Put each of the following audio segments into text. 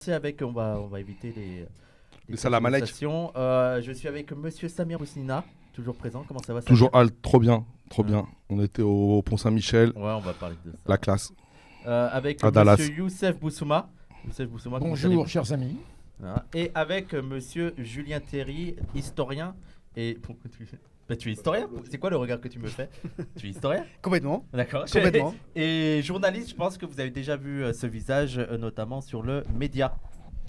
parti avec, on va éviter les salam alek. conversations. Je suis avec monsieur Samir Bousnina, toujours présent. Comment ça va, Samir? Toujours trop bien. On était au Pont Saint-Michel, Ouais, on va parler de ça. la classe. Avec À Dallas. monsieur Youssef Boussouma. Comment Bonjour, allez-vous? chers amis. Voilà. Et avec monsieur Julien Théry, historien. Et pourquoi tu es historien? C'est quoi le regard que tu me fais? Tu es historien? Complètement. D'accord. Complètement. Et journaliste, je pense que vous avez déjà vu ce visage, notamment sur le Média,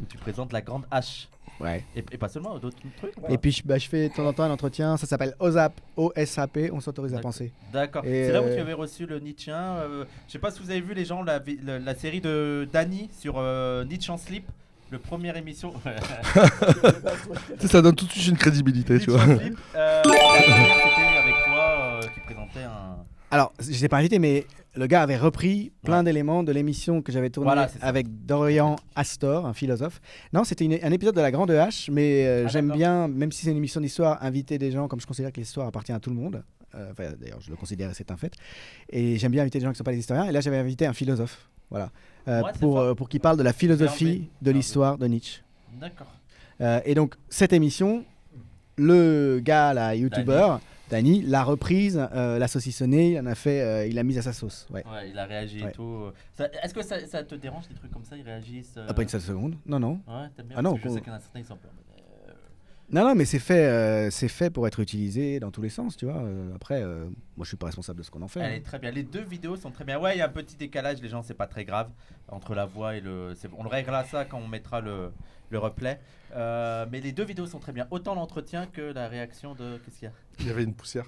où tu présentes la grande H. Ouais. Et pas seulement, d'autres trucs. Et puis je fais de temps en temps un entretien, ça s'appelle OSAP, O-S-A-P, on s'autorise à penser. D'accord. Et C'est là où tu avais reçu le Nietzschean. Je sais pas si vous avez vu les gens la série de Dany sur Nietzsche en slip, le première émission. Tu sais, ça donne tout de suite une crédibilité, tu vois. Nietzsche en slip. La première, c'était avec toi qui présentait un. Alors, je n'étais pas invité, mais le gars avait repris plein d'éléments de l'émission que j'avais tournée Voilà, c'est ça. avec Dorian Astor, un philosophe. Non, c'était un épisode de la Grande H, mais j'aime d'accord. bien, même si c'est une émission d'histoire, inviter des gens, comme je considère que l'histoire appartient à tout le monde. Enfin, d'ailleurs, je le considère, c'est un fait. Et j'aime bien inviter des gens qui ne sont pas des historiens. Et là, j'avais invité un philosophe, voilà, Ouais, c'est fort. pour qu'il parle de la philosophie de l'histoire de Nietzsche. D'accord. Et donc, cette émission, le gars, là, youtubeur, Dany, l'a reprise, l'a saucissonnée, il l'a mise à sa sauce. Ouais. Ouais, il a réagi et Ouais. tout. Est-ce que ça te dérange des trucs comme ça? Ils réagissent. Ah, pas une seule seconde. Non, non. Ouais, t'aimes bien. Ah non, parce que je sais qu'on- qu'il y en a certains, ils sont peur. Non, mais c'est fait pour être utilisé dans tous les sens, tu vois. Après, moi, je suis pas responsable de ce qu'on en fait. Elle hein. est très bien. Les deux vidéos sont très bien. Ouais, il y a un petit décalage, les gens, c'est pas très grave entre la voix et le. On le réglera ça quand on mettra le replay. Mais les deux vidéos sont très bien. Autant l'entretien que la réaction de. Qu'est-ce qu'il y a? Il y avait une poussière.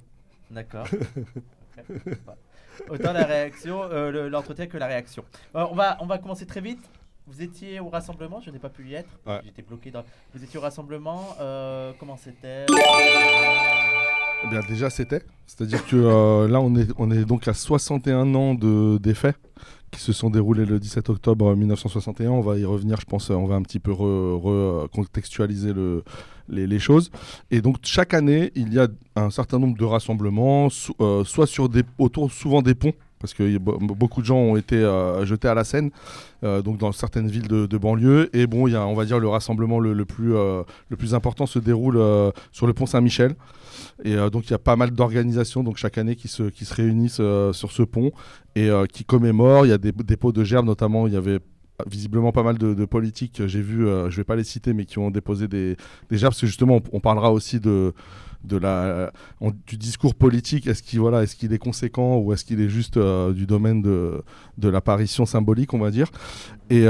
D'accord. Ok. Autant la réaction, l'entretien que la réaction. On va commencer très vite. Vous étiez au rassemblement, je n'ai pas pu y être. Ouais. J'étais bloqué dans. Vous étiez au rassemblement. Comment c'était? Eh bien, déjà, c'est-à-dire que là, on est donc à 61 ans des faits qui se sont déroulés le 17 octobre 1961. On va y revenir, je pense. On va un petit peu recontextualiser les choses. Et donc, chaque année, il y a un certain nombre de rassemblements, soit autour souvent des ponts, parce que beaucoup de gens ont été jetés à la Seine, donc dans certaines villes de banlieue. Et bon, il y a, on va dire, le rassemblement le plus important se déroule sur le pont Saint-Michel. Et donc il y a pas mal d'organisations donc chaque année qui se réunissent sur ce pont et qui commémorent. Il y a des dépôts de gerbes, notamment il y avait visiblement pas mal de politiques, j'ai vu, je vais pas les citer, mais qui ont déposé des gerbes, parce que justement on parlera aussi du discours politique. Est-ce qu'il est conséquent ou est-ce qu'il est juste du domaine de l'apparition symbolique, on va dire. Et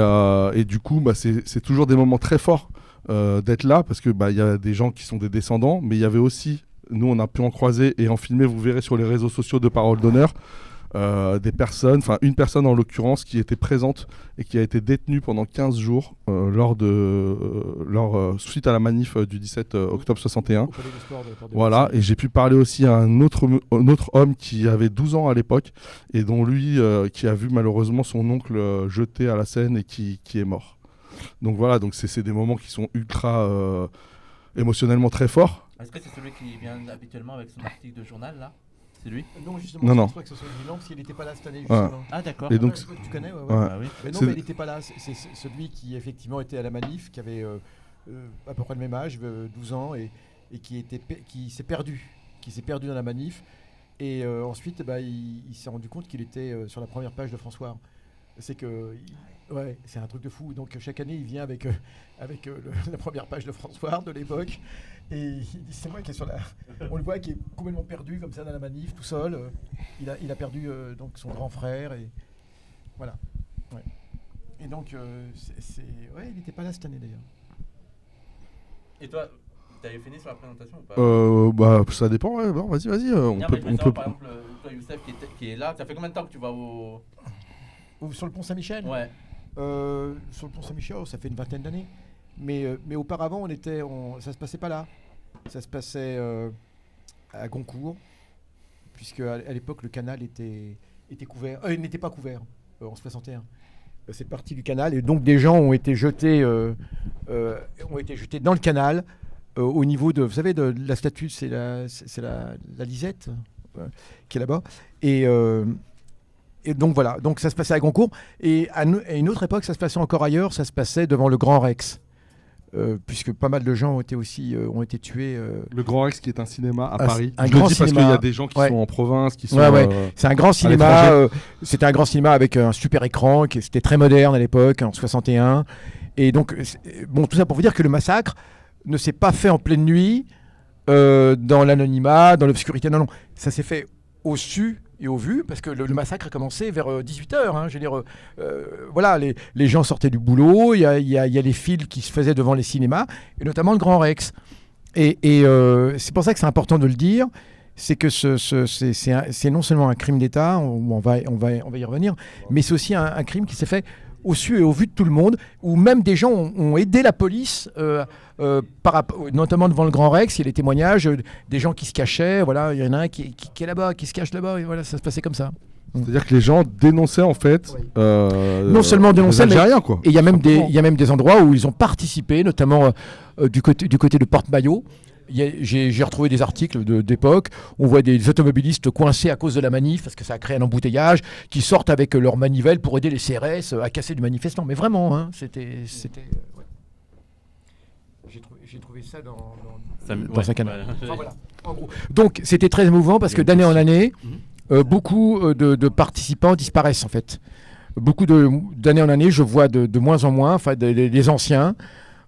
du coup c'est toujours des moments très forts d'être là, parce que y a des gens qui sont des descendants, mais il y avait aussi, nous on a pu en croiser et en filmer, vous verrez sur les réseaux sociaux de Parole d'Honneur, des personnes, enfin une personne en l'occurrence qui était présente et qui a été détenue pendant 15 jours suite à la manif du 17 octobre 61. Voilà, et j'ai pu parler aussi à un autre homme qui avait 12 ans à l'époque et dont qui a vu malheureusement son oncle jeté à la Seine et qui est mort. Donc voilà, donc c'est des moments qui sont ultra émotionnellement très forts. Est-ce que c'est celui qui vient habituellement avec son article de journal là? C'est lui? Non, justement, Non. je crois que ce soit Milan, parce qu'il n'était pas là cette année, Ouais. justement. Ah d'accord. Et donc, Tu connais, ouais. ouais. Ah oui. Mais non, C'est- mais il n'était pas là. C'est celui qui, effectivement, était à la manif, qui avait à peu près le même âge, 12 ans, et qui s'est perdu. Qui s'est perdu dans la manif. Et ensuite, il s'est rendu compte qu'il était sur la première page de François. C'est que. Ouais, c'est un truc de fou. Donc chaque année, il vient avec la première page de François de l'époque. Et il dit, c'est moi qui est sur la. On le voit qui est complètement perdu comme ça dans la manif, tout seul. Il a perdu donc son grand frère. Et voilà. Ouais. Et donc, ouais, il n'était pas là cette année d'ailleurs. Et toi, t'avais fini sur la présentation ou pas? Ça dépend, ouais. Bon, vas-y, Non, mais je veux savoir, par exemple, toi Youssef qui est là, ça fait combien de temps que tu vas au. Ou sur le pont Saint-Michel. Ouais. Sur le pont Saint-Michel, ça fait une vingtaine d'années. Mais auparavant, ça se passait pas là. Ça se passait à Goncourt, puisque à l'époque le canal était couvert. Il n'était pas couvert en 61. C'est parti du canal et donc des gens ont été jetés dans le canal au niveau de, vous savez, de la statue, c'est la Lisette qui est là-bas. Et donc voilà, donc ça se passait à Goncourt. Et à une autre époque, ça se passait encore ailleurs, ça se passait devant le Grand Rex. Puisque pas mal de gens ont été tués. Le Grand Rex, qui est un cinéma à Ah, Paris. un Je grand le dis parce qu'il cinéma. y a des gens qui Ouais. sont en province, qui sont. Ouais. C'est un grand cinéma. l'étranger. C'était un grand cinéma avec un super écran. C'était très moderne à l'époque, en 61. Et donc, bon, tout ça pour vous dire que le massacre ne s'est pas fait en pleine nuit, dans l'anonymat, dans l'obscurité. Non. Ça s'est fait au su et au vu, parce que le massacre a commencé vers 18h. Je veux dire, voilà, les gens sortaient du boulot, il y a les files qui se faisaient devant les cinémas, et notamment le Grand Rex. Et c'est pour ça que c'est important de le dire, c'est que c'est non seulement un crime d'État, on va y revenir, mais c'est aussi un crime qui s'est fait au su et au vu de tout le monde, où même des gens ont aidé la police, notamment devant le Grand Rex. Il y a les témoignages des gens qui se cachaient. Voilà, il y en a un qui est là-bas, qui se cache là-bas, et voilà, ça se passait comme ça. C'est-à-dire que les gens dénonçaient en fait. Non seulement dénonçaient, les Algériens, quoi. Et il y a même Simplement. des endroits où ils ont participé, notamment du côté de Porte-Maillot. J'ai retrouvé des articles d'époque. On voit des automobilistes coincés à cause de la manif, parce que ça a créé un embouteillage, qui sortent avec leur manivelle pour aider les CRS à casser du manifestant. Mais vraiment, c'était ouais. J'ai trouvé ça dans un canal. Enfin, voilà, en gros. Donc c'était très émouvant, parce que d'année en année, beaucoup de participants disparaissent en fait. Beaucoup d'année en année, je vois de moins en moins, enfin des anciens.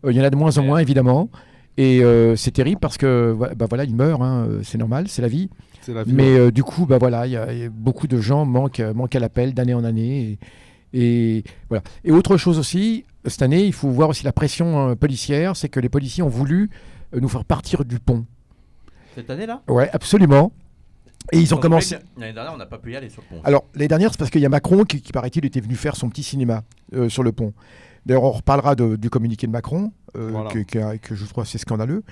Il y en a de moins en moins, évidemment. Et c'est terrible, parce que voilà, ils meurent, c'est normal, c'est la vie. C'est la vie. Mais du coup, voilà, il y a beaucoup de gens manquent à l'appel d'année en année. Et voilà. Et autre chose aussi, cette année, il faut voir aussi la pression policière, c'est que les policiers ont voulu nous faire partir du pont. Cette année-là? Ouais, absolument. Et ils ont commencé. L'année dernière, on n'a pas pu y aller sur le pont. Alors, l'année dernière, c'est parce qu'il y a Macron qui paraît-il, était venu faire son petit cinéma sur le pont. D'ailleurs, on reparlera du communiqué de Macron, Voilà. que je trouve assez scandaleux.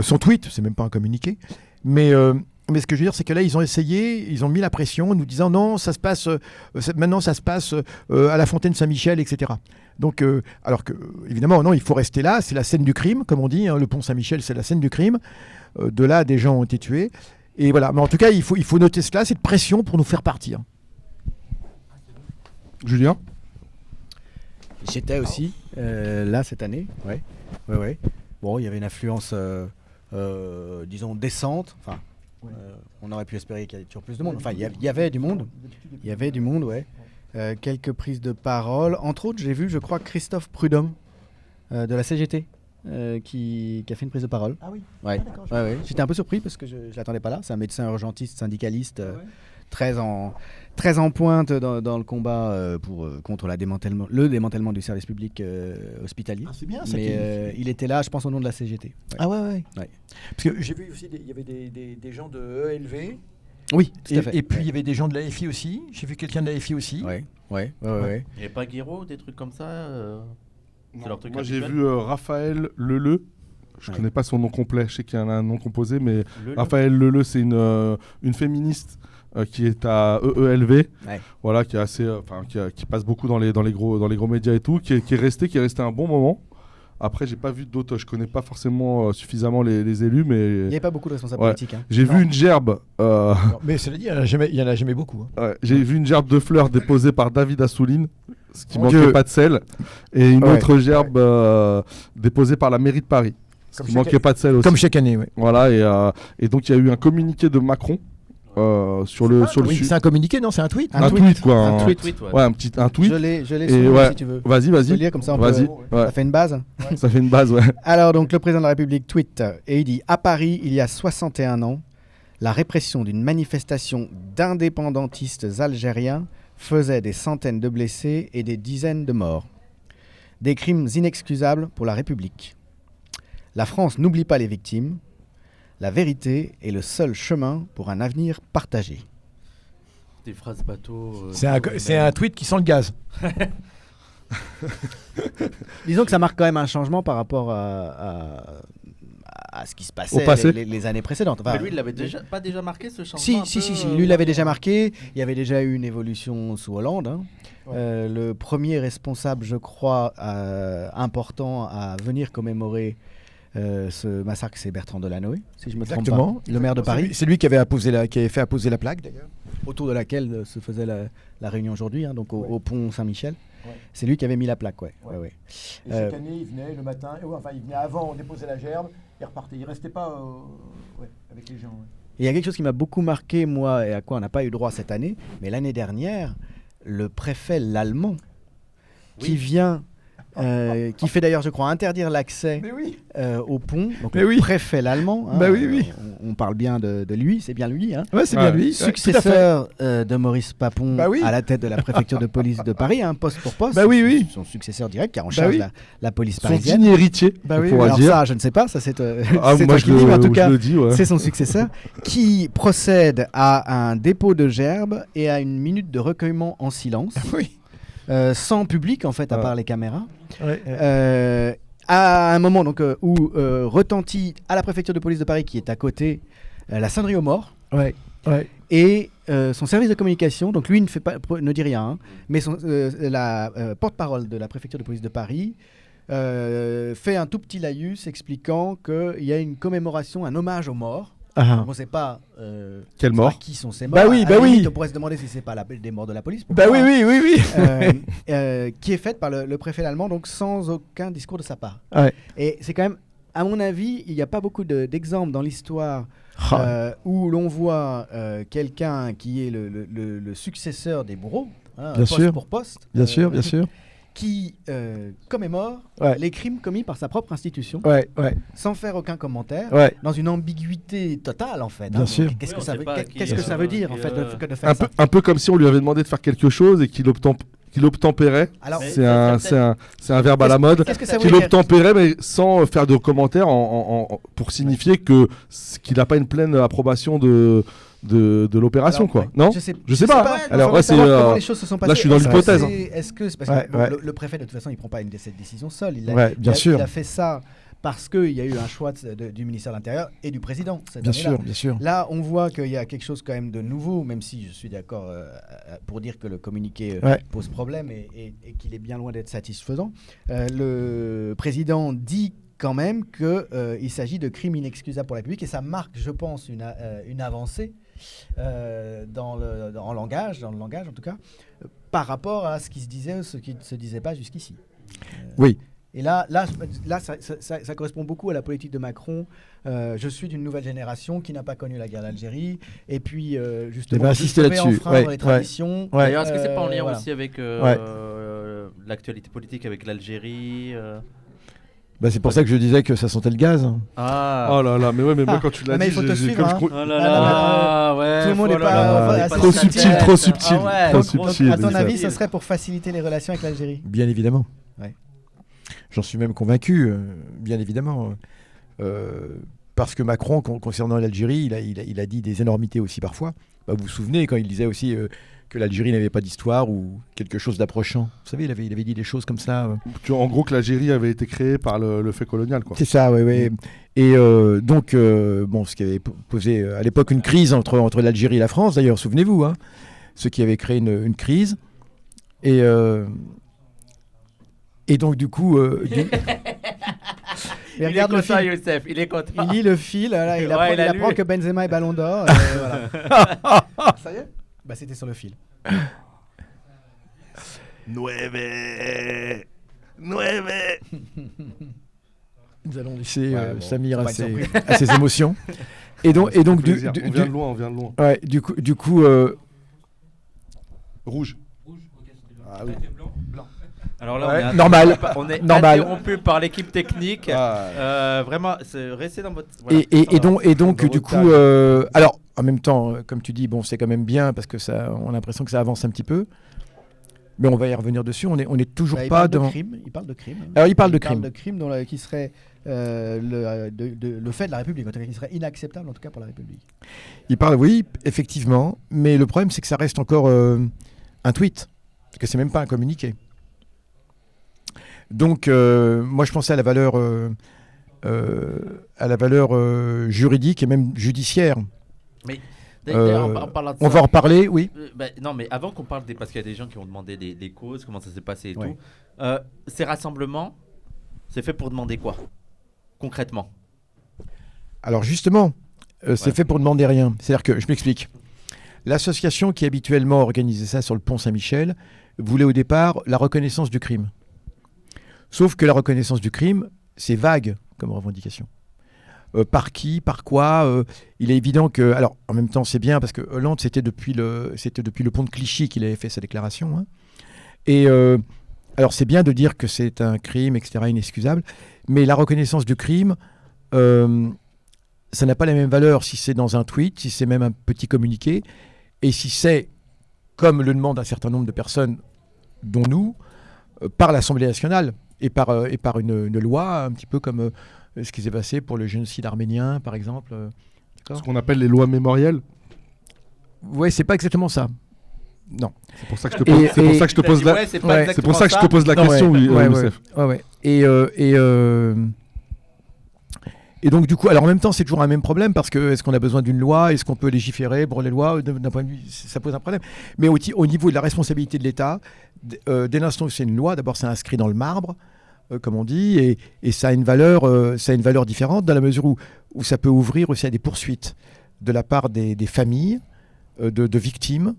Son tweet, c'est même pas un communiqué. Mais ce que je veux dire, c'est que là, ils ont essayé, ils ont mis la pression en nous disant non, ça se passe, maintenant ça se passe à la Fontaine Saint-Michel, etc. Donc, alors que, évidemment, non, il faut rester là, c'est la scène du crime, comme on dit, le pont Saint-Michel, c'est la scène du crime. De là, des gens ont été tués. Et voilà, mais en tout cas, il faut noter cela, cette pression pour nous faire partir. Julien? J'étais aussi là cette année. Ouais. Bon, il y avait une affluence, disons, décente. Enfin, on aurait pu espérer qu'il y ait toujours plus de monde. Enfin, il y avait du monde. Il y avait du monde, ouais. Quelques prises de parole. Entre autres, j'ai vu, je crois, Christophe Prudhomme de la CGT qui a fait une prise de parole. Ah oui. Ouais. Ouais. J'étais un peu surpris parce que je ne l'attendais pas là. C'est un médecin urgentiste, syndicaliste, très en pointe dans le combat contre le démantèlement du service public hospitalier. Ah, c'est bien ça. Mais il était là, je pense, au nom de la CGT. Ouais. Ah ouais. Ouais. Parce que j'ai vu aussi, il y avait des gens de ELV. Oui, tout à fait. Et puis il y avait des gens de l'AFI aussi. J'ai vu quelqu'un de l'AFI aussi. Ouais. Il n'y avait pas Guiraud, des trucs comme ça c'est leur truc Moi j'ai habituel. vu Raphaël Leleu. Je connais pas son nom complet, je sais qu'il y en a un nom composé, mais Leleu. Raphaël Leleu, c'est une féministe qui est à EELV, Ouais. voilà, qui est assez, qui passe beaucoup dans les gros médias et tout, qui est resté un bon moment. Après, j'ai pas vu d'autres, je connais pas forcément suffisamment les élus, Il mais n'y avait pas beaucoup de responsables Ouais. politiques. Hein. j'ai vu une gerbe. Non, mais cela dit, il y en a jamais beaucoup. J'ai vu une gerbe de fleurs déposée par David Assouline, ce qui Mon manquait Dieu. pas de sel, et une Ouais. autre gerbe déposée par la mairie de Paris, ce Comme qui chaque- manquait pas de sel aussi. Comme chaque année, oui. Voilà, et donc il y a eu un communiqué de Macron sur le Oui, c'est un communiqué, non, c'est un tweet. un tweet quoi, Un un tweet, ouais, ouais. un tweet. Je l'ai sous Et le ouais. si tu veux. Vas-y, Je peux le vas-y, lire comme ça, on vas-y. peut- Ouais. Ça fait une base. Ça fait une base, ouais. Alors, donc, le président de la République tweet et il dit « À Paris, il y a 61 ans, la répression d'une manifestation d'indépendantistes algériens faisait des centaines de blessés et des dizaines de morts. Des crimes inexcusables pour la République. La France n'oublie pas les victimes. La vérité est le seul chemin pour un avenir partagé. » Des phrases bateau. C'est un tweet qui sent le gaz. Disons que ça marque quand même un changement par rapport à ce qui se passait Au passé. les années précédentes. Enfin, Mais lui, il l'avait pas déjà marqué ce changement un Si, peu, lui, il l'avait déjà marqué. Il y avait déjà eu une évolution sous Hollande. Hein. Ouais. Le premier responsable, je crois, important à venir commémorer Ce massacre, c'est Bertrand Delanoë, si je me trompe Exactement. pas, le maire de Paris, C'est lui qui avait fait apposer la plaque d'ailleurs. autour de laquelle se faisait la réunion aujourd'hui, donc au pont Saint-Michel. Ouais. C'est lui qui avait mis la plaque, ouais. Et chaque année, il venait le matin, il venait avant, on déposait la gerbe, il repartait. Il restait pas avec les gens. Ouais. Et il y a quelque chose qui m'a beaucoup marqué, moi, et à quoi on n'a pas eu droit cette année, mais l'année dernière, le préfet l'allemand, qui vient, qui fait d'ailleurs, je crois, interdire l'accès Mais oui. au pont, donc Mais le oui. préfet l'allemand, Bah oui, oui. on parle bien de lui, c'est bien lui, hein. Ouais, c'est Ouais. bien lui. Tout à fait. Successeur de Maurice Papon Bah oui. à la tête de la préfecture de police de Paris, poste pour poste. Bah oui, oui. Son successeur direct qui est en Bah charge oui. la police Son parisienne. digne héritier, Bah on oui, pourra Alors dire. ça, je ne sais pas, ça c'est Ah, c'est moi toi je qui dis, mais en tout je cas, le dis, ouais. c'est son successeur qui procède à un dépôt de gerbes et à une minute de recueillement en silence, Oui. sans public en fait, à Ouais. part les caméras. Ouais. À un moment donc, où retentit à la préfecture de police de Paris, qui est à côté, la sonnerie aux morts. Ouais. Ouais. Et son service de communication, donc lui ne dit rien, hein, mais la porte-parole de la préfecture de police de Paris fait un tout petit laïus expliquant qu'il y a une commémoration, un hommage aux morts. Ah. On ne sait pas Quel on sait mort pas qui sont ces morts. Bah oui, À bah la limite, oui. on pourrait se demander si c'est pas des morts de la police. Bah pourquoi oui, oui, oui, oui. qui est faite par le préfet allemand, donc sans aucun discours de sa part. Ouais. Et c'est quand même, à mon avis, il n'y a pas beaucoup d'exemples dans l'histoire Ah. où l'on voit quelqu'un qui est le successeur des bourreaux, hein, Bien poste sûr. pour poste, Bien sûr, bien sûr. qui commémore Ouais. les crimes commis par sa propre institution, Ouais, ouais, sans faire aucun commentaire, ouais. dans une ambiguïté totale en fait. Bien Donc, sûr. Qu'est-ce Oui, que on ça sait veut, pas qu'est-ce qui, que ça veut dire en fait de faire Un ça? peu comme si on lui avait demandé de faire quelque chose et qu'il obtempérait. Alors, Mais- C'est un verbe à la mode. qu'est-ce que ça veut Qu'il dire? obtempérait, mais sans faire de commentaires pour signifier qu'il n'a pas une pleine approbation de l'opération, Alors, quoi. ouais, Non je sais pas. Alors, Alors, ouais, comment c'est, les choses se sont là, passées. je suis dans l'hypothèse, hein. Est-ce que c'est parce Ouais, que bon, ouais. le préfet de toute façon il prend pas cette décision seul. Ouais, bien sûr. Il a fait ça parce qu'il y a eu un choix du ministère de l'Intérieur et du président cette Bien année-là. sûr, bien sûr. Là, on voit qu'il y a quelque chose quand même de nouveau, même si je suis d'accord pour dire que le communiqué Ouais. pose problème et qu'il est bien loin d'être satisfaisant. Le président dit quand même qu'il s'agit de crimes inexcusables pour la République et ça marque, je pense, une avancée dans le langage en tout cas, par rapport à ce qui se disait ou ce qui ne se disait pas jusqu'ici. Oui. Et là ça correspond beaucoup à la politique de Macron. Je suis d'une nouvelle génération qui n'a pas connu la guerre d'Algérie. Et puis, justement, Eh ben, insister je vais là-dessus. enfreindre Ouais, les ouais. traditions. Ouais. D'ailleurs, est-ce que c'est pas en lien voilà. aussi avec Ouais. l'actualité politique avec l'Algérie Bah, c'est pour ça que je disais que ça sentait le gaz. Ah. Oh là là, mais ouais, mais moi quand tu l'as Mais dit, il faut te suivre, comme je hein. crois- Oh là là, ouais. tout le monde oh est là pas- là, voilà, on est pas trop dans sa subtil, tête. trop subtil, Ah ouais, trop donc, subtil. À ton ça. avis, ça serait pour faciliter les relations avec l'Algérie? Bien évidemment. Ouais. J'en suis même convaincu, bien évidemment. Parce que Macron, concernant l'Algérie, il a dit des énormités aussi parfois. Bah, vous vous souvenez quand il disait aussi que l'Algérie n'avait pas d'histoire ou quelque chose d'approchant. Vous savez, il avait dit des choses comme ça. En gros, que l'Algérie avait été créée par le fait colonial, quoi. C'est ça, oui, oui. Et donc, bon, ce qui avait posé à l'époque une crise entre l'Algérie et la France, d'ailleurs, souvenez-vous, hein, ce qui avait créé une crise. Et donc, du coup... Et regarde le fil. Youssef, il est content. Il lit le fil, là, il Ouais, apprend, il a il apprend lu. que Benzema est ballon d'or. Ça y est? Bah, c'était sur le fil. Nueve. Nous allons laisser Ouais, bon, Samir c'est pas une à ses émotions. Et donc, On du vient de loin, on vient de loin. ouais, du coup Rouge. Ah oui. Alors là, Ouais, on est normal. On est Normal. interrompu par l'équipe technique. Ah. Vraiment, restez dans votre. Voilà, et ça va. donc Dans du votre coup, alors en même temps, comme tu dis, bon, c'est quand même bien parce que on a l'impression que ça avance un petit peu. Mais on va y revenir dessus. On est toujours Bah, il pas parle de dans. crime. Il parle de crime. hein. Alors, il parle de crime. Qui serait le fait de la République, en tout cas, qui serait inacceptable en tout cas pour la République. Il parle, oui, effectivement. Mais le problème, c'est que ça reste encore un tweet, parce que c'est même pas un communiqué. Donc, moi, je pensais à la valeur juridique et même judiciaire. D'ailleurs, en parlant de On ça, va en reparler, oui. non, mais avant qu'on parle parce qu'il y a des gens qui ont demandé des causes, comment ça s'est passé et Ouais. tout. Ces rassemblements, c'est fait pour demander quoi? concrètement? Alors justement, c'est Ouais. fait pour demander rien. C'est-à-dire que, je m'explique. L'association qui habituellement organisait ça sur le pont Saint-Michel voulait au départ la reconnaissance du crime. Sauf que la reconnaissance du crime, c'est vague comme revendication. Par qui, par quoi il est évident que... Alors, en même temps, c'est bien parce que Hollande, c'était depuis le pont de Clichy qu'il avait fait sa déclaration. Hein. Et alors, c'est bien de dire que c'est un crime, etc., inexcusable, mais la reconnaissance du crime, ça n'a pas la même valeur si c'est dans un tweet, si c'est même un petit communiqué, et si c'est, comme le demande un certain nombre de personnes, dont nous, par l'Assemblée nationale, et par une loi, un petit peu comme ce qui s'est passé pour le génocide arménien, par exemple. Ce qu'on appelle les lois mémorielles. Ouais, c'est pas exactement ça. Non. C'est pour ça que je te pose, c'est pour ça que je te pose la, Ouais, c'est pas ouais, c'est exactement pour ça que je ça. te pose la Non, question, oui, ouais, Youssef. ouais. Et donc, du coup, alors en même temps, c'est toujours un même problème parce que est-ce qu'on a besoin d'une loi? Est-ce qu'on peut légiférer pour les lois? D'un point de vue, ça pose un problème. Mais au niveau de la responsabilité de l'État, dès l'instant où c'est une loi, d'abord, c'est inscrit dans le marbre, comme on dit, et ça a une valeur différente dans la mesure où ça peut ouvrir aussi à des poursuites de la part des familles de victimes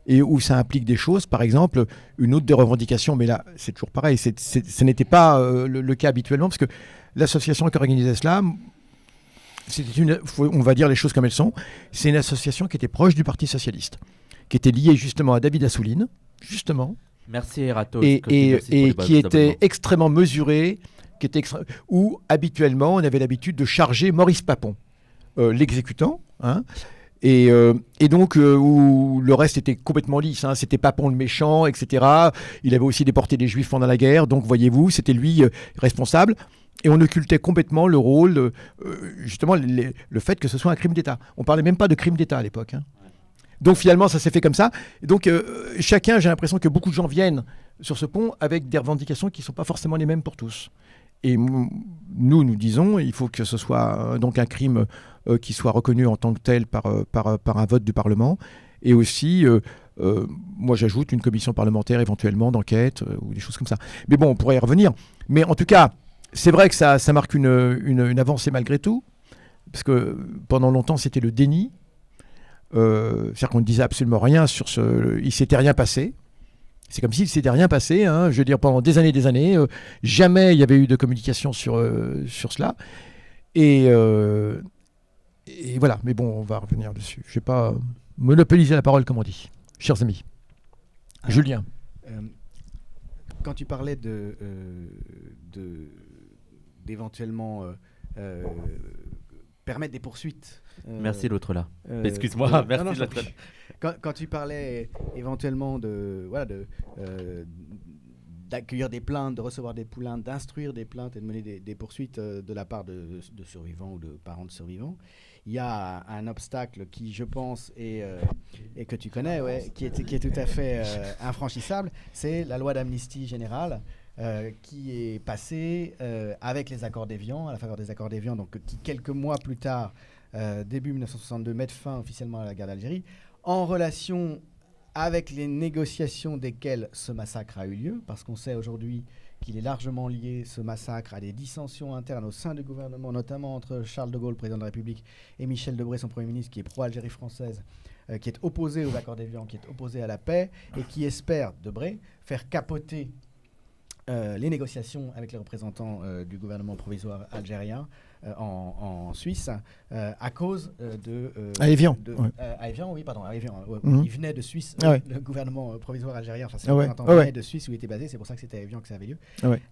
et où ça implique des choses, par exemple, une autre des revendications, mais là, c'est toujours pareil, ce n'était pas le cas habituellement, parce que l'association qui organisait cela, on va dire les choses comme elles sont, c'est une association qui était proche du Parti Socialiste, qui était liée justement à David Assouline, justement, Merci Erato. et qui était extrêmement mesurée, où habituellement on avait l'habitude de charger Maurice Papon, l'exécutant, hein, et donc où le reste était complètement lisse, hein, c'était Papon le méchant, etc. Il avait aussi déporté des juifs pendant la guerre, donc voyez-vous, c'était lui responsable. Et on occultait complètement le rôle, justement, le fait que ce soit un crime d'État. On ne parlait même pas de crime d'État à l'époque. Hein. Donc finalement, ça s'est fait comme ça. Et donc chacun, j'ai l'impression que beaucoup de gens viennent sur ce pont avec des revendications qui ne sont pas forcément les mêmes pour tous. Et nous disons, il faut que ce soit donc un crime qui soit reconnu en tant que tel par un vote du Parlement. Et aussi, moi j'ajoute une commission parlementaire éventuellement d'enquête ou des choses comme ça. Mais bon, on pourrait y revenir. Mais en tout cas, c'est vrai que ça marque une avancée malgré tout. Parce que pendant longtemps, c'était le déni. C'est-à-dire qu'on ne disait absolument rien sur ce... Il ne s'était rien passé. C'est comme s'il ne s'était rien passé. Hein. Je veux dire, pendant des années, jamais il y avait eu de communication sur cela. Et voilà. Mais bon, on va revenir dessus. Je ne vais pas monopoliser la parole, comme on dit. Chers amis. Julien. Quand tu parlais d'éventuellement permettre des poursuites. Merci l'autre là. Excuse-moi, merci non, l'autre là. Quand tu parlais éventuellement d'accueillir des plaintes, de recevoir des plaintes, d'instruire des plaintes et de mener des poursuites de la part de survivants ou de parents de survivants, il y a un obstacle qui, je pense, et que tu connais, qui est tout à fait infranchissable, c'est la loi d'amnistie générale. Qui est passée avec les accords d'Évian, à la faveur des accords d'Évian, donc qui quelques mois plus tard, début 1962, mettent fin officiellement à la guerre d'Algérie, en relation avec les négociations desquelles ce massacre a eu lieu, parce qu'on sait aujourd'hui qu'il est largement lié, ce massacre, à des dissensions internes au sein du gouvernement, notamment entre Charles de Gaulle, président de la République, et Michel Debré, son Premier ministre, qui est pro-Algérie française, qui est opposé aux accords d'Évian, qui est opposé à la paix, et qui espère, Debré, faire capoter les négociations avec les représentants du gouvernement provisoire algérien en Suisse à cause de... à Évian. À Évian, oui, pardon. À Évian, Mm-hmm. Il venait de Suisse, le gouvernement provisoire algérien, enfin, c'est venait de Suisse où il était basé, c'est pour ça que c'était à Évian que ça avait lieu.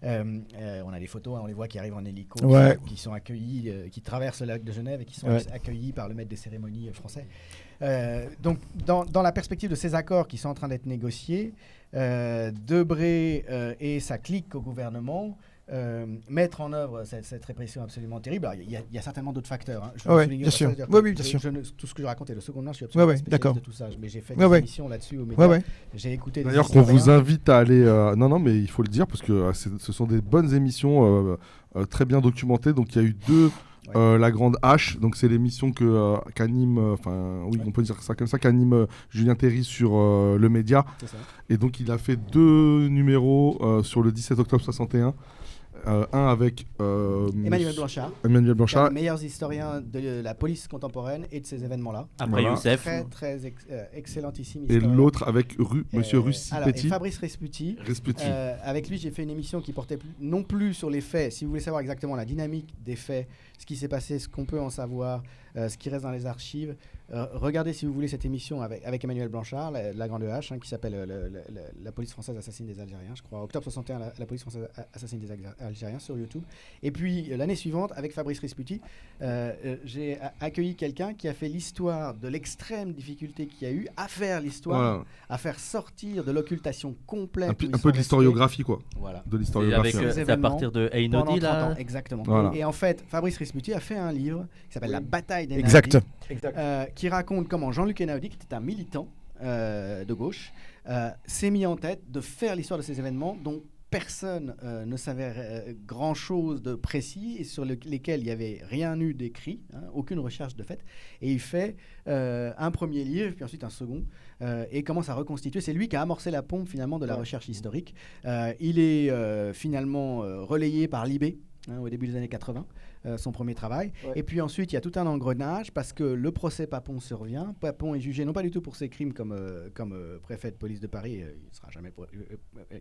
On a des photos, on les voit qui arrivent en hélico, qui sont accueillis, qui traversent le lac de Genève et qui sont accueillis par le maître des cérémonies français. Donc, dans la perspective de ces accords qui sont en train d'être négociés, Debré et sa clique au gouvernement mettre en œuvre cette répression absolument terrible. Il y a certainement d'autres facteurs. Hein. Bien sûr. Bien sûr. Tout ce que je raconte est le secondaire, je suis absolument spécialiste de tout ça. Mais j'ai fait des émissions là-dessus aux médias. J'ai écouté. D'ailleurs, qu'on vous invite à aller. Non, mais il faut le dire parce que ce sont des bonnes émissions très bien documentées. Donc il y a eu deux. La Grande H, donc c'est l'émission qu'anime, on peut dire ça comme ça, qu'anime Julien Terry sur le média. Et donc il a fait 2 numéros sur le 17 octobre 61. Un avec Emmanuel Blanchard, Emmanuel un Blanchard. des meilleurs historiens de la police contemporaine et de ces événements-là. Après Voilà. Youssef. Très excellentissime Et historien. l'autre avec Monsieur Et Russi-Petit. Fabrice Resputi. Resputi. Avec lui, j'ai fait une émission qui portait non plus sur les faits. Si vous voulez savoir exactement la dynamique des faits, ce qui s'est passé, ce qu'on peut en savoir, ce qui reste dans les archives, regardez si vous voulez cette émission avec Emmanuel Blanchard, la grande H, qui s'appelle la police française assassine des Algériens, je crois. Octobre 61, la police française assassine des Algériens sur YouTube. Et puis l'année suivante, avec Fabrice Resputi, j'ai accueilli quelqu'un qui a fait l'histoire de l'extrême difficulté qu'il y a eu à faire l'histoire, Voilà. à faire sortir de l'occultation complète. Un où ils peu sont de l'historiographie, quoi. restés. Voilà. De Et l'historiographie. avec, hein. c'est à partir de Pendant Einaudi 30 là. ans, exactement. Voilà. Et en fait, Fabrice Resputi a fait un livre qui s'appelle La bataille des Exact. qui raconte comment Jean-Luc Einaudi, qui était un militant de gauche, s'est mis en tête de faire l'histoire de ces événements dont personne ne savait grand-chose de précis et sur lesquels il n'y avait rien eu d'écrit, aucune recherche de fait. Et il fait un premier livre, puis ensuite un second, et commence à reconstituer. C'est lui qui a amorcé la pompe finalement de la recherche historique. Il est finalement relayé par Libé au début des années 80. Son premier travail. Ouais. Et puis ensuite, il y a tout un engrenage parce que le procès Papon survient. Papon est jugé non pas du tout pour ses crimes comme préfet de police de Paris,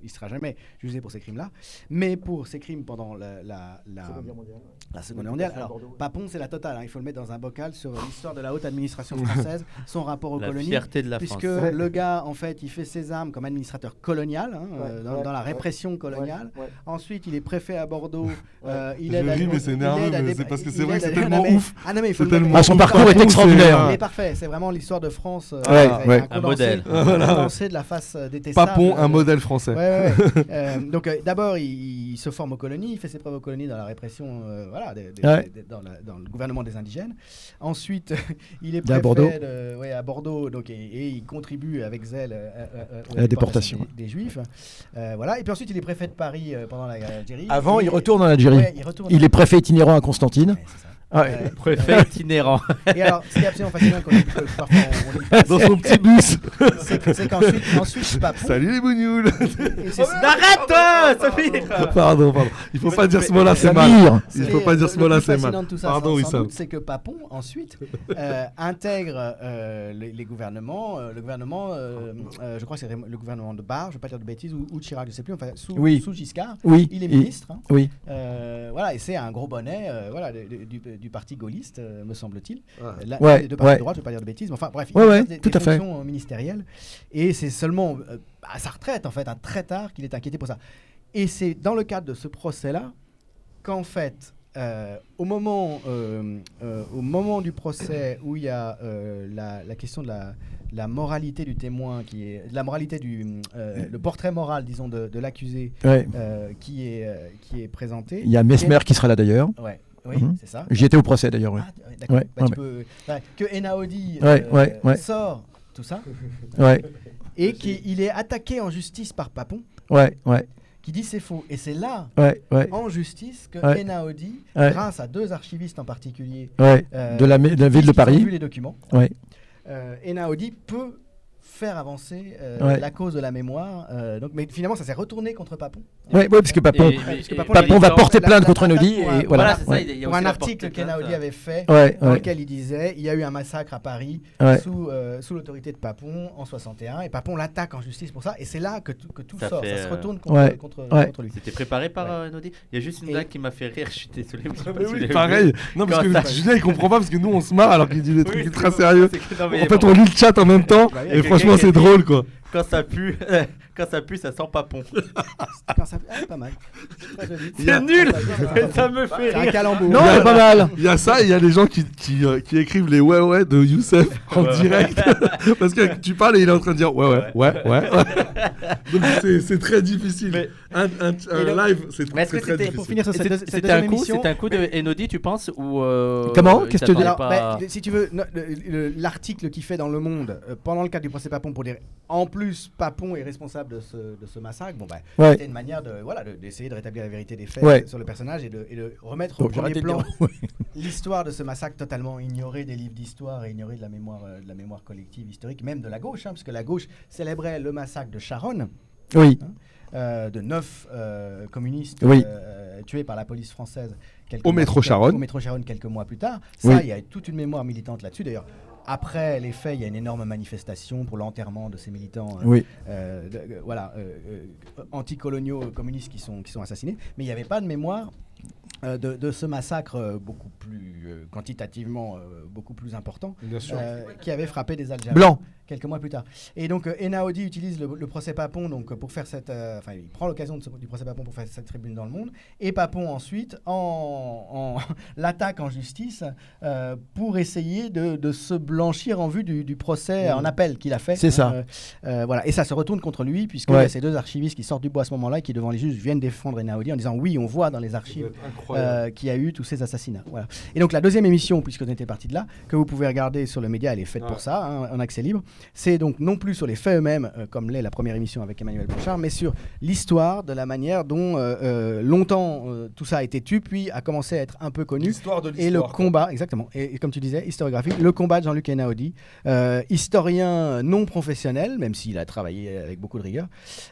il sera jamais jugé pour ces crimes-là, mais pour ses crimes pendant la Seconde Guerre mondiale. Alors, Papon, c'est la totale. Il faut le mettre dans un bocal sur l'histoire de la haute administration française, son rapport aux La colonies. fierté de la Puisque France. le gars, en fait, il fait ses armes comme administrateur colonial, dans la répression coloniale. Ensuite, il est préfet à Bordeaux. Il aide Je à- ris, mais c'est il nerveux, aide à mais dé- c'est parce que il c'est vrai aide que à- c'est non, tellement mais- ouf. Ah non, mais il faut C'est le mettre. tellement Ah, son parcours est Papon, extraordinaire. Il est parfait. C'est vraiment l'histoire de France. Ouais, ouais. Un modèle. Un condensé de la face détestable. Papon, un modèle français. Ouais. Donc d'abord, il se forme aux colonies, il fait ses preuves aux colonies dans la répression, dans le gouvernement des indigènes. Ensuite, il est À préfet Bordeaux. à Bordeaux, donc, et il contribue avec zèle À la déportation. des Juifs. Voilà. Et puis ensuite, il est préfet de Paris pendant la guerre d'Algérie. Avant, Et- il retourne en Algérie. Ouais, il retourne Il est préfet itinérant à Constantine. Ouais, c'est ça. Ah ouais. Préfet itinérant. Et alors, ce qui est absolument fascinant, parfois on lit pas, Dans son petit bus. c'est qu'ensuite, Papon. Salut les bougnoules. et c'est- Arrête, Sophie. Pardon. Il faut pas dire ce mot-là, c'est mal. Samir. Il faut pas dire ce mot-là, c'est mal. Le plus fascinant de tout ça, Pardon, sans Wissam. doute, c'est que Papon ensuite intègre les gouvernements, je crois que c'est le gouvernement de Barre, je ne vais pas dire de bêtises, ou de Chirac, je ne sais plus, enfin sous Giscard. Oui. Il est ministre. Oui. Voilà, et c'est un gros bonnet du parti gaulliste, me semble-t-il. Ouais, Les deux partis ouais. de droite, je ne vais pas dire de bêtises, mais enfin bref, il Ouais, a tout à fait. fonctions ministérielles. Et c'est seulement à sa retraite, en fait, très tard, qu'il est inquiété pour ça. Et c'est dans le cadre de ce procès-là qu'en fait, au moment du procès où il y a la question de la moralité du témoin, qui est la moralité le portrait moral, disons, de l'accusé, Ouais. qui est présenté. Il y a Mesmer qui sera là d'ailleurs. Ouais, oui, Mhm. c'est ça. J'y étais au procès d'ailleurs. Ouais. Ah, d'accord. Ouais, Bah, ouais, tu peux- que Einaudi Ouais. sort tout ça Ouais. et qu'il est attaqué en justice par Papon, Ouais. qui dit c'est faux. Et c'est là, Ouais. en justice, que Ouais. Einaudi, Ouais. grâce à deux archivistes en particulier, Ouais. De la ville de qui ont Paris. vu les documents, Ouais. Einaudi peut faire avancer Ouais. la cause de la mémoire. Mais finalement, ça s'est retourné contre Papon. Ouais, parce que Papon, parce que Papon Papon il va dit- porter la- plainte la- contre la- Einaudi pour un- et voilà. c'est ça, Ouais. il y a Pour aussi un la article portée qu'Einaudi plainte. avait fait, Ouais. dans Ouais. lequel il disait il y a eu un massacre à Paris Ouais. sous l'autorité de Papon en 61, et Papon l'attaque en justice pour ça, et c'est là que tout Ça sort, fait, ça se retourne Ouais. contre lui. C'était préparé par Ouais. Einaudi. Il y a juste une Et- blague qui m'a fait rire, je suis désolé. mais je sais pas Mais si oui, vous l'avez pareil. vu. Non, parce Quand ça- que Julien il comprend pas parce que nous on se marre alors qu'il dit des Oui, trucs c'est très bon, sérieux. c'est que- non, mais En fait, bon, on lit le chat en même temps Bah oui, et il y a franchement, quelqu'un qui c'est a dit- drôle quoi. quand ça pue, ça sent Papon. Quand ça- pas mal. Très joli. C'est nul. Ça me C'est fait un rire. calembour. Non, Il y a- c'est pas mal. Il y a ça, et il y a les gens qui écrivent les ouais de Youssef en direct. Parce que tu parles et il est en train de dire ouais. Donc c'est très difficile. Mais- Un le- live, c'est Mais est-ce très, que très c'était- difficile. Pour finir sur cette C'était deuxième un coup, émission, c'était un coup de Einaudi, tu penses ou Comment il Qu'est-ce que tu dis s'attendait Alors, pas- si tu veux, l'article qu'il fait dans Le Monde pendant le cadre du procès Papon pour dire en plus Papon est responsable de ce massacre, bon Ouais. c'était une manière d'essayer de rétablir la vérité des faits Ouais. sur le personnage et de remettre au Bon, premier j'arrête de plan dire, ouais. l'histoire de ce massacre totalement ignoré des livres d'histoire et ignoré de la mémoire collective historique, même de la gauche, parce que la gauche célébrait le massacre de Charonne. Oui. De 9 communistes Oui. tués par la police française Au métro Charonne. Au métro Charonne quelques mois plus tard. Oui. Ça, il y a toute une mémoire militante là-dessus. D'ailleurs, après les faits, il y a une énorme manifestation pour l'enterrement de ces militants Oui. anticoloniaux communistes qui sont assassinés. Mais il n'y avait pas de mémoire de ce massacre beaucoup plus quantitativement beaucoup plus important Bien sûr. qui avait frappé des Algériens Blanc. quelques mois plus tard. Et donc Einaudi utilise le procès Papon donc pour faire cette il prend l'occasion du procès Papon pour faire cette tribune dans le monde, et Papon ensuite l'attaque en justice pour essayer de se blanchir en vue du procès en appel qu'il a fait. C'est ça. Voilà, et ça se retourne contre lui puisque Ouais. il y a ces deux archivistes qui sortent du bois à ce moment-là et qui devant les juges viennent défendre Einaudi en disant oui, on voit dans les archives qu'il y a eu tous ces assassinats. Voilà. Et donc la deuxième émission, puisque on était parti de là, que vous pouvez regarder sur le média, elle est faite pour ça, en accès libre. C'est donc non plus sur les faits eux-mêmes, comme l'est la première émission avec Emmanuel Blanchard, mais sur l'histoire de la manière dont longtemps tout ça a été tu, puis a commencé à être un peu connu. L'histoire de l'histoire. Et le combat, exactement. Et comme tu disais, historiographique, le combat de Jean-Luc Einaudi, historien non professionnel, même s'il a travaillé avec beaucoup de rigueur,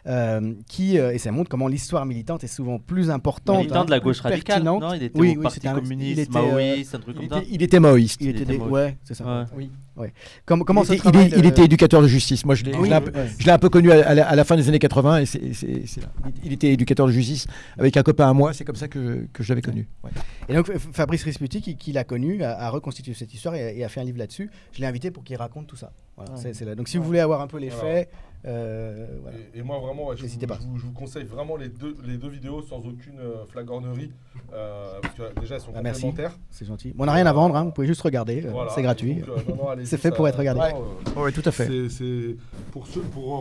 et ça montre comment l'histoire militante est souvent plus importante. Militant de la plus gauche radicale. pertinente. Non, il était Oui, au oui, Parti c'était un- communiste, il était, maoïste, un truc comme ça. Il était maoïste. Il était était mauvais. ouais, c'est ça. Ouais. Oui. Ouais. Comment ce il, travail il de- était éducateur de justice. Moi, je l'ai Oui, je l'ai un peu- ouais. je l'ai un peu connu à la fin des années 80. Et c'est là. Il était éducateur de justice avec un copain à moi. C'est comme ça que je l'avais connu. Ouais. Et donc Fabrice Risputi, qui l'a connu, a reconstitué cette histoire et a fait un livre là-dessus. Je l'ai invité pour qu'il raconte tout ça. Voilà, c'est là. Donc si vous voulez avoir un peu les faits, voilà. Et moi vraiment, ouais, N'hésitez pas. je vous conseille vraiment les deux vidéos sans aucune flagornerie, parce que déjà elles sont Merci. complémentaires. C'est gentil. Bon, on n'a rien à vendre, hein, vous pouvez juste regarder, Voilà. c'est gratuit. Donc, non, allez-y, C'est fait ça- pour être regardé. vraiment, Oui, tout à fait. c'est pour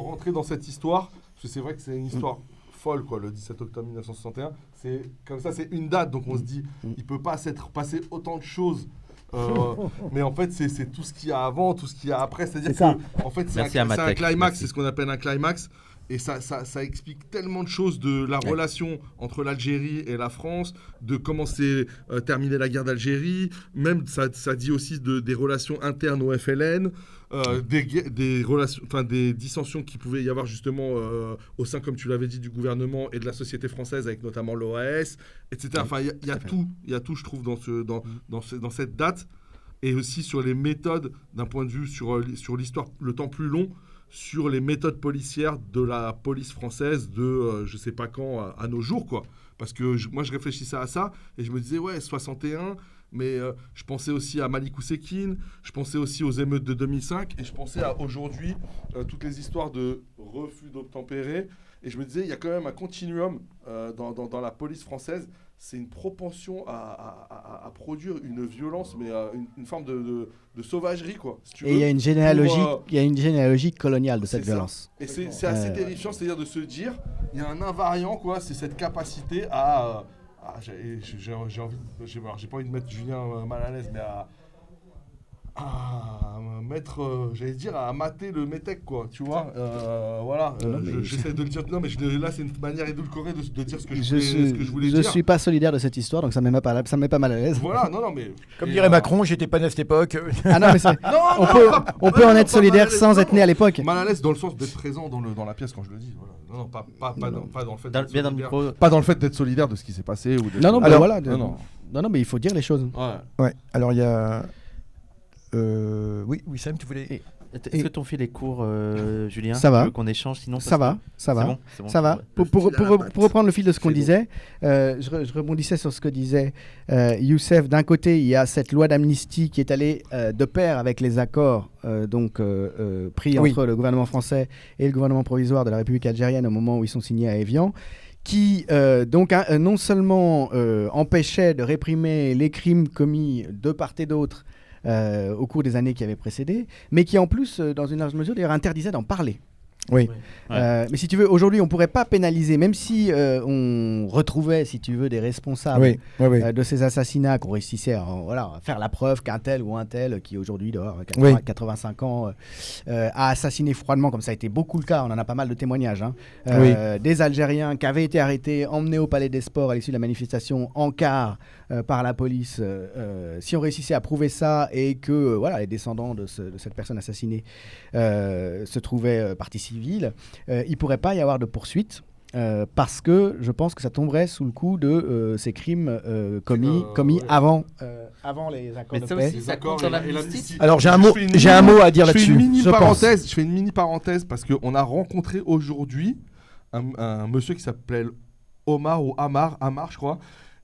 rentrer dans cette histoire, parce que c'est vrai que c'est une histoire folle, quoi, le 17 octobre 1961. C'est comme ça, c'est une date, donc on se dit, il peut pas s'être passé autant de choses. Mais en fait, c'est tout ce qu'il y a avant, tout ce qu'il y a après. C'est-à-dire C'est ça. que, en fait, c'est Merci à un Matek. climax, Merci. c'est ce qu'on appelle un climax. Et ça explique tellement de choses de la relation entre l'Algérie et la France, de comment s'est terminée la guerre d'Algérie, même ça dit aussi des relations internes au FLN, des relations, enfin des dissensions qui pouvaient y avoir justement au sein, comme tu l'avais dit, du gouvernement et de la société française, avec notamment l'OAS, etc. Enfin, il y a tout, je trouve, dans cette date, et aussi sur les méthodes, d'un point de vue sur l'histoire, le temps plus long, sur les méthodes policières de la police française de je sais pas quand à nos jours, quoi. Parce que moi je réfléchissais à ça et je me disais ouais 61, mais je pensais aussi à Malik Oussekine, je pensais aussi aux émeutes de 2005 et je pensais à aujourd'hui toutes les histoires de refus d'obtempérer, et je me disais il y a quand même un continuum dans la police française. C'est une propension à produire une violence, mais une forme de sauvagerie, quoi. Si tu Et il y a veux. une généalogie, Pour, il y a une généalogie coloniale de cette c'est ça. violence. Et c'est assez terrifiant, c'est-à-dire de se dire, il y a un invariant, quoi, c'est cette capacité à j'ai pas envie de mettre Julien mal à l'aise, mais à mettre, j'allais dire, à mater le métèque, quoi, tu vois, voilà, j'essaie de le dire, non, mais là, c'est une manière édulcorée de dire ce que je voulais dire. Je suis pas solidaire de cette histoire, donc ça me met pas mal à l'aise. Voilà, non, mais... Comme et, dirait Macron, j'étais pas né à cette époque. Ah non, mais c'est- on peut en être solidaire sans être né à l'époque. Mal à l'aise dans le sens d'être présent dans la pièce quand je le dis, voilà. Non, pas dans le fait d'être Bien dans le solidaire. micro. Pas dans le fait d'être solidaire de ce qui s'est passé ou de... Non, non, mais Alors- voilà. non. Non, mais il faut dire les choses. Ouais. Ouais. Alors il y a. Oui, Sam, tu voulais. Est-ce que t'ont fait les cours, Julien? Ça va. Tu veux qu'on échange, sinon Ça va. C'est bon, Ça va. ouais. Pour reprendre le fil de ce qu'on C'est bon. disait, je rebondissais sur ce que disait Youssef. D'un côté, il y a cette loi d'amnistie qui est allée de pair avec les accords pris Oui. entre le gouvernement français et le gouvernement provisoire de la République algérienne au moment où ils sont signés à Évian, qui non seulement empêchait de réprimer les crimes commis de part et d'autre au cours des années qui avaient précédé, mais qui en plus, dans une large mesure, d'ailleurs, interdisait d'en parler. Oui. Mais si tu veux, aujourd'hui, on ne pourrait pas pénaliser, même si on retrouvait, si tu veux, des responsables Oui. de ces assassinats, qu'on réussissait à faire la preuve qu'un tel ou un tel, qui aujourd'hui doit avoir Oui. 85 ans, a assassiné froidement, comme ça a été beaucoup le cas, on en a pas mal de témoignages, hein, des Algériens qui avaient été arrêtés, emmenés au Palais des Sports à l'issue de la manifestation en car par la police. Si on réussissait à prouver ça et que les descendants de cette personne assassinée se trouvaient partie civile civile, il ne pourrait pas y avoir de poursuite. Parce que je pense que ça tomberait sous le coup de ces crimes commis avant les accords Mais de ça paix. aussi, ça compte dans l'amnistie. Alors j'ai un Je mot à dire Je fais là-dessus. une mini je pense. parenthèse. Je fais une mini parenthèse parce qu'on a rencontré aujourd'hui un monsieur qui s'appelle Omar ou Amar, je crois,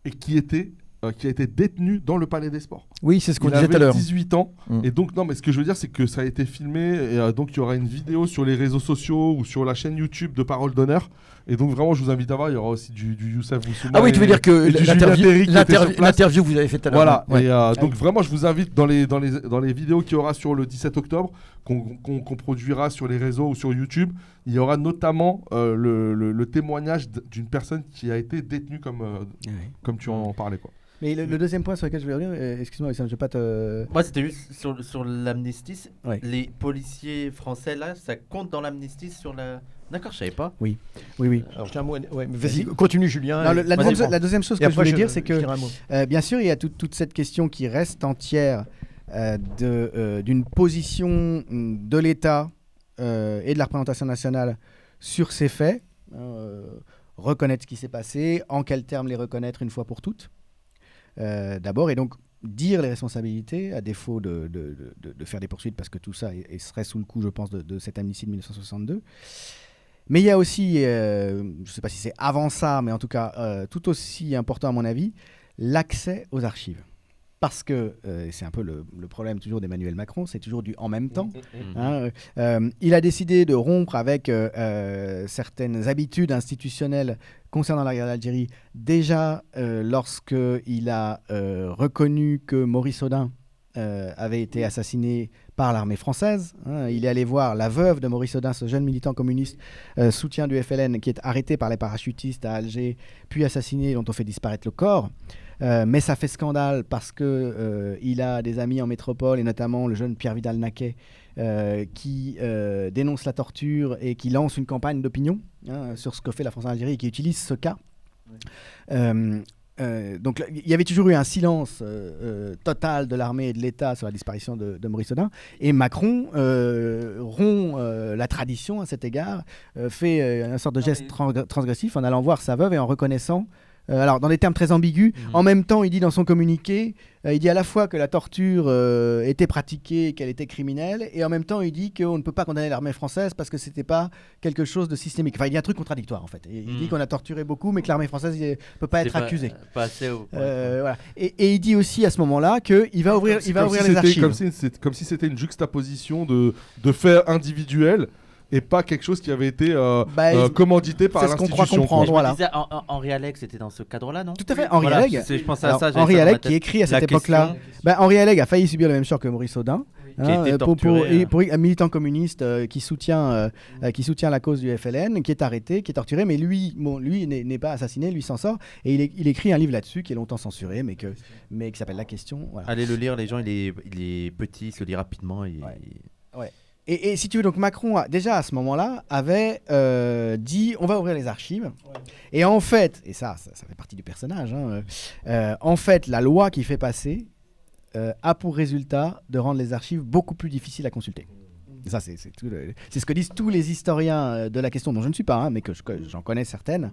et qui a été détenu dans le Palais des Sports. Oui, c'est ce qu'on Il disait tout à avait l'heure. 18 ans. Mm. Et donc, non, mais ce que je veux dire, c'est que ça a été filmé. Et donc, il y aura une vidéo sur les réseaux sociaux ou sur la chaîne YouTube de Parole d'Honneur. Et donc, vraiment, je vous invite à voir. Il y aura aussi du Youssef Boussouma. Ah oui, tu veux dire que et du Julien Terry qui était sur place. l'interview que vous avez faite tout à l'heure. Voilà. Ouais. Et donc, vraiment, je vous invite dans les vidéos qu'il y aura sur le 17 octobre, qu'on produira sur les réseaux ou sur YouTube. Il y aura notamment le témoignage d'une personne qui a été détenue comme tu en parlais, quoi. Mais le deuxième point sur lequel je voulais revenir, excuse-moi, Wissam, je vais pas te... Moi, c'était juste sur l'amnistie. Ouais. Les policiers français, là, ça compte dans l'amnistie sur la... D'accord, je savais pas. Oui. Alors j'ai un mot. Ouais, mais vas-y, continue Julien. Non, et- la deuxième chose et que je après, voulais dire, c'est que dirai un mot. bien sûr, il y a toute cette question qui reste entière d'une position de l'État et de la représentation nationale sur ces faits. Reconnaître ce qui s'est passé, en quels termes les reconnaître une fois pour toutes, d'abord, et donc dire les responsabilités, à défaut de faire des poursuites, parce que tout ça serait sous le coup, je pense, de cette amnistie de 1962. Mais il y a aussi, je ne sais pas si c'est avant ça, mais en tout cas, tout aussi important à mon avis, l'accès aux archives. Parce que c'est un peu le problème toujours d'Emmanuel Macron, c'est toujours du en même temps. Hein, il a décidé de rompre avec certaines habitudes institutionnelles concernant la guerre d'Algérie, déjà lorsqu'il a reconnu que Maurice Audin avait été assassiné par l'armée française. Hein. Il est allé voir la veuve de Maurice Audin, ce jeune militant communiste, soutien du FLN, qui est arrêté par les parachutistes à Alger, puis assassiné, dont on fait disparaître le corps. Mais ça fait scandale parce que il a des amis en métropole, et notamment le jeune Pierre Vidal-Naquet, qui dénonce la torture et qui lance une campagne d'opinion sur ce que fait la France en Algérie et qui utilise ce cas. Donc il y avait toujours eu un silence total de l'armée et de l'État sur la disparition de Maurice Audin, et Macron rompt la tradition à cet égard, fait une sorte de geste transgressif en allant voir sa veuve et en reconnaissant, alors dans des termes très ambigus, en même temps il dit dans son communiqué, il dit à la fois que la torture était pratiquée, qu'elle était criminelle, et en même temps il dit qu'on ne peut pas condamner l'armée française parce que c'était pas quelque chose de systémique. Enfin il y a un truc contradictoire en fait. Il dit qu'on a torturé beaucoup mais que l'armée française ne peut pas être accusée. Pas assez haut. Voilà. Et il dit aussi à ce moment-là qu'il va ouvrir les archives. Comme si c'était une juxtaposition de faits individuels et pas quelque chose qui avait été commandité par c'est ce qu'on l'institution. croit comprendre. Voilà. Disais, Henri Alleg, c'était dans ce cadre-là, non? Tout à fait. Henri Alleg. Je pensais à ça. Henri Alleg qui écrit à cette époque-là. Henri Alleg a failli subir le même sort que Maurice Audin. Qui a été torturé, pour un militant communiste qui soutient la cause du FLN, qui est arrêté, qui est torturé, mais lui n'est pas assassiné, lui s'en sort, et il écrit un livre là-dessus qui est longtemps censuré, mais qui s'appelle La Question. Voilà. Allez le lire, les gens, il est petit, il se lit rapidement. Ouais. Et si tu veux, donc Macron, déjà à ce moment-là, avait dit on va ouvrir les archives. Ouais. Et en fait, et ça fait partie du personnage, en fait, la loi qu'il fait passer a pour résultat de rendre les archives beaucoup plus difficiles à consulter. Et ça, c'est ce que disent tous les historiens de la question, dont je ne suis pas, mais que j'en connais certaines.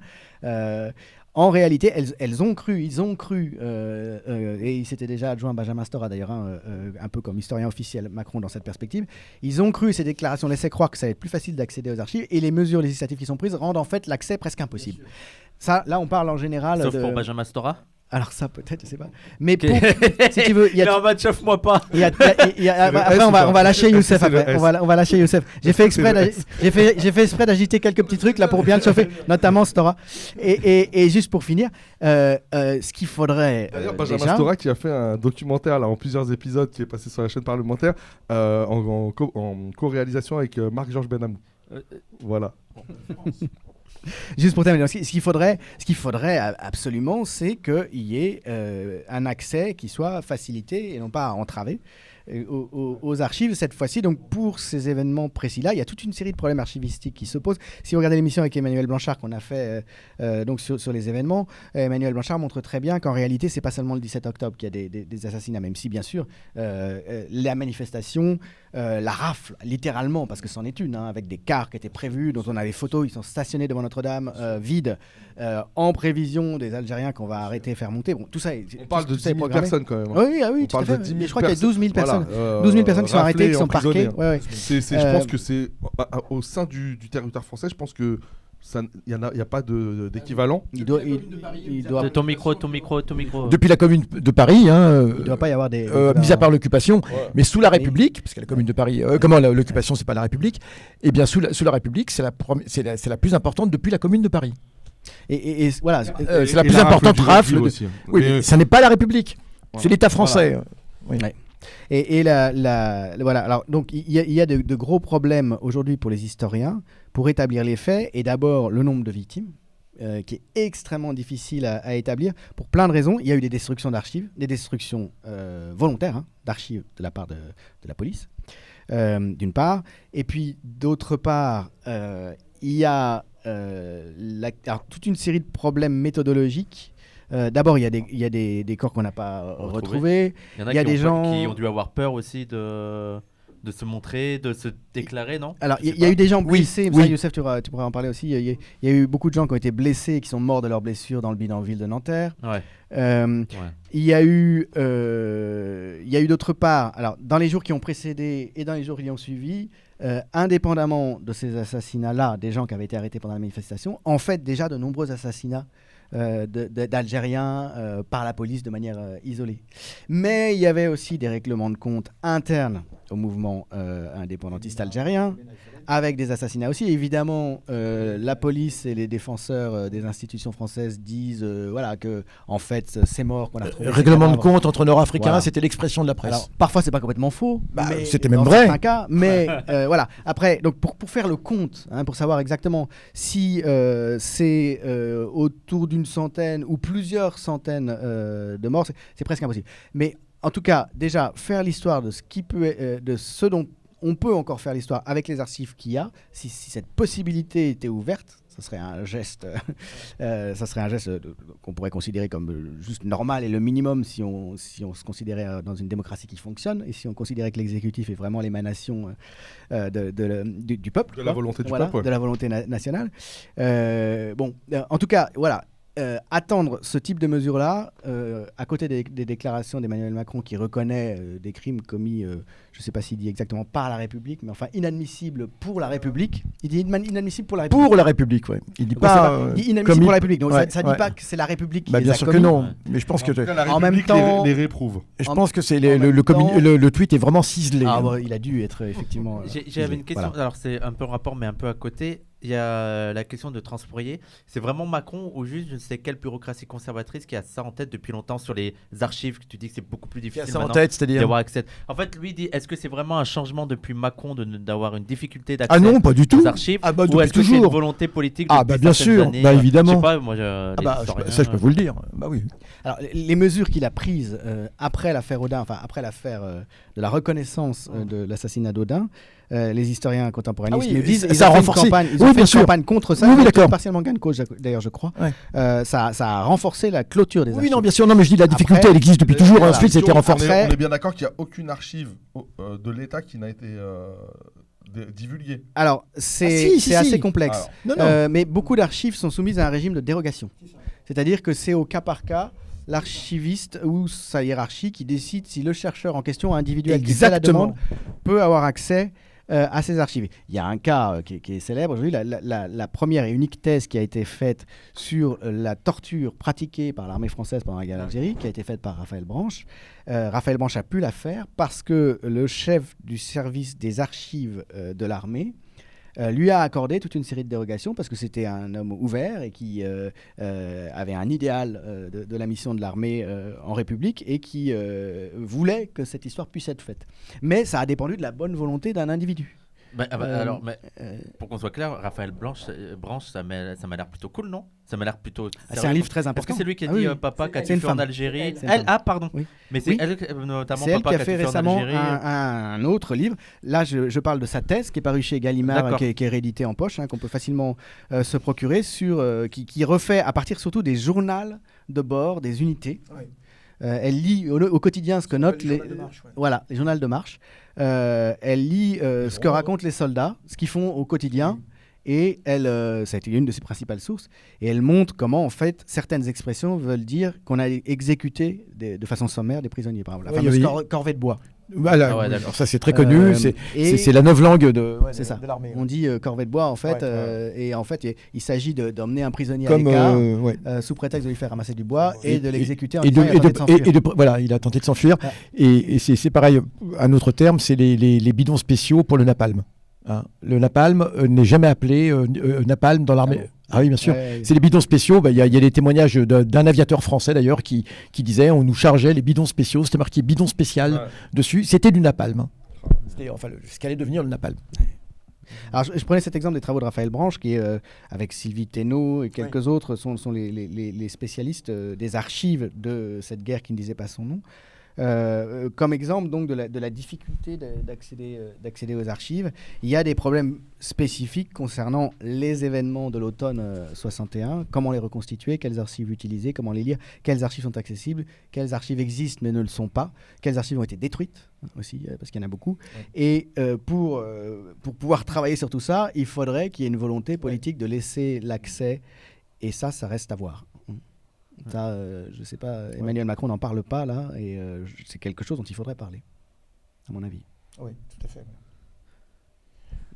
En réalité, ils ont cru, et il s'était déjà adjoint Benjamin Stora d'ailleurs, un peu comme historien officiel Macron dans cette perspective, ils ont cru, ces déclarations laissaient croire que ça allait être plus facile d'accéder aux archives, et les mesures législatives qui sont prises rendent en fait l'accès presque impossible. Ça, là, on parle en général Sauf pour Benjamin Stora. Alors ça peut-être, je sais pas. Mais si tu veux, il y a en mode chauffe-moi pas. Après on va lâcher Youssef après. On va lâcher Youssef. J'ai fait exprès d'agiter quelques petits trucs là pour bien le chauffer, notamment Stora. Et juste pour finir, ce qu'il faudrait d'ailleurs Benjamin Stora qui a fait un documentaire là en plusieurs épisodes qui est passé sur la chaîne parlementaire en co-réalisation avec Marc-Georges Benamou. Voilà. Juste pour terminer, ce qu'il faudrait absolument, c'est qu'il y ait un accès qui soit facilité et non pas entravé. aux archives cette fois-ci. Donc pour ces événements précis-là, il y a toute une série de problèmes archivistiques qui se posent. Si vous regardez l'émission avec Emmanuel Blanchard qu'on a fait donc sur les événements, Emmanuel Blanchard montre très bien qu'en réalité, c'est pas seulement le 17 octobre qu'il y a des assassinats, même si bien sûr la manifestation, la rafle, littéralement, parce que c'en est une, avec des cars qui étaient prévus, dont on a les photos, ils sont stationnés devant Notre-Dame, vides, en prévision des Algériens qu'on va arrêter et faire monter. Bon, tout ça, On parle de 10 000 personnes quand même. Oui, tout à fait. Je crois qu'il y a 12 000 personnes. 12 000 personnes qui sont arrêtées, qui sont parquées. Je pense que c'est au sein du territoire français, je pense que il n'y a pas d'équivalent. Il doit Ton micro. Depuis la Commune de Paris, il doit pas y avoir des mis à part l'occupation, mais sous la République, parce que la Commune de Paris, l'occupation c'est pas la République, et bien sous la République c'est la plus importante depuis la Commune de Paris. Et voilà, c'est la plus importante rafle aussi. Oui, mais ça n'est pas la République, c'est l'État français. Voilà. Oui. Et voilà. Alors donc il y a de gros problèmes aujourd'hui pour les historiens pour établir les faits, et d'abord le nombre de victimes qui est extrêmement difficile à établir pour plein de raisons. Il y a eu des destructions d'archives, des destructions volontaires d'archives de la part de la police, d'une part, et puis d'autre part il y a alors, toute une série de problèmes méthodologiques. D'abord, il y a des corps qu'on n'a pas retrouvés. Il y a des gens qui ont dû avoir peur aussi de se montrer, de se déclarer, non? Alors, il y a eu des gens blessés. Oui. Ça, Youssef, tu pourrais en parler aussi. Il y a eu beaucoup de gens qui ont été blessés, qui sont morts de leurs blessures dans le bidonville de Nanterre. Ouais. Il y a eu d'autre part, alors, dans les jours qui ont précédé et dans les jours qui ont suivi, indépendamment de ces assassinats-là, des gens qui avaient été arrêtés pendant la manifestation, en fait, déjà de nombreux assassinats d'Algériens par la police de manière isolée. Mais il y avait aussi des règlements de compte internes au mouvement indépendantiste algérien, avec des assassinats aussi. Évidemment, la police et les défenseurs des institutions françaises disent que en fait, c'est mort qu'on a trouvé. Règlement de compte entre Nord-Africains, c'était l'expression de la presse. Alors, parfois, c'est pas complètement faux. Mais c'était même vrai. Dans certains cas, mais voilà. Après, donc pour faire le compte, pour savoir exactement si c'est autour d'une centaine ou plusieurs centaines de morts, c'est presque impossible. Mais en tout cas, déjà, faire l'histoire de ce dont on peut encore faire l'histoire avec les archives qu'il y a, si cette possibilité était ouverte, ça serait un geste, qu'on pourrait considérer comme juste normal et le minimum si on se considérait dans une démocratie qui fonctionne, et si on considérait que l'exécutif est vraiment l'émanation du peuple. De la volonté du peuple. De la volonté nationale. En tout cas, voilà. Attendre ce type de mesures-là, à côté des déclarations d'Emmanuel Macron qui reconnaît des crimes commis, je ne sais pas s'il dit exactement par la République, mais enfin inadmissibles pour la République. Il dit inadmissible pour la République. Pour la République, oui. Il dit il dit inadmissible pour la République. Donc ça ne dit pas que c'est la République qui les a bien sûr commis. que non, mais je pense que en même temps les réprouve. Je pense que c'est le tweet est vraiment ciselé. Il a dû être effectivement. J'avais une question. Voilà. Alors c'est un peu en rapport, mais un peu à côté. Il y a la question de transfroyer. C'est vraiment Macron ou juste je ne sais quelle bureaucratie conservatrice qui a ça en tête depuis longtemps sur les archives, que tu dis que c'est beaucoup plus difficile ça en tête, c'est-à-dire d'avoir accès. En fait, lui dit, est-ce que c'est vraiment un changement depuis Macron d'avoir une difficulté d'accès non, pas du tout. aux archives ou est-ce que c'est une volonté politique depuis bien sûr, années, évidemment. Je sais pas, moi, ça je peux vous le dire. Oui. Alors les mesures qu'il a prises après l'affaire Audin, après l'affaire de la reconnaissance de l'assassinat d'Audin, les historiens contemporanistes nous disent ça a renforcé. Ils ont fait une campagne contre ça. Oui, d'accord. Partiellement gain de cause, d'ailleurs, je crois. Ouais. Ça a renforcé la clôture des archives. Oui, non, bien sûr. Non, mais je dis la difficulté, elle existe depuis toujours. Ensuite, c'était renforcé. On est bien d'accord qu'il n'y a aucune archive de l'État qui n'a été divulguée. Alors, c'est assez complexe. Mais beaucoup d'archives sont soumises à un régime de dérogation. C'est-à-dire que c'est au cas par cas l'archiviste ou sa hiérarchie qui décide si le chercheur en question individuel qui fait la demande peut avoir accès à ces archives. Il y a un cas qui est célèbre aujourd'hui, la première et unique thèse qui a été faite sur la torture pratiquée par l'armée française pendant la guerre d'Algérie, qui a été faite par Raphaël Branche. Raphaël Branche a pu la faire parce que le chef du service des archives de l'armée lui a accordé toute une série de dérogations parce que c'était un homme ouvert et qui avait un idéal de la mission de l'armée en République et qui voulait que cette histoire puisse être faite. Mais ça a dépendu de la bonne volonté d'un individu. Alors, pour qu'on soit clair, Raphaël Branche, ça m'a l'air plutôt cool, non? Ça m'a l'air plutôt. C'est un livre très Est-ce important. que c'est lui qui a Ah dit oui. Papa, C'est qu'as-tu une fait en femme. Algérie? C'est une femme. Ah, pardon. Oui. Mais c'est Oui. elle, notamment, C'est elle Papa, qui a qu'as-tu fait fait en récemment Algérie? un autre livre. Là, je parle de sa thèse qui est parue chez Gallimard, D'accord. qui est réédité en poche, qu'on peut facilement se procurer, qui refait à partir surtout des journaux de bord des unités. Ouais. Elle lit au quotidien ce que notent les journaux de marche, ouais. Voilà, les journaux de marche. Elle lit ce que racontent les soldats, ce qu'ils font au quotidien. Et ça a été une de ses principales sources. Et elle montre comment, en fait, certaines expressions veulent dire qu'on a exécuté de façon sommaire des prisonniers. Par exemple, la fameuse corvée de bois. Voilà, Ah ouais, oui, d'accord. alors ça c'est très connu, et- c'est la neuve langue C'est ça. de l'armée. On dit corvée de bois, en fait. Ouais. Et en fait, il s'agit d'emmener un prisonnier à Comme l'écart, ouais. sous prétexte de lui faire ramasser du bois et de l'exécuter en et disant il a tenté de s'enfuir. voilà, il a tenté de s'enfuir. Ah. Et c'est pareil, un autre terme, c'est les bidons spéciaux pour le napalm. Hein. Le napalm n'est jamais appelé napalm dans l'armée. Ah oui, bien sûr. Ouais. C'est les bidons spéciaux. Il y a des témoignages d'un aviateur français d'ailleurs qui disait on nous chargeait les bidons spéciaux. C'était marqué bidon spécial dessus. C'était du napalm. Hein. C'était ce qu'allait devenir le napalm. Alors, je prenais cet exemple des travaux de Raphaël Branche, qui avec Sylvie Thénault et quelques autres, sont les spécialistes des archives de cette guerre qui ne disait pas son nom. Comme exemple donc de la difficulté d'accéder aux archives, il y a des problèmes spécifiques concernant les événements de l'automne 61, comment les reconstituer, quelles archives utiliser, comment les lire, quelles archives sont accessibles, quelles archives existent mais ne le sont pas, quelles archives ont été détruites aussi, parce qu'il y en a beaucoup. Et pour pouvoir travailler sur tout ça, il faudrait qu'il y ait une volonté politique de laisser l'accès, et ça reste à voir. Ça, je ne sais pas, Emmanuel Macron n'en parle pas là, et c'est quelque chose dont il faudrait parler, à mon avis. Oui, tout à fait.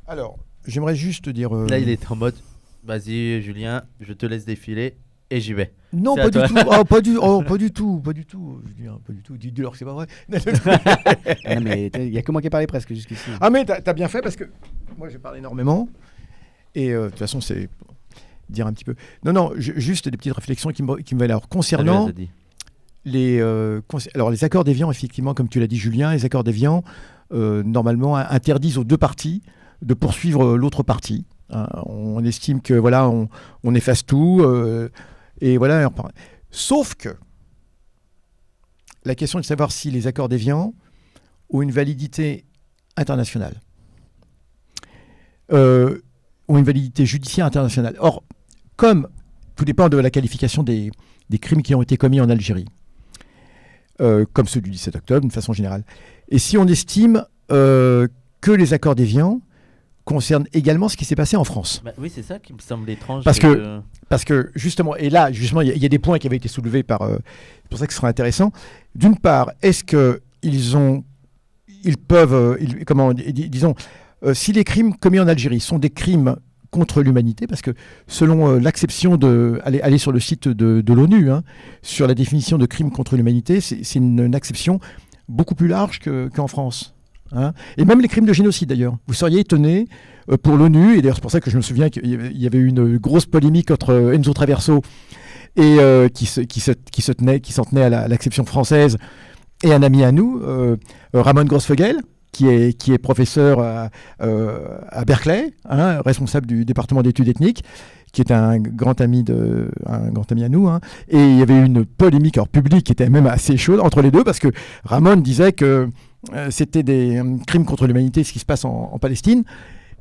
Alors, j'aimerais juste dire... Là, il est en mode vas-y, Julien, je te laisse défiler et j'y vais. Non, C'est pas à du toi. tout. Pas du tout, Julien, pas du tout. Dis-leur que c'est pas vrai. Ah, mais il n'y a que moi qui ai parlé presque jusqu'ici. Ah, mais t'as bien fait parce que moi, j'ai parlé énormément. Et de toute façon, c'est dire un petit peu. Non, juste des petites réflexions qui me veulent. Alors, concernant les accords d'Évian, effectivement, comme tu l'as dit, Julien, les accords d'Évian, normalement, interdisent aux deux parties de poursuivre l'autre partie. Hein, on estime que voilà, on efface tout. Et voilà. Sauf que la question est de savoir si les accords d'Évian ont une validité internationale, ont une validité judiciaire internationale. Or, comme tout dépend de la qualification des crimes qui ont été commis en Algérie, comme ceux du 17 octobre, d'une façon générale. Et si on estime que les accords d'Évian concernent également ce qui s'est passé en France. Oui, c'est ça qui me semble étrange. Parce que justement, il y a des points qui avaient été soulevés par... c'est pour ça que ce sera intéressant. D'une part, est-ce qu'ils peuvent... disons, si les crimes commis en Algérie sont des crimes contre l'humanité, parce que selon l'acception aller sur le site de l'ONU, hein, sur la définition de crime contre l'humanité, c'est une acception beaucoup plus large qu'en France. Hein. Et même les crimes de génocide d'ailleurs. Vous seriez étonné pour l'ONU, et d'ailleurs c'est pour ça que je me souviens qu'il y avait eu une grosse polémique entre Enzo Traverso et qui s'en tenait à l'acception française, et un ami à nous, Ramon Grossfogel, qui est professeur à Berkeley, hein, responsable du département d'études ethniques, qui est un grand ami à nous. Hein. Et il y avait eu une polémique publique qui était même assez chaude entre les deux, parce que Ramon disait que c'était des crimes contre l'humanité, ce qui se passe en Palestine,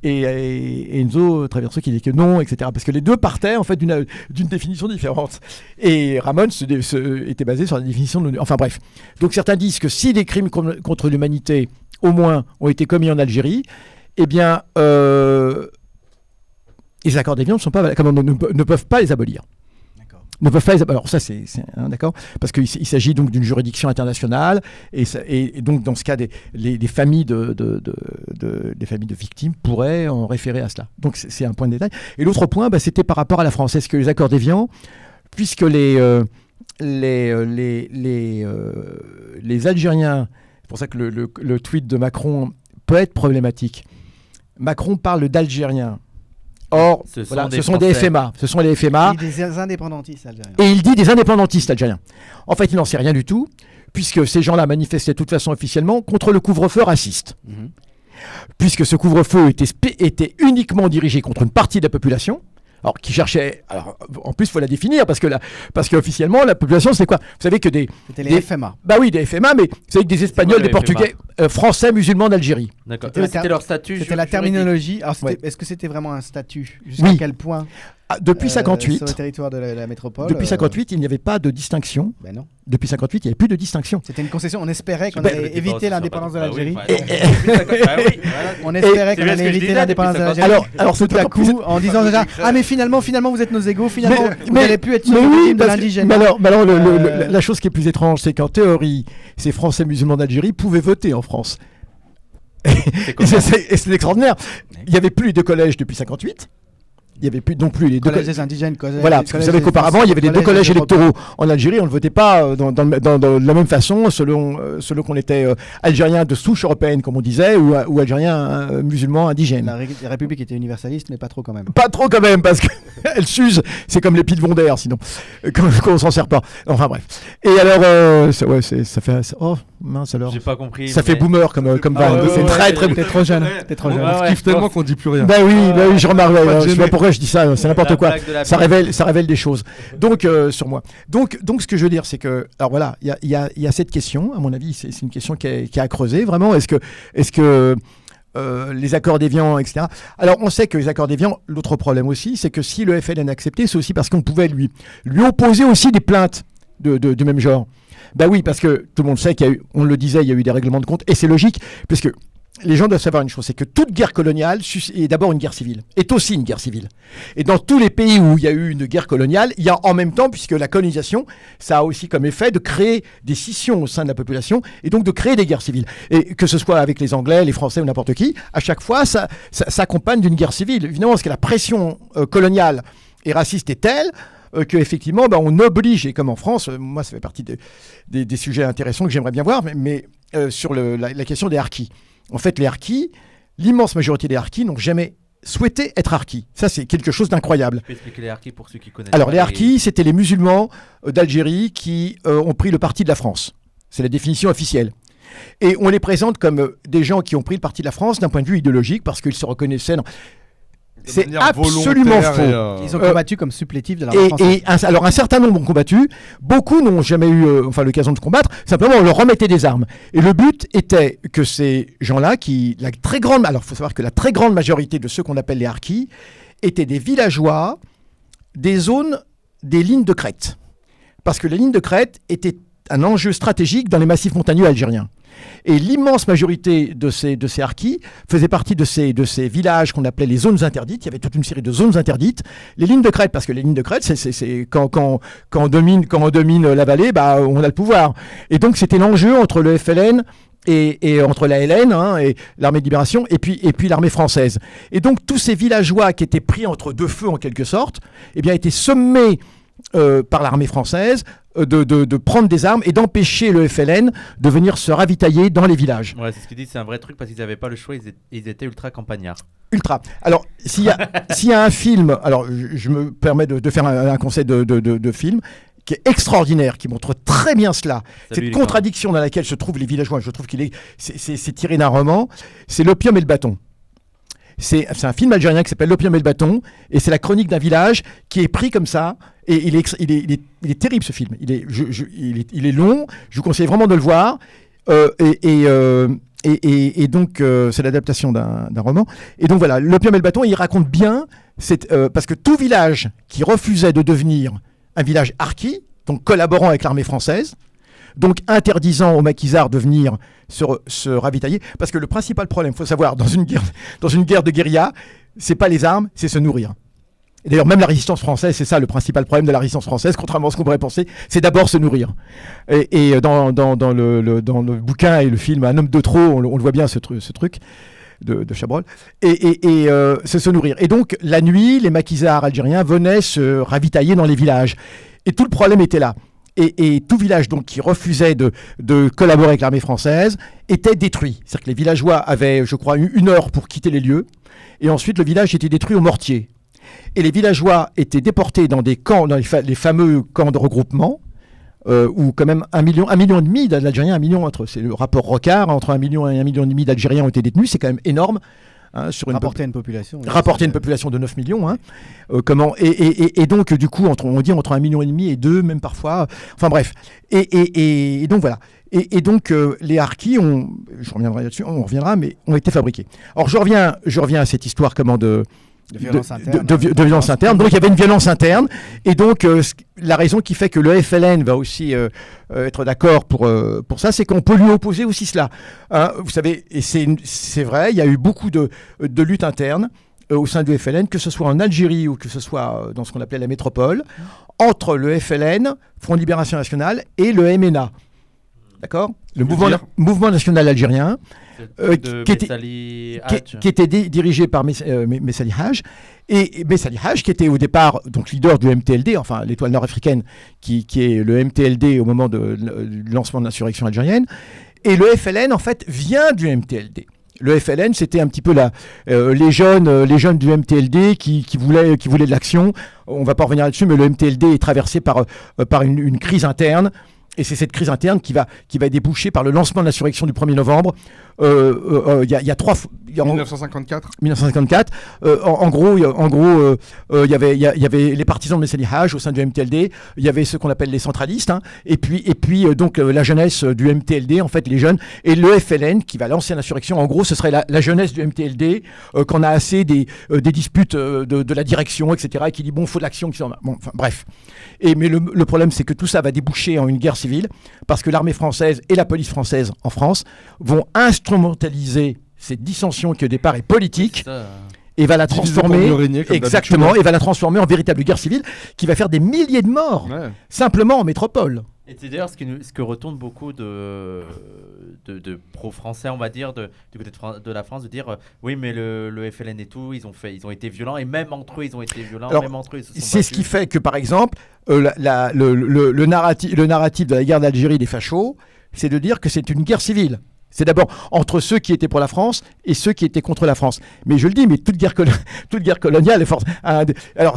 et Enzo Traverso qui dit que non, etc. Parce que les deux partaient en fait d'une définition différente. Et Ramon était basé sur la définition de l'ONU. Enfin bref. Donc certains disent que si des crimes contre l'humanité au moins ont été commis en Algérie, eh bien, les accords d'Évian ne peuvent pas les abolir. D'accord. Ne peuvent pas les abolir. Alors ça, c'est d'accord, parce qu'il s'agit donc d'une juridiction internationale, et donc dans ce cas, les familles des familles de victimes pourraient en référer à cela. Donc c'est un point de détail. Et l'autre point, c'était par rapport à la France. Est-ce que les accords d'Évian, puisque les Algériens, c'est pour ça que le tweet de Macron peut être problématique. Macron parle d'Algériens. Or, ce sont des FMA. Ce sont les FMA. Il dit des indépendantistes algériens. Et il dit des indépendantistes algériens. En fait, il n'en sait rien du tout, puisque ces gens-là manifestaient de toute façon officiellement contre le couvre-feu raciste. puisque ce couvre-feu était uniquement dirigé contre une partie de la population. Alors, qui cherchait. Alors, en plus, il faut la définir parce qu'officiellement, la population, c'est quoi? Vous savez que C'était les FMA. Bah oui, des FMA, mais vous savez que des Espagnols, des Portugais, Français, musulmans d'Algérie. D'accord. C'était leur statut. C'était la terminologie. Alors, est-ce que c'était vraiment un statut? Jusqu'à Oui. quel point Depuis 58. Sur le territoire de la métropole. Depuis 58, il n'y avait pas de distinction. Ben non. Depuis 58, il n'y avait plus de distinction. C'était une concession. On espérait qu'on Ben, allait éviter l'indépendance de l'Algérie. On On espérait qu'on allait éviter l'indépendance de l'Algérie. Alors tout à coup, en disant déjà, mais finalement, vous êtes nos égaux. Finalement, vous mais- n'allez plus être Mais sur le oui, régime de parce que- l'indigène. mais alors, la chose qui est plus étrange, c'est qu'en théorie, ces Français musulmans d'Algérie pouvaient voter en France. Et c'est extraordinaire. Il n'y avait plus les deux collèges depuis 58. Il n'y avait plus non plus les deux Collège des indigènes. Voilà, parce que vous savez qu'auparavant, il y avait les deux collèges électoraux en Algérie. On ne votait pas de la même façon selon qu'on était algérien de souche européenne, comme on disait, ou algérien musulman indigène. La République était universaliste, mais pas trop quand même. Pas trop quand même, parce qu'elle s'use. C'est comme les piles Vondaire, sinon, quand on s'en sert pas. Enfin bref. Et alors, ça fait... Oh, mince alors. J'ai pas compris. Ça fait boomer comme van. ouais, C'est ouais, très, ouais, très... ouais. T'es trop jeune. T'es trop jeune. On se kiffe tellement qu'on dit plus rien. Bah oui, je remarque. Pas de Je sais pas gêner. pourquoi je dis ça, c'est n'importe La quoi. blague de la Ça blague. révèle des choses. Donc sur moi. Donc ce que je veux dire, c'est que alors voilà, il y a cette question. À mon avis, c'est une question qui est à creuser vraiment. Est-ce que les accords d'Évian, etc. Alors on sait que les accords d'Évian, l'autre problème aussi, c'est que si le FLN a accepté, c'est aussi parce qu'on pouvait lui opposer aussi des plaintes du même genre. Bah oui, parce que tout le monde sait qu'il y a eu, on le disait, il y a eu des règlements de compte, et c'est logique, puisque les gens doivent savoir une chose, c'est que toute guerre coloniale est d'abord une guerre civile, est aussi une guerre civile. Et dans tous les pays où il y a eu une guerre coloniale, il y a en même temps, puisque la colonisation, ça a aussi comme effet de créer des scissions au sein de la population, et donc de créer des guerres civiles. Et que ce soit avec les Anglais, les Français ou n'importe qui, à chaque fois, ça s'accompagne d'une guerre civile. Évidemment, parce que la pression coloniale et raciste est telle qu'effectivement, on oblige, et comme en France, moi ça fait partie des sujets intéressants que j'aimerais bien voir, mais sur la question des harkis. En fait, les harkis, l'immense majorité des harkis n'ont jamais souhaité être harkis. Ça, c'est quelque chose d'incroyable. Tu peux expliquer les harkis pour ceux qui connaissent. Alors, pas les harkis, c'était les musulmans d'Algérie qui ont pris le parti de la France. C'est la définition officielle. Et on les présente comme des gens qui ont pris le parti de la France d'un point de vue idéologique parce qu'ils se reconnaissaient... C'est absolument faux. Ils ont combattu comme supplétifs de l'armée française. Alors un certain nombre ont combattu, beaucoup n'ont jamais eu l'occasion de combattre, simplement on leur remettait des armes. Et le but était que ces gens-là, alors il faut savoir que la très grande majorité de ceux qu'on appelle les harkis, étaient des villageois des zones des lignes de crête. Parce que les lignes de crête étaient un enjeu stratégique dans les massifs montagneux algériens. Et l'immense majorité de ces harkis faisaient partie de ces villages qu'on appelait les zones interdites. Il y avait toute une série de zones interdites. Les lignes de crête, parce que les lignes de crête, c'est quand on domine la vallée, on a le pouvoir. Et donc c'était l'enjeu entre le FLN et entre la LN et l'armée de libération et puis l'armée française. Et donc tous ces villageois qui étaient pris entre deux feux en quelque sorte, étaient sommés par l'armée française de prendre des armes et d'empêcher le FLN de venir se ravitailler dans les villages. Ouais, c'est ce qu'ils disent, c'est un vrai truc parce qu'ils n'avaient pas le choix, ils étaient ultra campagnards. Ultra. Alors, s'il y a un film, alors je me permets de faire un conseil de film qui est extraordinaire, qui montre très bien cela. Cette contradiction dans laquelle se trouvent les villageois, je trouve c'est tiré d'un roman, c'est L'opium et le bâton. C'est un film algérien qui s'appelle L'opium et le bâton, et c'est la chronique d'un village qui est pris comme ça, et il est terrible ce film. Il est long, je vous conseille vraiment de le voir, et donc c'est l'adaptation d'un roman. Et donc voilà, L'opium et le bâton, il raconte bien, parce que tout village qui refusait de devenir un village harki, donc collaborant avec l'armée française, donc interdisant aux maquisards de venir se ravitailler, parce que le principal problème, il faut savoir, dans une guerre de guérilla, c'est pas les armes, c'est se nourrir. Et d'ailleurs, même la résistance française, c'est ça le principal problème de la résistance française, contrairement à ce qu'on pourrait penser, c'est d'abord se nourrir. Et dans le bouquin et le film Un homme de trop, on le voit bien ce truc de Chabrol, et c'est se nourrir. Et donc, la nuit, les maquisards algériens venaient se ravitailler dans les villages. Et tout le problème était là. Et tout village donc, qui refusait de collaborer avec l'armée française était détruit. C'est-à-dire que les villageois avaient, je crois, une heure pour quitter les lieux. Et ensuite, le village était détruit au mortier. Et les villageois étaient déportés dans des camps, dans les fameux camps de regroupement, où quand même 1,5 million d'Algériens, c'est le rapport Rocard, entre 1 million et 1,5 million d'Algériens ont été détenus, c'est quand même énorme. Sur rapporté à une population. Rapporté à une population de 9 millions. Et donc, du coup, on dit entre 1,5 million et 2, même parfois. Enfin bref. Et donc, voilà. Et donc, les harkis, je reviendrai là-dessus, on reviendra, mais ont été fabriqués. Alors, je reviens à cette histoire de violence interne. Donc il y avait une violence interne. Et donc la raison qui fait que le FLN va aussi être d'accord pour ça, c'est qu'on peut lui opposer aussi cela. Vous savez, et c'est vrai, il y a eu beaucoup de luttes internes au sein du FLN, que ce soit en Algérie ou que ce soit dans ce qu'on appelait la métropole, entre le FLN, Front de Libération Nationale, et le MNA. D'accord ? Le mouvement national algérien, qui était dirigé par Messali Haj, et Messali Haj, qui était au départ donc leader du MTLD, enfin l'étoile nord-africaine, qui est le MTLD au moment du lancement de l'insurrection algérienne, et le FLN en fait vient du MTLD. Le FLN, c'était un petit peu les jeunes du MTLD qui voulaient de l'action. On ne va pas revenir là-dessus, mais le MTLD est traversé par une crise interne. Et c'est cette crise interne qui va déboucher par le lancement de l'insurrection du 1er novembre. Il y a 1954. 1954. En gros, il y avait les partisans de Messali Haj au sein du MTLD. Il y avait ce qu'on appelle les centralistes. Et puis donc la jeunesse du MTLD, en fait, les jeunes. Et le FLN qui va lancer l'insurrection. En gros, ce serait la jeunesse du MTLD qu'on a assez des disputes de la direction, etc. Et qui dit bon, faut de l'action. Bon, enfin, bref. Mais le problème, c'est que tout ça va déboucher en une guerre civile parce que l'armée française et la police française en France vont instrumentaliser cette dissension qui au départ est politique et va la transformer et va la transformer en véritable guerre civile qui va faire des milliers de morts simplement en métropole. Et c'est d'ailleurs ce que retourne beaucoup de pro-français, on va dire, du côté de la France, de dire oui, mais le FLN et tout, ils ont été violents, et même entre eux, ils ont été violents. Alors, même entre eux, ils se sont c'est battus. ce qui fait que, par exemple, le narratif de la guerre d'Algérie des fachos, c'est de dire que c'est une guerre civile. C'est d'abord entre ceux qui étaient pour la France et ceux qui étaient contre la France. Mais je le dis, mais toute guerre coloniale est forte. Alors,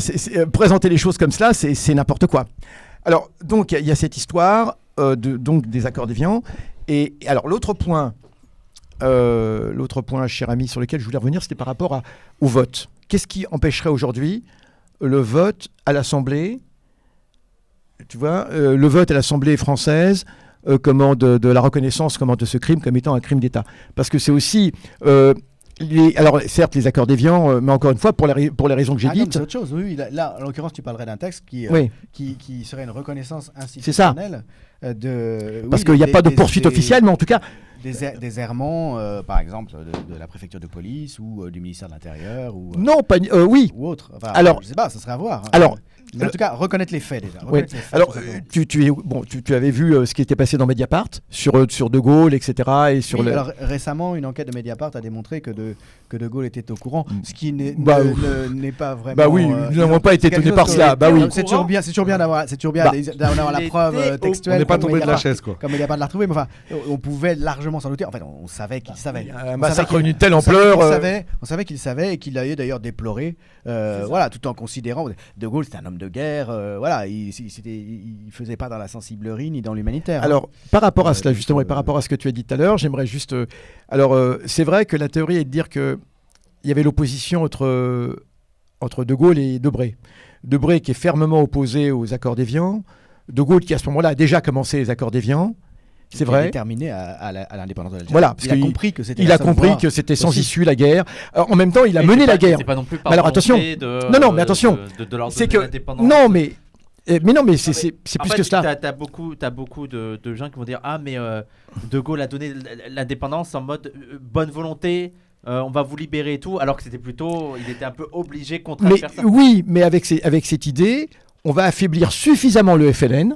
présenter les choses comme cela, c'est n'importe quoi. Alors, donc, il y a cette histoire donc des accords d'Évian. Et alors, l'autre point, cher ami, sur lequel je voulais revenir, c'était par rapport au vote. Qu'est-ce qui empêcherait aujourd'hui le vote à l'Assemblée, tu vois, le vote à l'Assemblée française, de la reconnaissance de ce crime comme étant un crime d'État. Parce que c'est aussi... alors, certes, les accords d'Évian, mais encore une fois, pour les raisons que j'ai dites... C'est autre chose, oui. Là, en l'occurrence, tu parlerais d'un texte qui serait une reconnaissance institutionnelle. Parce qu'il n'y a pas de poursuite officielle, mais en tout cas... Des errements, par exemple, de la préfecture de police ou du ministère de l'Intérieur ou... Non, pas... oui. Ou autre. Enfin, alors, je sais pas, ça serait à voir. Alors... En tout cas, reconnaître les faits déjà. Oui. Alors, tu avais vu ce qui était passé dans Mediapart sur De Gaulle, etc. Et sur alors, récemment, une enquête de Mediapart a démontré que De Gaulle était au courant, ce qui n'est pas vraiment... Bah oui, nous n'avons pas été étonnés par cela. Bah oui. C'est toujours bien d'avoir la preuve textuelle. On n'est pas tombé de la chaise, quoi. Comme Mediapart l'a retrouvé, mais enfin, on pouvait largement s'en douter. En fait, on savait qu'il savait. Un massacre d'une telle ampleur. On savait qu'il savait et qu'il l'avait d'ailleurs déploré. Voilà, tout en considérant De Gaulle, c'était un homme de guerre, voilà, il faisait pas dans la sensiblerie ni dans l'humanitaire. Alors, par rapport à cela, justement, et par rapport à ce que tu as dit tout à l'heure, j'aimerais juste... c'est vrai que la théorie est de dire qu'il y avait l'opposition entre De Gaulle et Debré. Debré qui est fermement opposé aux accords d'Évian, De Gaulle qui, à ce moment-là, a déjà commencé les accords d'Évian. C'est vrai. Déterminé à l'indépendance de l'Algérie. Voilà, parce il a compris que c'était sans issue la guerre. En même temps, il a mené la guerre. C'est pas non plus par alors attention. Non, mais attention. De leur c'est donner que l'indépendance. Non, mais c'est plus que cela. T'as beaucoup de gens qui vont dire mais De Gaulle a donné l'indépendance en mode bonne volonté. On va vous libérer et tout, alors que c'était plutôt, il était un peu obligé contraint de faire ça. Oui, mais avec cette idée, on va affaiblir suffisamment le FLN.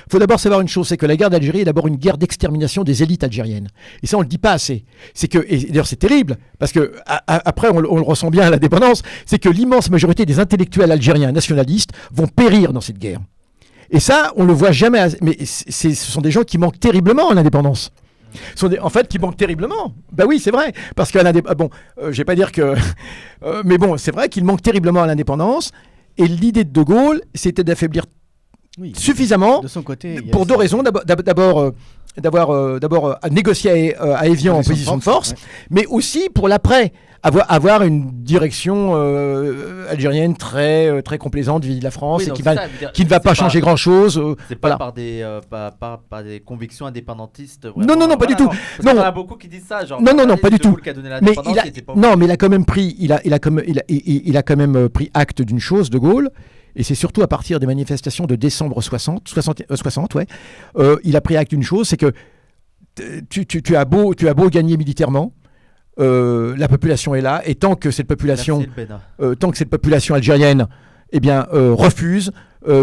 Il faut d'abord savoir une chose, c'est que la guerre d'Algérie est d'abord une guerre d'extermination des élites algériennes. Et ça, on ne le dit pas assez. Et d'ailleurs, c'est terrible, parce que après, on le ressent bien à l'indépendance, c'est que l'immense majorité des intellectuels algériens nationalistes vont périr dans cette guerre. Et ça, on ne le voit jamais. Mais ce sont des gens qui manquent terriblement à l'indépendance. En fait, qui manquent terriblement. Ben oui, c'est vrai. Parce qu'à l'indépendance... je ne vais pas dire que... mais bon, c'est vrai qu'ils manquent terriblement à l'indépendance. Et l'idée de De Gaulle, c'était d'affaiblir Oui, suffisamment de son côté, pour deux raisons. D'abord, négocier à Évian en position de force, mais aussi pour l'après. Avoir une direction algérienne très complaisante vis-à-vis de la France et qui ne va pas changer grand-chose. C'est pas par des convictions indépendantistes. Non, pas du tout. Il y en a beaucoup qui disent ça. Genre, non, pas du tout. Mais il a quand même pris acte d'une chose, De Gaulle. Et c'est surtout à partir des manifestations de décembre 60, il a pris acte d'une chose, c'est que tu as beau gagner militairement, la population est là, et tant que cette population algérienne refuse,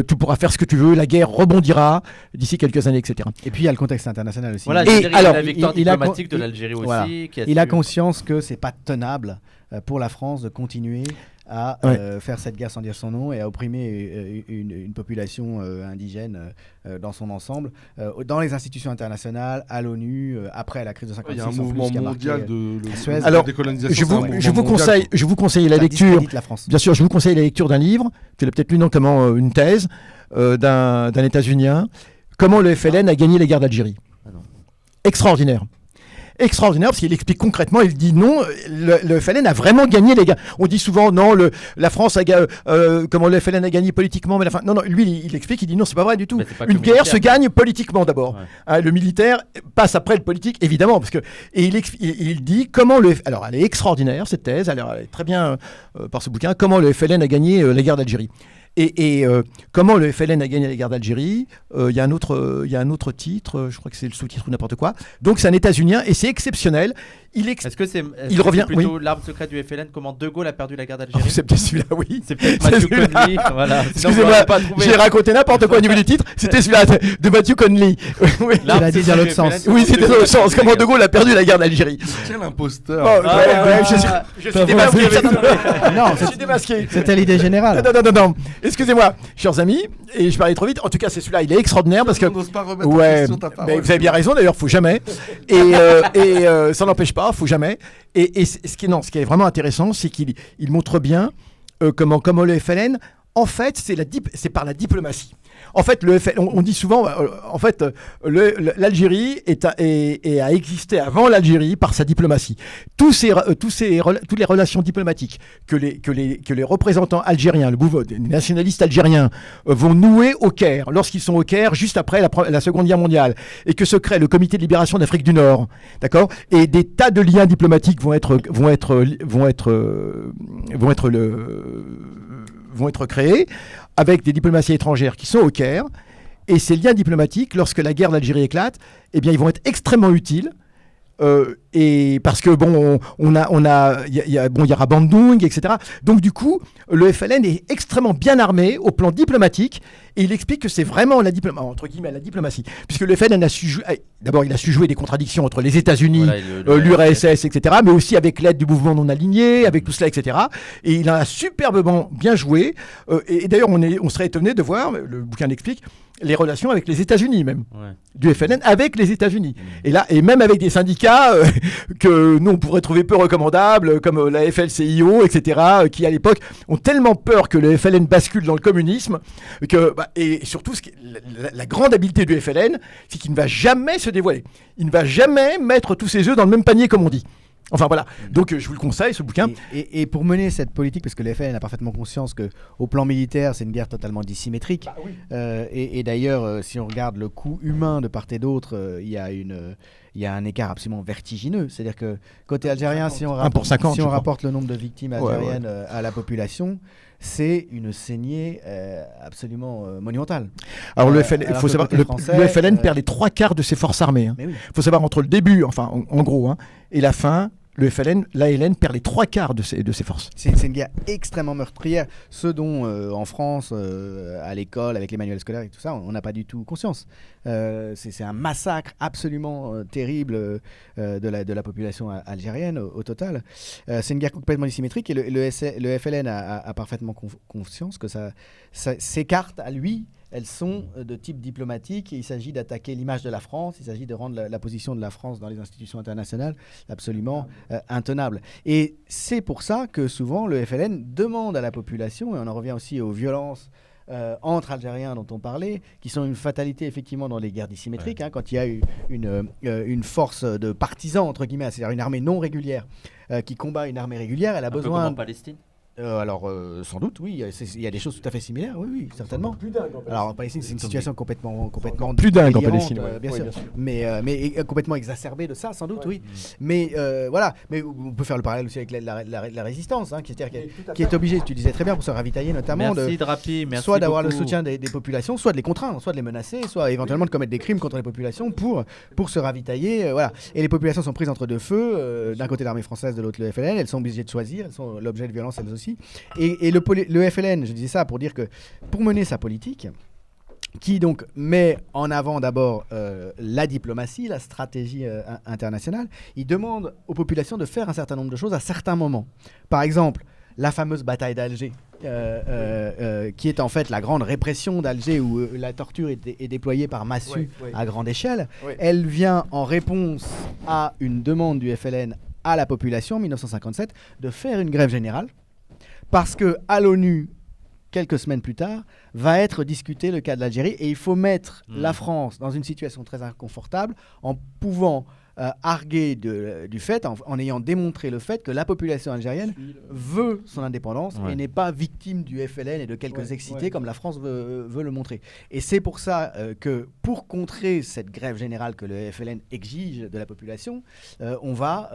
tu pourras faire ce que tu veux, la guerre rebondira d'ici quelques années, etc. Et puis il y a le contexte international aussi. Voilà, la victoire diplomatique de l'Algérie aussi. Voilà. Il a conscience que c'est pas tenable pour la France de continuer à faire cette guerre sans dire son nom et à opprimer une population indigène dans son ensemble, dans les institutions internationales, à l'ONU, après la crise de 56. Il y a un mouvement mondial de décolonisation. Je vous conseille la lecture. Bien sûr, je vous conseille la lecture d'un livre, tu l'as peut-être lu, notamment une thèse d'un États-Unien, Comment le FLN a gagné la guerre d'Algérie. Extraordinaire, parce qu'il explique concrètement, il dit non, le FLN a vraiment gagné les guerres. On dit souvent non, la France a comment le FLN a gagné politiquement, mais non, lui il explique, il dit non, c'est pas vrai du tout. Une guerre se gagne politiquement d'abord. Le militaire passe après le politique, évidemment, parce que il dit comment alors elle est extraordinaire cette thèse, elle est très bien par ce bouquin, comment le FLN a gagné la guerre d'Algérie. Et comment le FLN a gagné la guerre d'Algérie, il y a un autre titre, je crois que c'est le sous-titre ou n'importe quoi. Donc c'est un États-Unien et c'est exceptionnel. Est-ce que c'est plutôt l'arme secrète du FLN, comment De Gaulle a perdu la guerre d'Algérie? C'est peut-être celui-là, oui. C'est peut-être Matthew Conley. Voilà. Excusez-moi, j'ai raconté n'importe quoi au niveau du titre. C'était celui-là de Matthew Conley. Oui. Il a dit dans l'autre sens. Oui, c'était dans l'autre sens. Comment De Gaulle a perdu la guerre d'Algérie. Quel imposteur. Je suis démasqué. Non, je suis démasqué. C'était l'idée générale. Non. Excusez-moi, chers amis, et je parlais trop vite. En tout cas, c'est celui-là, il est extraordinaire parce que. Ouais, mais vous avez bien raison. D'ailleurs, faut jamais. Et ça n'empêche pas, faut jamais. Et ce qui est vraiment intéressant, c'est qu'il montre bien comment le FLN, en fait, c'est par la diplomatie. En fait, on dit souvent, l'Algérie a existé avant l'Algérie par sa diplomatie. Toutes les relations diplomatiques que les représentants algériens, les nationalistes algériens vont nouer au Caire, lorsqu'ils sont au Caire juste après la Seconde Guerre mondiale, et que se crée le Comité de libération d'Afrique du Nord, d'accord, et des tas de liens diplomatiques vont être créés avec des diplomaties étrangères qui sont au Caire. Et ces liens diplomatiques, lorsque la guerre d'Algérie éclate, eh bien, ils vont être extrêmement utiles. Et parce que il y aura Bandung, etc. Donc du coup, le FLN est extrêmement bien armé au plan diplomatique, et il explique que c'est vraiment la diplomatie, puisque le FLN il a su jouer des contradictions entre les États-Unis, l'URSS, etc., mais aussi avec l'aide du mouvement non aligné, avec tout cela, etc. Et il a superbement bien joué. Et d'ailleurs, on serait étonné de voir, le bouquin l'explique, les relations avec les États-Unis même, du FLN avec les États-Unis. Et même avec des syndicats que nous on pourrait trouver peu recommandables, comme la FLCIO, etc., qui à l'époque ont tellement peur que le FLN bascule dans le communisme, et surtout la grande habileté du FLN, c'est qu'il ne va jamais se dévoiler. Il ne va jamais mettre tous ses œufs dans le même panier, comme on dit. Enfin voilà, donc je vous le conseille, ce bouquin. Et pour mener cette politique, parce que le FLN a parfaitement conscience qu'au plan militaire, c'est une guerre totalement dissymétrique. Et d'ailleurs, si on regarde le coût humain de part et d'autre, il y a un écart absolument vertigineux. C'est-à-dire que côté algérien, si on rapporte le nombre de victimes algériennes à la population, c'est une saignée absolument monumentale. Alors le FLN perd les 3/4 de ses forces armées. Il faut savoir, entre le début, enfin en gros, et la fin, l'ALN perd les 3/4 de ses forces. C'est une guerre extrêmement meurtrière, ce dont en France, à l'école, avec les manuels scolaires et tout ça, on n'a pas du tout conscience. C'est un massacre absolument terrible de la population algérienne au total. C'est une guerre complètement dissymétrique, et le FLN a parfaitement conscience que ça s'écarte à lui. Elles sont de type diplomatique, et il s'agit d'attaquer l'image de la France, il s'agit de rendre la position de la France dans les institutions internationales absolument intenable. Et c'est pour ça que souvent le FLN demande à la population, et on en revient aussi aux violences entre Algériens dont on parlait, qui sont une fatalité effectivement dans les guerres dissymétriques, quand il y a une force de partisans, entre guillemets, c'est-à-dire une armée non régulière qui combat une armée régulière, elle a besoin... Un peu comme en Palestine. Sans doute, oui, il y a des choses tout à fait similaires, oui, certainement. Plus dingue en Palestine. Alors en Palestine, c'est une situation complètement plus dingue en délirante, Palestine, bien Oui, sûr. bien sûr. Mais complètement exacerbée de ça, sans doute, oui. Mais voilà, mais on peut faire le parallèle aussi avec la résistance, qui est obligée, tu disais très bien, pour se ravitailler notamment, Merci Drapi, merci soit d'avoir le beaucoup. soutien des populations, soit de les contraindre, soit de les menacer, soit éventuellement de commettre des crimes contre les populations pour se ravitailler. Voilà. Et les populations sont prises entre deux feux, d'un côté l'armée française, de l'autre le FLN, elles sont obligées de choisir, elles sont l'objet de violence elles aussi. Et le FLN, je disais ça pour dire que pour mener sa politique, qui donc met en avant d'abord la diplomatie, la stratégie internationale, il demande aux populations de faire un certain nombre de choses à certains moments. Par exemple, la fameuse bataille d'Alger, qui est en fait la grande répression d'Alger où la torture est déployée par massue à grande échelle. Elle vient en réponse à une demande du FLN à la population en 1957 de faire une grève générale. Parce qu'à l'ONU, quelques semaines plus tard, va être discuté le cas de l'Algérie et il faut mettre la France dans une situation très inconfortable en pouvant arguer du fait, en ayant démontré le fait que la population algérienne veut son indépendance et n'est pas victime du FLN et de quelques excités comme la France veut le montrer. Et c'est pour ça que pour contrer cette grève générale que le FLN exige de la population, on va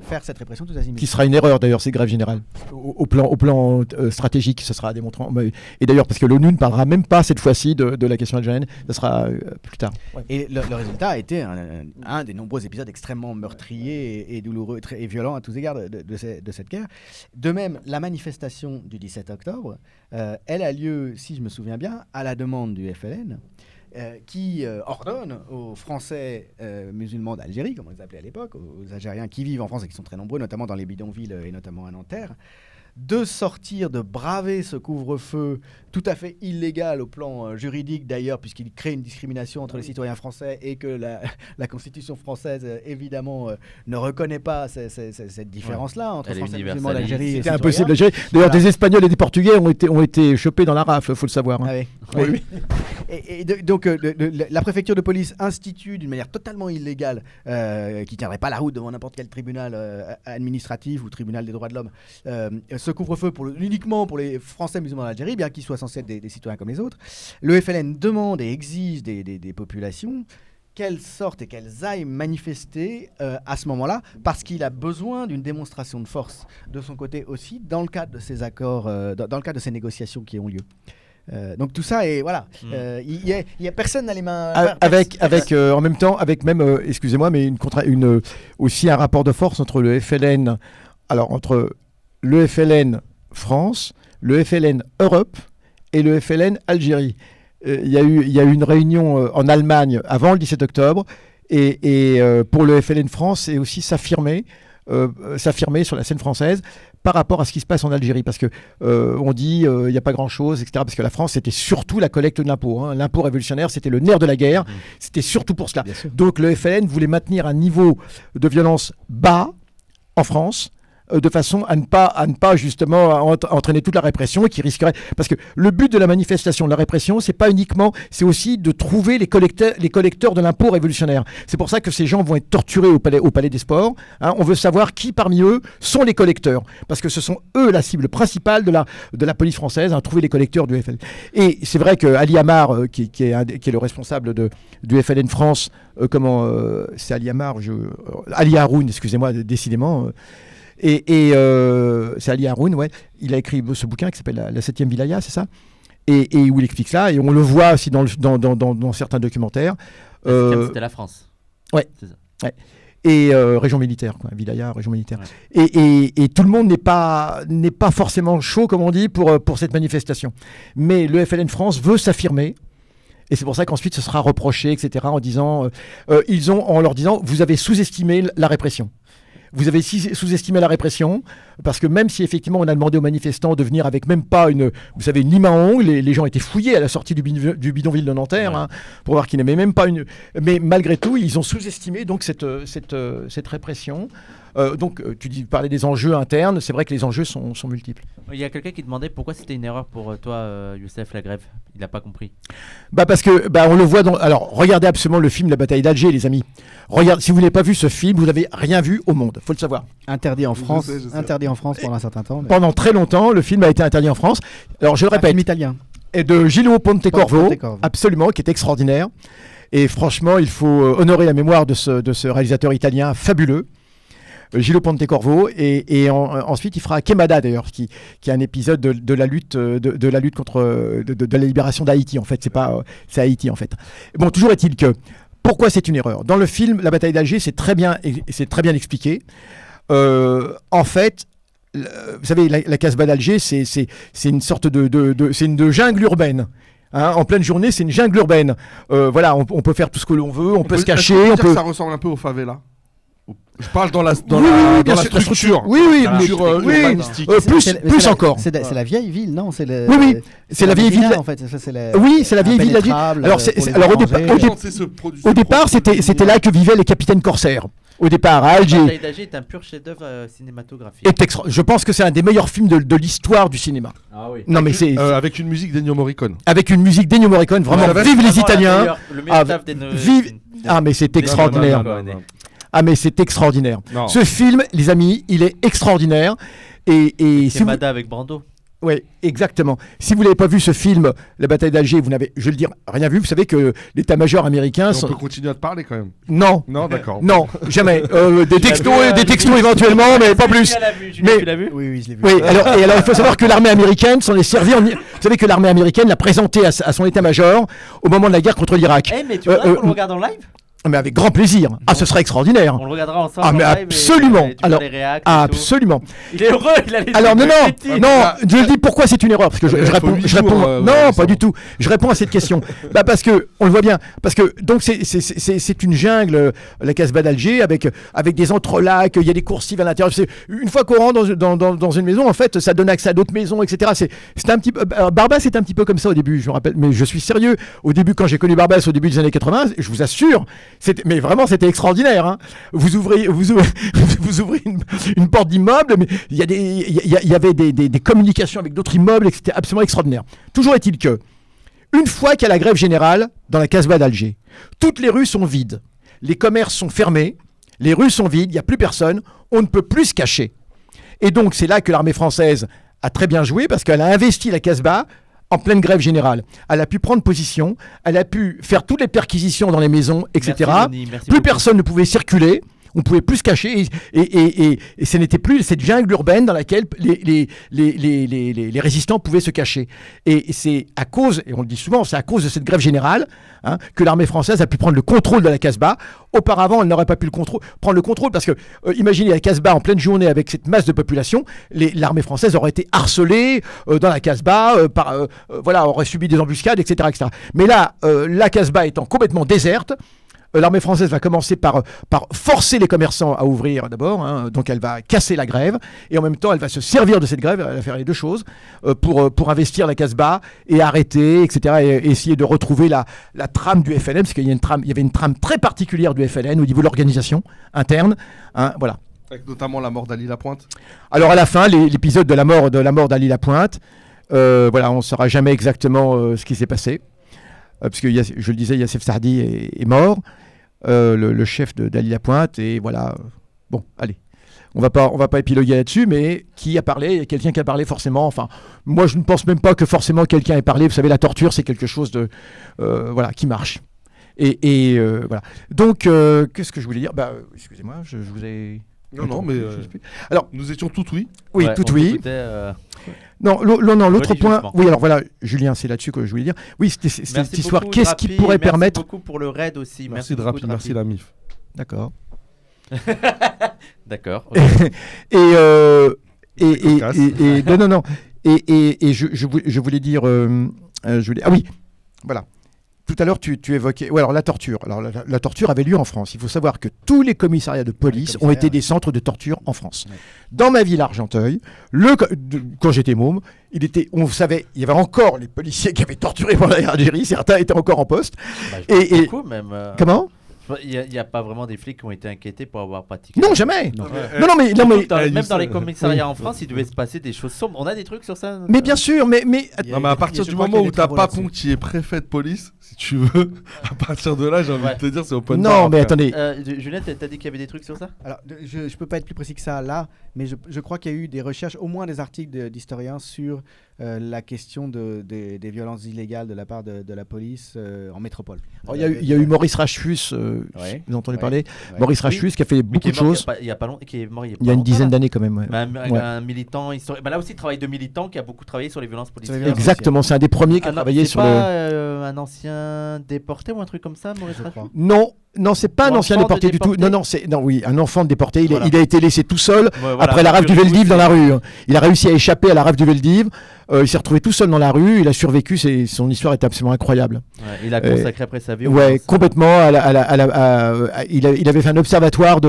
faire cette répression tous azimuts. Qui sera une erreur d'ailleurs, ces grèves générales. Au plan stratégique, ce sera démontrant. Et d'ailleurs, parce que l'ONU ne parlera même pas cette fois-ci de la question algérienne, ce sera plus tard. Et le résultat a été un des nombreux épisodes extrêmement meurtriers et douloureux et violents à tous égards de cette guerre. De même, la manifestation du 17 octobre, elle a lieu, si je me souviens bien, à la demande du FLN, qui ordonne aux Français musulmans d'Algérie, comme on les appelait à l'époque, aux Algériens qui vivent en France et qui sont très nombreux, notamment dans les bidonvilles et notamment à Nanterre, de sortir, de braver ce couvre-feu tout à fait illégal au plan juridique d'ailleurs, puisqu'il crée une discrimination entre les citoyens français et que la Constitution française, évidemment, ne reconnaît pas cette différence-là entre Français musulmans d'Algérie et C'était citoyens. impossible d'Algérie. D'ailleurs, des Espagnols et des Portugais ont été chopés dans la rafle, il faut le savoir. Ah oui. Donc la préfecture de police institue d'une manière totalement illégale, qui tiendrait pas la route devant n'importe quel tribunal administratif ou tribunal des droits de l'homme, ce couvre-feu uniquement pour les Français musulmans d'Algérie, bien qu'ils soient censés être des citoyens comme les autres. Le FLN demande et exige des populations qu'elles sortent et qu'elles aillent manifester à ce moment-là, parce qu'il a besoin d'une démonstration de force de son côté aussi, dans le cadre de ces accords, dans le cadre de ces négociations qui ont lieu. Donc tout ça, et voilà, il y a personne n'a les mains... En même temps, avec même, excusez-moi, mais aussi un rapport de force entre le FLN, entre le FLN France, le FLN Europe et le FLN Algérie. Il y a eu une réunion en Allemagne avant le 17 octobre et pour le FLN France, c'est aussi s'affirmer sur la scène française par rapport à ce qui se passe en Algérie, parce que on dit il n'y a pas grand-chose, etc., parce que la France, c'était surtout la collecte de l'impôt. L'impôt révolutionnaire, c'était le nerf de la guerre, c'était surtout pour cela. Donc le FLN voulait maintenir un niveau de violence bas en France, de façon à ne pas justement entraîner toute la répression et qui risquerait, parce que le but de la manifestation, de la répression, c'est aussi de trouver les collecteurs de l'impôt révolutionnaire. C'est pour ça que ces gens vont être torturés au palais des Sports. On veut savoir qui parmi eux sont les collecteurs, parce que ce sont eux la cible principale de la police française, trouver les collecteurs du FLN. Et c'est vrai que Ali Amar, qui est le responsable du FLN France, c'est Ali Amar, Ali Haroun, excusez-moi, décidément. Et c'est Ali Haroun, il a écrit ce bouquin qui s'appelle La 7e Wilaya, c'est ça, et où il explique ça, et on le voit aussi dans certains documentaires. C'était la France. Ouais. C'est ça. Ouais. Et région militaire, Wilaya, région militaire. Et tout le monde n'est pas forcément chaud, comme on dit, pour cette manifestation. Mais le FLN France veut s'affirmer. Et c'est pour ça qu'ensuite ce sera reproché, etc., en leur disant, vous avez sous-estimé la répression. Vous avez sous-estimé la répression, parce que même si effectivement on a demandé aux manifestants de venir avec même pas une lime à ongles, les gens étaient fouillés à la sortie du bidonville de Nanterre, pour voir qu'ils n'avaient même pas une... Mais malgré tout, ils ont sous-estimé donc cette répression. Tu parlais des enjeux internes, c'est vrai que les enjeux sont multiples. Il y a quelqu'un qui demandait pourquoi c'était une erreur pour toi, Youssef, la grève. Il n'a pas compris. Parce que on le voit Alors, regardez absolument le film La bataille d'Alger, les amis. Si vous n'avez pas vu ce film, vous n'avez rien vu au monde, faut le savoir. Interdit en France, je sais. interdit en France pendant un certain temps. Mais... Pendant très longtemps, le film a été interdit en France. Alors, je le Un répète, film italien. et de Gillo Pontecorvo, Pontecorvo. absolument, qui est extraordinaire. Et franchement, il faut honorer la mémoire de ce réalisateur italien fabuleux, Gillo Pontecorvo. Ensuite, il fera Quemada, d'ailleurs, qui est un épisode de la lutte contre de la libération d'Haïti. En fait, c'est Haïti, en fait. Bon, toujours est-il que pourquoi c'est une erreur. Dans le film, la bataille d'Alger, c'est très bien expliqué. En fait, vous savez, la Casbah d'Alger, c'est une sorte c'est une jungle urbaine. En pleine journée, c'est une jungle urbaine. Voilà, on peut faire tout ce que l'on veut, on peut se cacher. Est-ce qu'on peut On dire peut... que ça ressemble un peu aux favelas. Je parle dans la bien sûr, structure. Oui, Structure urbanistique. Plus encore. C'est la vieille ville, non? Oui, c'est la vieille ville. En fait. Oui, c'est la vieille ville d'Alger. Alors au départ, c'était là que vivaient les capitaines corsaires. Au départ, à La Alger. bataille d'Alger est un pur chef-d'œuvre cinématographique. Je pense que c'est un des meilleurs films de l'histoire du cinéma. Ah oui. Non, mais c'est Avec une musique d'Ennio Morricone. avec une musique d'Ennio Morricone. Vraiment, vive les Italiens. Le meilleur Ah, taf des vive- Ah, mais c'est extraordinaire. Ah, mais c'est extraordinaire. Non. Ce film, les amis, il est extraordinaire. Et si vous... Kemada avec Brando. Oui, exactement. Si vous n'avez pas vu ce film, La bataille d'Alger, vous n'avez, je vais le dire, rien vu. Vous savez que l'état-major américain... On peut continuer à te parler quand même. Non, Non, d'accord. non, jamais. Des textos éventuellement, mais pas plus. Mais- Tu l'as vu? Oui, je l'ai vu. Oui, alors il faut savoir que l'armée américaine s'en est servie. Vous savez que l'armée américaine l'a présenté à son état-major au moment de la guerre contre l'Irak. Eh, mais tu voudrais qu'on le regarde en live? Mais avec grand plaisir. Ah, ce serait extraordinaire. On le regardera ensemble. Ah, mais en live absolument. et tu vois Alors, les réacts et tout. absolument. Il est heureux, il a les Alors yeux non, petits. je le dis pourquoi c'est une erreur parce que je Il faut réponds, 8 je réponds. jours, Non, ouais, pas ça du va. tout. Je réponds à cette question. Parce que on le voit bien. Parce que donc c'est une jungle, la Casbah d'Alger avec des entrelacs. Il y a des coursives à l'intérieur. Une fois qu'on rentre dans une maison, en fait, ça donne accès à d'autres maisons, etc. C'est un petit peu. Barbas c'est un petit peu comme ça au début. Je me rappelle, mais je suis sérieux. Au début, quand j'ai connu Barbas au début des années 80, je vous assure, mais vraiment c'était extraordinaire. Hein. Vous ouvrez une porte d'immeuble, mais il y avait des communications avec d'autres immeubles, et c'était absolument extraordinaire. Toujours est-il que, une fois qu'il y a la grève générale dans la Casbah d'Alger, toutes les rues sont vides, les commerces sont fermés, les rues sont vides, il n'y a plus personne, on ne peut plus se cacher. Et donc c'est là que l'armée française a très bien joué, parce qu'elle a investi la Casbah en pleine grève générale. Elle a pu prendre position, elle a pu faire toutes les perquisitions dans les maisons, etc. Merci, Denis, merci Plus beaucoup. personne ne pouvait circuler, on ne pouvait plus se cacher, et ce n'était plus cette jungle urbaine dans laquelle les résistants pouvaient se cacher. Et c'est à cause, et on le dit souvent, c'est à cause de cette grève générale que l'armée française a pu prendre le contrôle de la Casbah. Auparavant, elle n'aurait pas pu prendre le contrôle parce que, imaginez la Casbah en pleine journée avec cette masse de population, l'armée française aurait été harcelée dans la Casbah, aurait subi des embuscades, etc., etc. Mais là, la Casbah étant complètement déserte, l'armée française va commencer par forcer les commerçants à ouvrir d'abord, donc elle va casser la grève, et en même temps elle va se servir de cette grève, elle va faire les deux choses, pour investir la Casbah et arrêter, etc., et essayer de retrouver la trame du FLN, parce qu'il y avait une trame très particulière du FLN au niveau de l'organisation interne, voilà. Avec notamment la mort d'Ali Lapointe. Alors à la fin, l'épisode de la mort d'Ali Lapointe, voilà, on ne saura jamais exactement ce qui s'est passé, parce que je le disais, Yassef Sardi est mort, le chef d'Ali Lapointe, et voilà. Bon, allez, on va pas épiloguer là-dessus, mais qui a parlé? Il y a quelqu'un qui a parlé forcément. Enfin, moi je ne pense même pas que forcément quelqu'un ait parlé. Vous savez, la torture c'est quelque chose de qui marche. Et voilà. Donc, qu'est-ce que je voulais dire? Excusez-moi, je vous ai. Non, mais alors, nous étions tout oui. Oui, Ouais, tout on oui. t'écoutait, Non, l'autre point. religieusement. Oui, alors voilà, Julien, c'est là-dessus que je voulais dire. Oui, c'était cette Merci histoire. beaucoup, Qu'est-ce qui Drapi, pourrait et permettre? Merci beaucoup pour le raid aussi. Merci beaucoup, Drapi, merci la MIF. D'accord. D'accord. ok. Non. Et je voulais dire. Ah oui, voilà. Tout à l'heure, tu évoquais. Ouais, alors la torture. Alors la torture avait lieu en France. Il faut savoir que tous les commissariats de police ont été des centres de torture en France. Ouais. Dans ma ville Argenteuil, quand j'étais môme, on savait, il y avait encore les policiers qui avaient torturé pendant la guerre d'Algérie. Certains étaient encore en poste. Bah, je pense et- beaucoup, même. Comment? Il n'y a pas vraiment des flics qui ont été inquiétés pour avoir pratiqué. Non, jamais. Non. Non, mais Même dans les commissariats en France, il devait se passer des choses sombres. On a des trucs sur ça. mais bien sûr, mais Non, mais à partir du moment où t'as Papon qui est préfet de police, si tu veux, à partir de là, j'ai envie de te dire, c'est open bar, non, mais frère. attendez. Juliette, t'as dit qu'il y avait des trucs sur ça? Alors, je peux pas être plus précis que ça là, mais je crois qu'il y a eu des recherches, au moins des articles d'historiens sur la question des violences illégales de la part de la police en métropole. Il y a eu Maurice Rachfus, Ouais. vous entendez Ouais. parler Ouais. Maurice Rachfus qui a fait beaucoup de choses. Il y a pas longtemps, qui est mort Il y a une dizaine d'années quand même. Ouais. Un militant historique. Là aussi, travail de militant qui a beaucoup travaillé sur les violences policières. violences Exactement, c'est un des premiers qui a travaillé sur le. un ancien déporté ou un truc comme ça, Maurice Je Rachfus? crois. Non, c'est pas un Ou ancien enfant de déporté du tout. déporté. Oui, un enfant de déporté. Voilà. Il a été laissé tout seul Ouais, voilà. après la rafle du Veldiv dans la rue. Il a réussi à échapper à la rafle du Veldiv. Il s'est retrouvé tout seul dans la rue. Il a survécu. Son histoire est absolument incroyable. Ouais, il a consacré après sa vie. aux Ouais, violences. complètement. Il avait fait un observatoire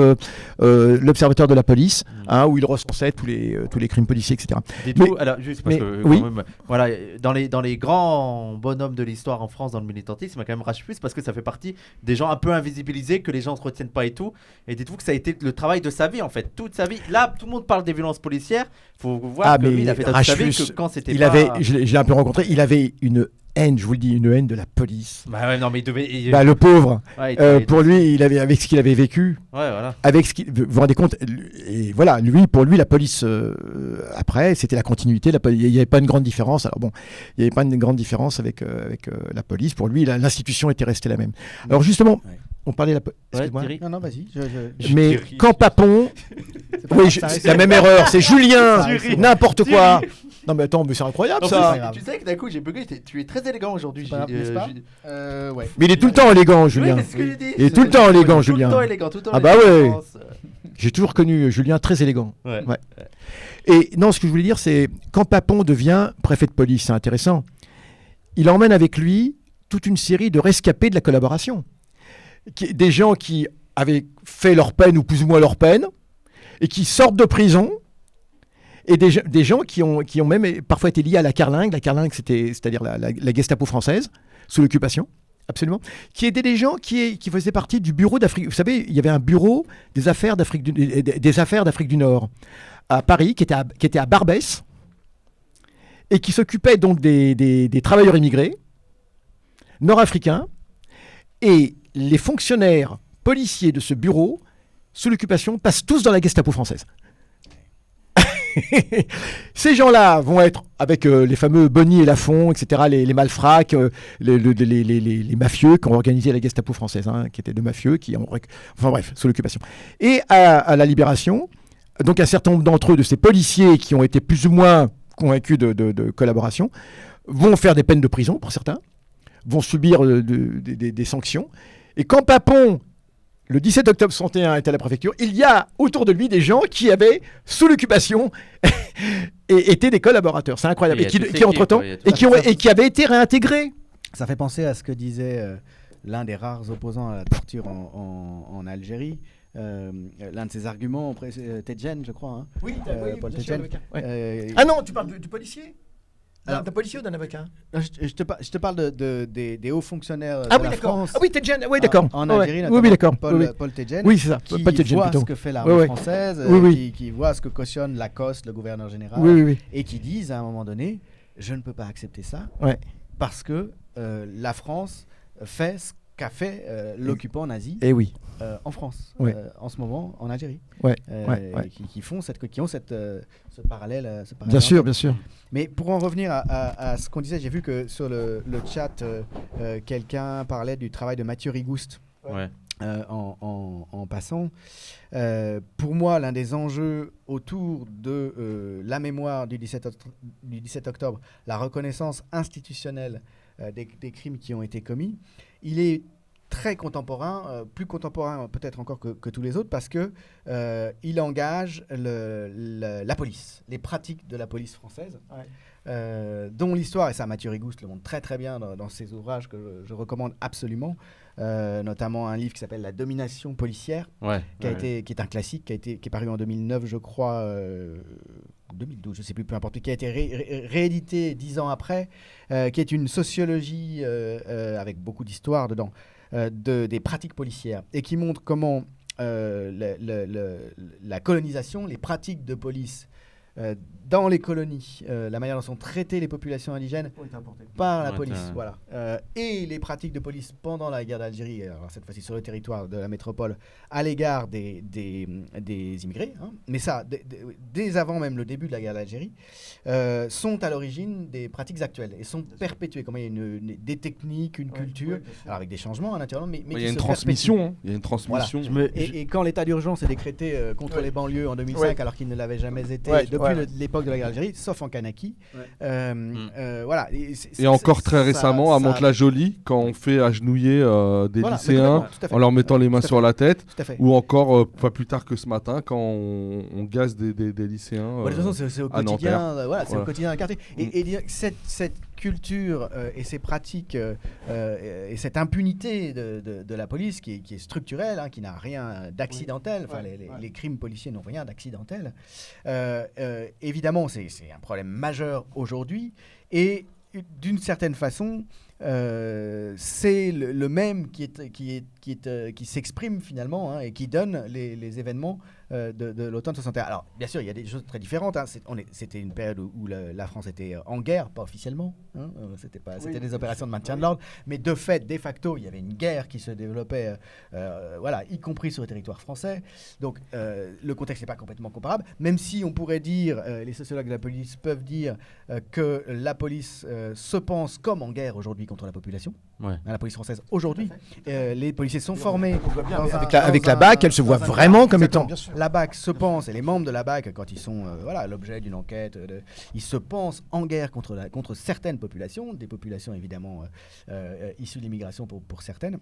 l'observatoire de la police, où il recensait tous les crimes policiers, etc. Dites-vous, Mais- alors juste parce mais- que oui. quand même, voilà, dans les grands bonhommes de l'histoire en France dans le militantisme, il y a quand même Rachfus parce que ça fait partie des gens un peu invisibilisés que les gens ne retiennent pas et tout. Et dites-vous que ça a été le travail de sa vie en fait, toute sa vie. Là, tout le monde parle des violences policières. Faut voir que lui, il a fait toute sa vie Rachfus, que quand c'était il pas. avait, je l'ai un peu rencontré. Il avait une haine, je vous le dis, une haine de la police. Bah ouais, non mais il devait. Le pauvre. Ouais, il devait- Pour lui, avec ce qu'il avait vécu. Ouais, voilà. Vous vous rendez compte, et voilà, pour lui, la police, après, c'était la continuité. Il n'y avait pas une grande différence. Alors bon, il n'y avait pas une grande différence avec la police. Pour lui, l'institution était restée la même. Alors justement, Ouais. on parlait de la Ouais, excuse-moi. Thierry. Non, vas-y. Mais Thierry. quand Papon, C'est pas oui, grave, c'est ça reste- la même erreur, c'est Julien, Thierry. n'importe quoi. Non mais attends, mais c'est incroyable En ça. plus, tu sais que d'un coup j'ai bugué, tu es très élégant aujourd'hui. C'est pas grave, n'est-ce pas Ouais. Mais il est tout le temps élégant, Julien. Oui, c'est ce que j'ai dit. Il est tout le temps élégant, Julien. Tout le temps élégant, tout le temps Ah bah élégant. J'ai toujours connu Julien très élégant. Ouais. Ouais. Et non, ce que je voulais dire, c'est quand Papon devient préfet de police, c'est intéressant. Il emmène avec lui toute une série de rescapés de la collaboration. Des gens qui avaient fait leur peine ou plus ou moins leur peine et qui sortent de prison. Et des gens qui ont même parfois été liés à la Carlingue. La Carlingue, c'est-à-dire la Gestapo française, sous l'occupation, absolument. Qui étaient des gens qui faisaient partie du bureau d'Afrique. Vous savez, il y avait un bureau des affaires d'Afrique du Nord à Paris, qui était à Barbès, et qui s'occupait donc des travailleurs immigrés, nord-africains, et les fonctionnaires policiers de ce bureau, sous l'occupation, passent tous dans la Gestapo française. Ces gens-là vont être avec les fameux Bonny et Lafont, etc., les malfrats, les mafieux qui ont organisé la Gestapo française, qui étaient deux mafieux, enfin bref, sous l'occupation. Et à la Libération, donc un certain nombre d'entre eux, de ces policiers qui ont été plus ou moins convaincus de collaboration, vont faire des peines de prison pour certains, vont subir des sanctions. Et quand Papon, le 17 octobre 61, est à la préfecture, il y a autour de lui des gens qui avaient, sous l'occupation, et étaient des collaborateurs. C'est incroyable. Et Et il y a qui toutes ces entre-temps, équipes, ouais, et qui avaient été réintégrés. Ça fait penser à ce que disait l'un des rares opposants à la torture en Algérie. L'un de ses arguments, Tedjen, je crois. Oui, Paul bien sûr, Tedjen. l'avocat. Ouais. Euh, Ah non, tu parles du policier Alors- d'un policier ou d'un avocat? je te parle des hauts fonctionnaires Ah de oui, la d'accord. France. Ah oui, Tedjen, oui, d'accord. En Ouais, Algérie, ouais. notamment, Oui, d'accord. Paul Tedjen, Oui, c'est ça. qui Pas Tedjen voit plutôt. ce que fait l'armée Ouais, ouais. française, Oui, oui. qui voit ce que cautionne Lacoste, le gouverneur général, Oui, oui, oui. et qui disent à un moment donné, je ne peux pas accepter ça, Ouais. parce que la France fait ce qu'a fait l'occupant nazi Et oui. en France, Ouais. en ce moment en Algérie, Ouais, ouais, ouais. qui ont ce parallèle. Bien sûr, bien sûr. Mais pour en revenir à ce qu'on disait, j'ai vu que sur le chat, quelqu'un parlait du travail de Mathieu Rigouste. Ouais. En passant, pour moi, l'un des enjeux autour de la mémoire du 17 octobre, la reconnaissance institutionnelle des crimes qui ont été commis, il est très contemporain, plus contemporain peut-être encore que tous les autres, parce que il engage la police, les pratiques de la police française, dont l'histoire, et ça Mathieu Rigouste le montre très très bien dans ses ouvrages que je recommande absolument, notamment un livre qui s'appelle La domination policière, Ouais. qui est un classique, qui est paru en 2009 je crois, 2012 je sais plus, peu importe, qui a été réédité 10 ans après, qui est une sociologie avec beaucoup d'histoire dedans, des pratiques policières et qui montre comment la colonisation, les pratiques de police dans les colonies, la manière dont sont traitées les populations indigènes par la police, voilà, et les pratiques de police pendant la guerre d'Algérie, alors cette fois-ci sur le territoire de la métropole, à l'égard des immigrés, hein, mais ça, dès avant même le début de la guerre d'Algérie, sont à l'origine des pratiques actuelles et sont perpétuées. Comment il y a des techniques, une culture, alors avec des changements à l'intérieur, mais il y a une transmission. Il y a une transmission. Voilà. Et quand l'état d'urgence est décrété contre les banlieues en 2005, alors qu'il ne l'avait jamais été depuis l'époque de la guerre d'Algérie, sauf en Kanaki. Voilà. Et encore très récemment, à Mantes-la-Jolie, quand on fait agenouiller des lycéens en leur mettant les mains sur la tête, ou encore pas plus tard que ce matin, quand on gaze des lycéens. De toute façon, c'est au quotidien. C'est au quotidien d'un quartier. Et cette culture et ces pratiques et cette impunité de la police qui est structurelle, hein, qui n'a rien d'accidentel, les crimes policiers n'ont rien d'accidentel, évidemment c'est un problème majeur aujourd'hui et d'une certaine façon c'est le même qui s'exprime finalement, hein, et qui donne les événements de l'automne 61. Alors bien sûr il y a des choses très différentes, hein. C'était une période où la France était en guerre, pas officiellement, hein. C'était des opérations de maintien de l'ordre, mais de facto il y avait une guerre qui se développait, y compris sur le territoire français, donc le contexte n'est pas complètement comparable, même si on pourrait dire, les sociologues de la police peuvent dire que la police se pense comme en guerre aujourd'hui contre la population, la police française aujourd'hui. Les policiers sont formés avec la BAC, elle se voit vraiment comme étant... La BAC se pense, et les membres de la BAC, quand ils sont l'objet d'une enquête, ils se pensent en guerre contre certaines populations, des populations évidemment issues de l'immigration pour certaines.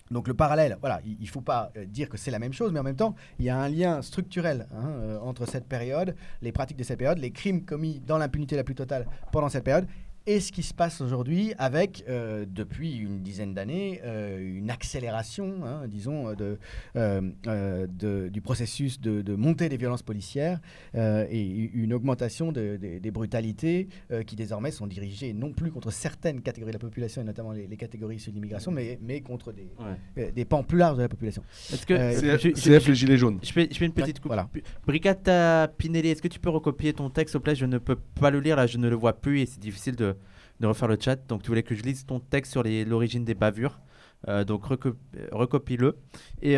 Donc le parallèle, il ne faut pas dire que c'est la même chose, mais en même temps, il y a un lien structurel, hein, entre cette période, les pratiques de cette période, les crimes commis dans l'impunité la plus totale pendant cette période, et ce qui se passe aujourd'hui avec, depuis une dizaine d'années, une accélération, hein, disons, du processus de montée des violences policières et une augmentation des brutalités qui désormais sont dirigées non plus contre certaines catégories de la population, et notamment les catégories issues de l'immigration, mais contre des pans plus larges de la population. Est-ce que CF les gilets jaunes. Je fais une petite coupe. Voilà. Brigata Pinelli, est-ce que tu peux recopier ton texte, s'il te plaît? Je ne peux pas le lire, là, je ne le vois plus et c'est difficile de refaire le chat. Donc tu voulais que je lise ton texte sur l'origine des bavures, donc recopie-le. Et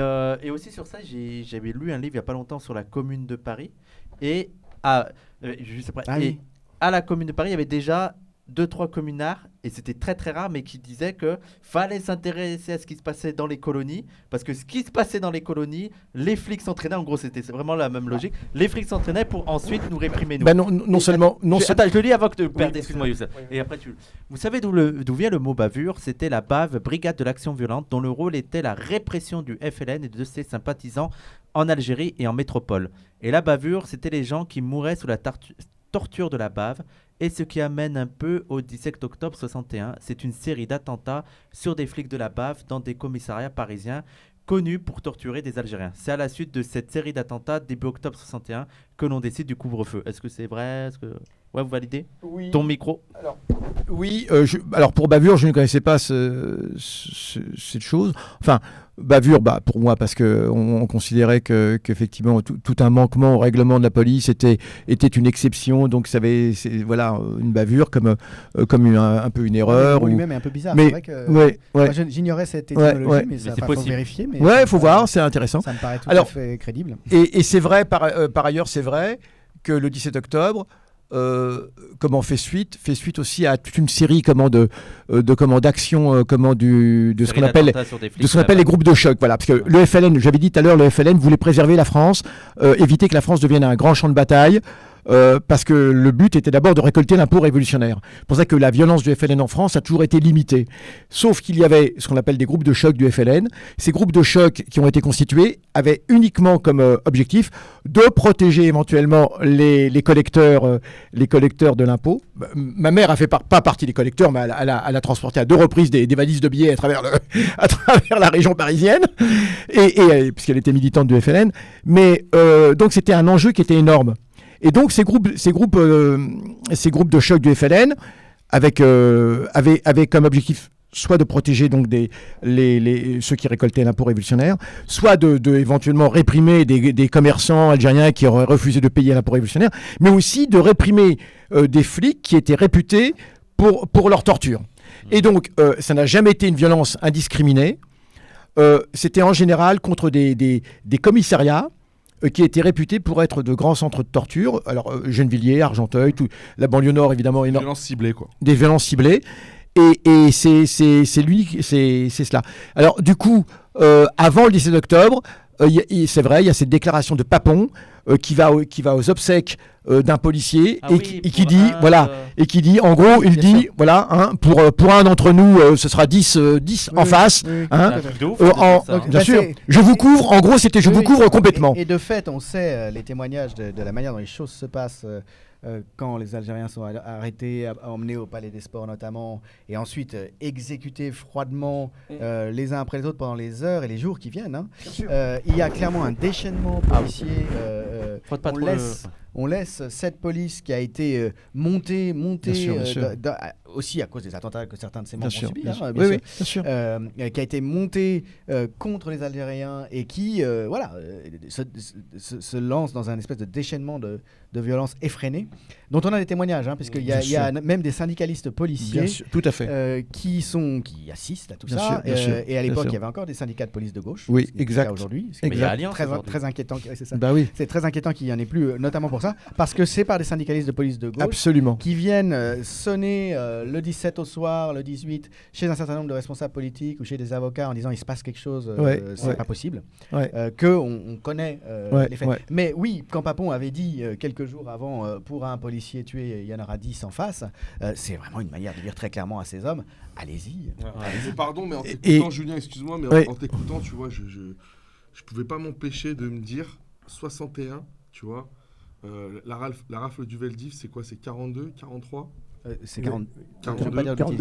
aussi sur ça, j'avais lu un livre il n'y a pas longtemps sur la Commune de Paris, et juste après, et à la Commune de Paris il y avait déjà 2-3 communards, et c'était très très rare, mais qui disaient que fallait s'intéresser à ce qui se passait dans les colonies, parce que ce qui se passait dans les colonies, les flics s'entraînaient, en gros c'est vraiment la même logique, les flics s'entraînaient pour ensuite nous réprimer nous. Attends, je le lis avant que tu perdes, excuse-moi Youssef. Et après vous savez d'où vient le mot bavure? C'était la BAV, Brigade de l'Action Violente, dont le rôle était la répression du FLN et de ses sympathisants en Algérie et en métropole. Et la bavure, c'était les gens qui mouraient sous la torture de la bave. Et ce qui amène un peu au 17 octobre 61, c'est une série d'attentats sur des flics de la BAF dans des commissariats parisiens connus pour torturer des Algériens. C'est à la suite de cette série d'attentats, début octobre 61, que l'on décide du couvre-feu. Est-ce que c'est vrai? Ouais, vous validez? Oui. Ton micro? Alors pour bavure, je ne connaissais pas cette chose. Enfin, bavure, pour moi, parce qu'on considérait qu'effectivement tout un manquement au règlement de la police était une exception, donc une bavure comme un peu une erreur. Lui-même est un peu bizarre. Mais, c'est vrai que moi, j'ignorais cette étymologie, mais ça faut vérifier. Il faut voir, c'est intéressant. Ça me paraît tout à fait crédible. Et c'est vrai, par ailleurs, c'est vrai que le 17 octobre, fait suite aussi à toute une série d'actions de ce qu'on appelle les groupes de choc, parce que le FLN, j'avais dit tout à l'heure, le FLN voulait préserver la France, éviter que la France devienne un grand champ de bataille, parce que le but était d'abord de récolter l'impôt révolutionnaire. C'est pour ça que la violence du FLN en France a toujours été limitée. Sauf qu'il y avait ce qu'on appelle des groupes de choc du FLN. Ces groupes de choc qui ont été constitués avaient uniquement comme objectif de protéger éventuellement les collecteurs de l'impôt. Ma mère a fait pas partie des collecteurs, mais elle a transporté à 2 reprises des valises de billets à travers la région parisienne, et puisqu'elle était militante du FLN. Mais donc c'était un enjeu qui était énorme. Et donc ces groupes de choc du FLN avaient comme objectif soit de protéger donc ceux qui récoltaient l'impôt révolutionnaire, soit de éventuellement réprimer des commerçants algériens qui auraient refusé de payer l'impôt révolutionnaire, mais aussi de réprimer des flics qui étaient réputés pour leur torture. Et donc, ça n'a jamais été une violence indiscriminée. C'était en général contre des commissariats qui étaient réputés pour être de grands centres de torture. Alors, Gennevilliers, Argenteuil, la banlieue nord, évidemment, Des violences ciblées, quoi. Des violences ciblées. Et c'est cela. Alors, du coup, avant le 17 octobre, c'est vrai, il y a cette déclaration de Papon qui va aux obsèques d'un policier et qui dit, en gros, il dit, sûr. Voilà, hein, pour un d'entre nous, ce sera 10 en face. Oui. Hein, bien sûr, je vous couvre, en gros, c'était je vous couvre complètement. Et de fait, on sait les témoignages de la manière dont les choses se passent. Quand les Algériens sont arrêtés, emmenés au Palais des Sports notamment, et ensuite exécutés froidement les uns après les autres pendant les heures et les jours qui viennent. Hein. Il y a clairement un déchaînement policier. On laisse cette police qui a été montée bien sûr. Aussi à cause des attentats que certains de ses membres ont subis, bien sûr. Qui a été montée contre les Algériens et qui se lance dans un espèce de déchaînement de violence effrénée, dont on a des témoignages, hein, parce qu'il y a même des syndicalistes policiers tout à fait. qui assistent à tout ça. Et à l'époque, il y avait encore des syndicats de police de gauche. Oui, exact. Aujourd'hui, très inquiétant. C'est ça. Bah oui. C'est très inquiétant qu'il n'y en ait plus, notamment pour ça, parce que c'est par des syndicalistes de police de gauche. Absolument. Qui viennent sonner le 17 au soir, le 18, chez un certain nombre de responsables politiques ou chez des avocats en disant il se passe quelque chose, c'est pas possible, qu'on connaît les faits. Mais oui, quand Papon avait dit quelques jours avant, pour un policier tué, il y en aura 10 en face, c'est vraiment une manière de dire très clairement à ces hommes, allez-y. Pardon, mais en t'écoutant, Julien, excuse-moi, mais en t'écoutant, tu vois, je pouvais pas m'empêcher de me dire 61, tu vois, la rafle du Veldiv, c'est quoi? C'est 42, 43 c'est 42. Il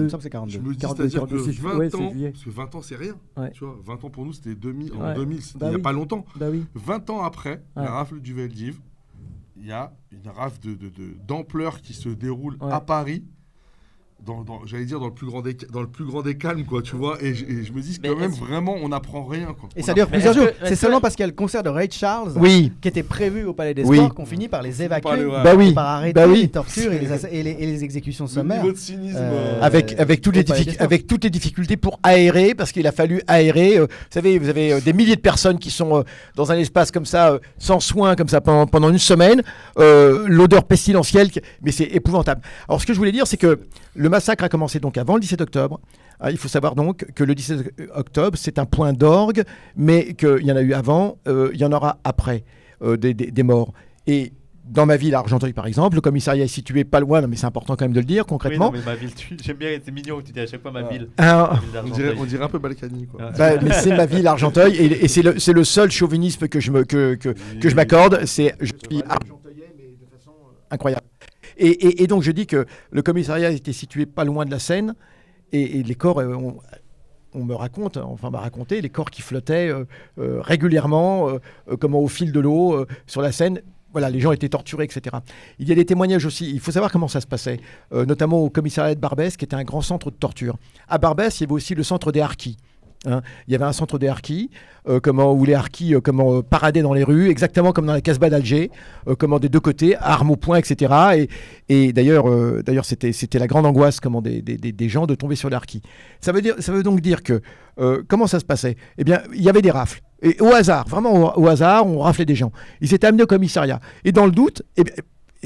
me semble que c'est 42. Je me dis, c'est-à-dire que 20 ans, parce que 20 ans, c'est rien. Ouais. Tu vois, 20 ans pour nous, c'était en 2000, c'était il n'y a pas longtemps. 20 ans après la rafle du Veldiv, il y a une rafle d'ampleur qui se déroule à Paris. J'allais dire dans le plus grand des calmes, quoi, tu vois, et je me dis que quand même vraiment on n'apprend rien, quoi. Et ça dure plusieurs jours. C'est seulement parce qu'il y a le concert de Ray Charles qui était prévu au Palais des Sports qu'on finit par les évacuer, par arrêter les tortures et les exécutions sommaires. Le niveau de cynisme, avec toutes les difficultés pour aérer, parce qu'il a fallu aérer. Vous savez, vous avez des milliers de personnes qui sont dans un espace comme ça, sans soins, comme ça pendant une semaine. L'odeur pestilentielle, mais c'est épouvantable. Alors ce que je voulais dire, c'est que le massacre a commencé donc avant le 17 octobre. Il faut savoir donc que le 17 octobre, c'est un point d'orgue, mais qu'il y en a eu avant, il y en aura après des morts. Et dans ma ville, à Argenteuil par exemple, le commissariat est situé pas loin, mais c'est important quand même de le dire concrètement. Oui, non, mais ma ville, j'aime bien, c'est mignon que tu dis à chaque fois ma ville. On dirait un peu Balkany, quoi. Mais c'est ma ville, Argenteuil, et c'est le seul chauvinisme que je m'accorde. Je suis argenteuilais, mais de façon incroyable. Et donc je dis que le commissariat était situé pas loin de la Seine, et les corps, on m'a raconté, les corps qui flottaient régulièrement, comment au fil de l'eau sur la Seine. Voilà, les gens étaient torturés, etc. Il y a des témoignages aussi. Il faut savoir comment ça se passait, notamment au commissariat de Barbès, qui était un grand centre de torture. À Barbès, il y avait aussi le centre des harkis. Hein. Il y avait un centre des harkis, où les harkis paradaient dans les rues, exactement comme dans la Casbah d'Alger, des deux côtés, armes au poing, etc. Et d'ailleurs, c'était la grande angoisse des gens de tomber sur les harkis. Ça veut donc dire que comment ça se passait? Eh bien, il y avait des rafles. Et au hasard, vraiment au hasard, on raflait des gens. Ils étaient amenés au commissariat. Et dans le doute, et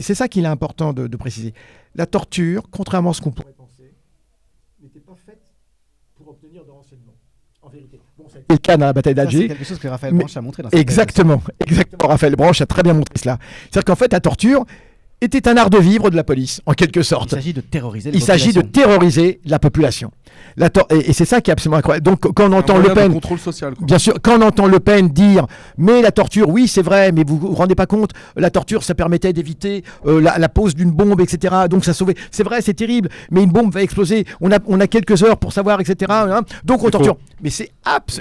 c'est ça qu'il est important de préciser. La torture, contrairement à ce qu'on pourrait penser, n'était pas faite pour obtenir de renseignements. En vérité. Bon, ça a été le cas dans la bataille d'Alger. C'est quelque chose que Raphaël Branche a montré dans sa Exactement. Raphaël Branche a très bien montré cela. C'est-à-dire qu'en fait, la torture était un art de vivre de la police, en quelque sorte. Il s'agit de terroriser la population. Et c'est ça qui est absolument incroyable. Donc, quand on entend Le Pen, contrôle social, quoi. Bien sûr, quand on entend Le Pen dire, mais la torture, oui, c'est vrai, mais vous vous rendez pas compte, la torture, ça permettait d'éviter la pose d'une bombe, etc. Donc, ça sauvait. C'est vrai, c'est terrible, mais une bombe va exploser. On a quelques heures pour savoir, etc. Hein, donc, on torture. Mais c'est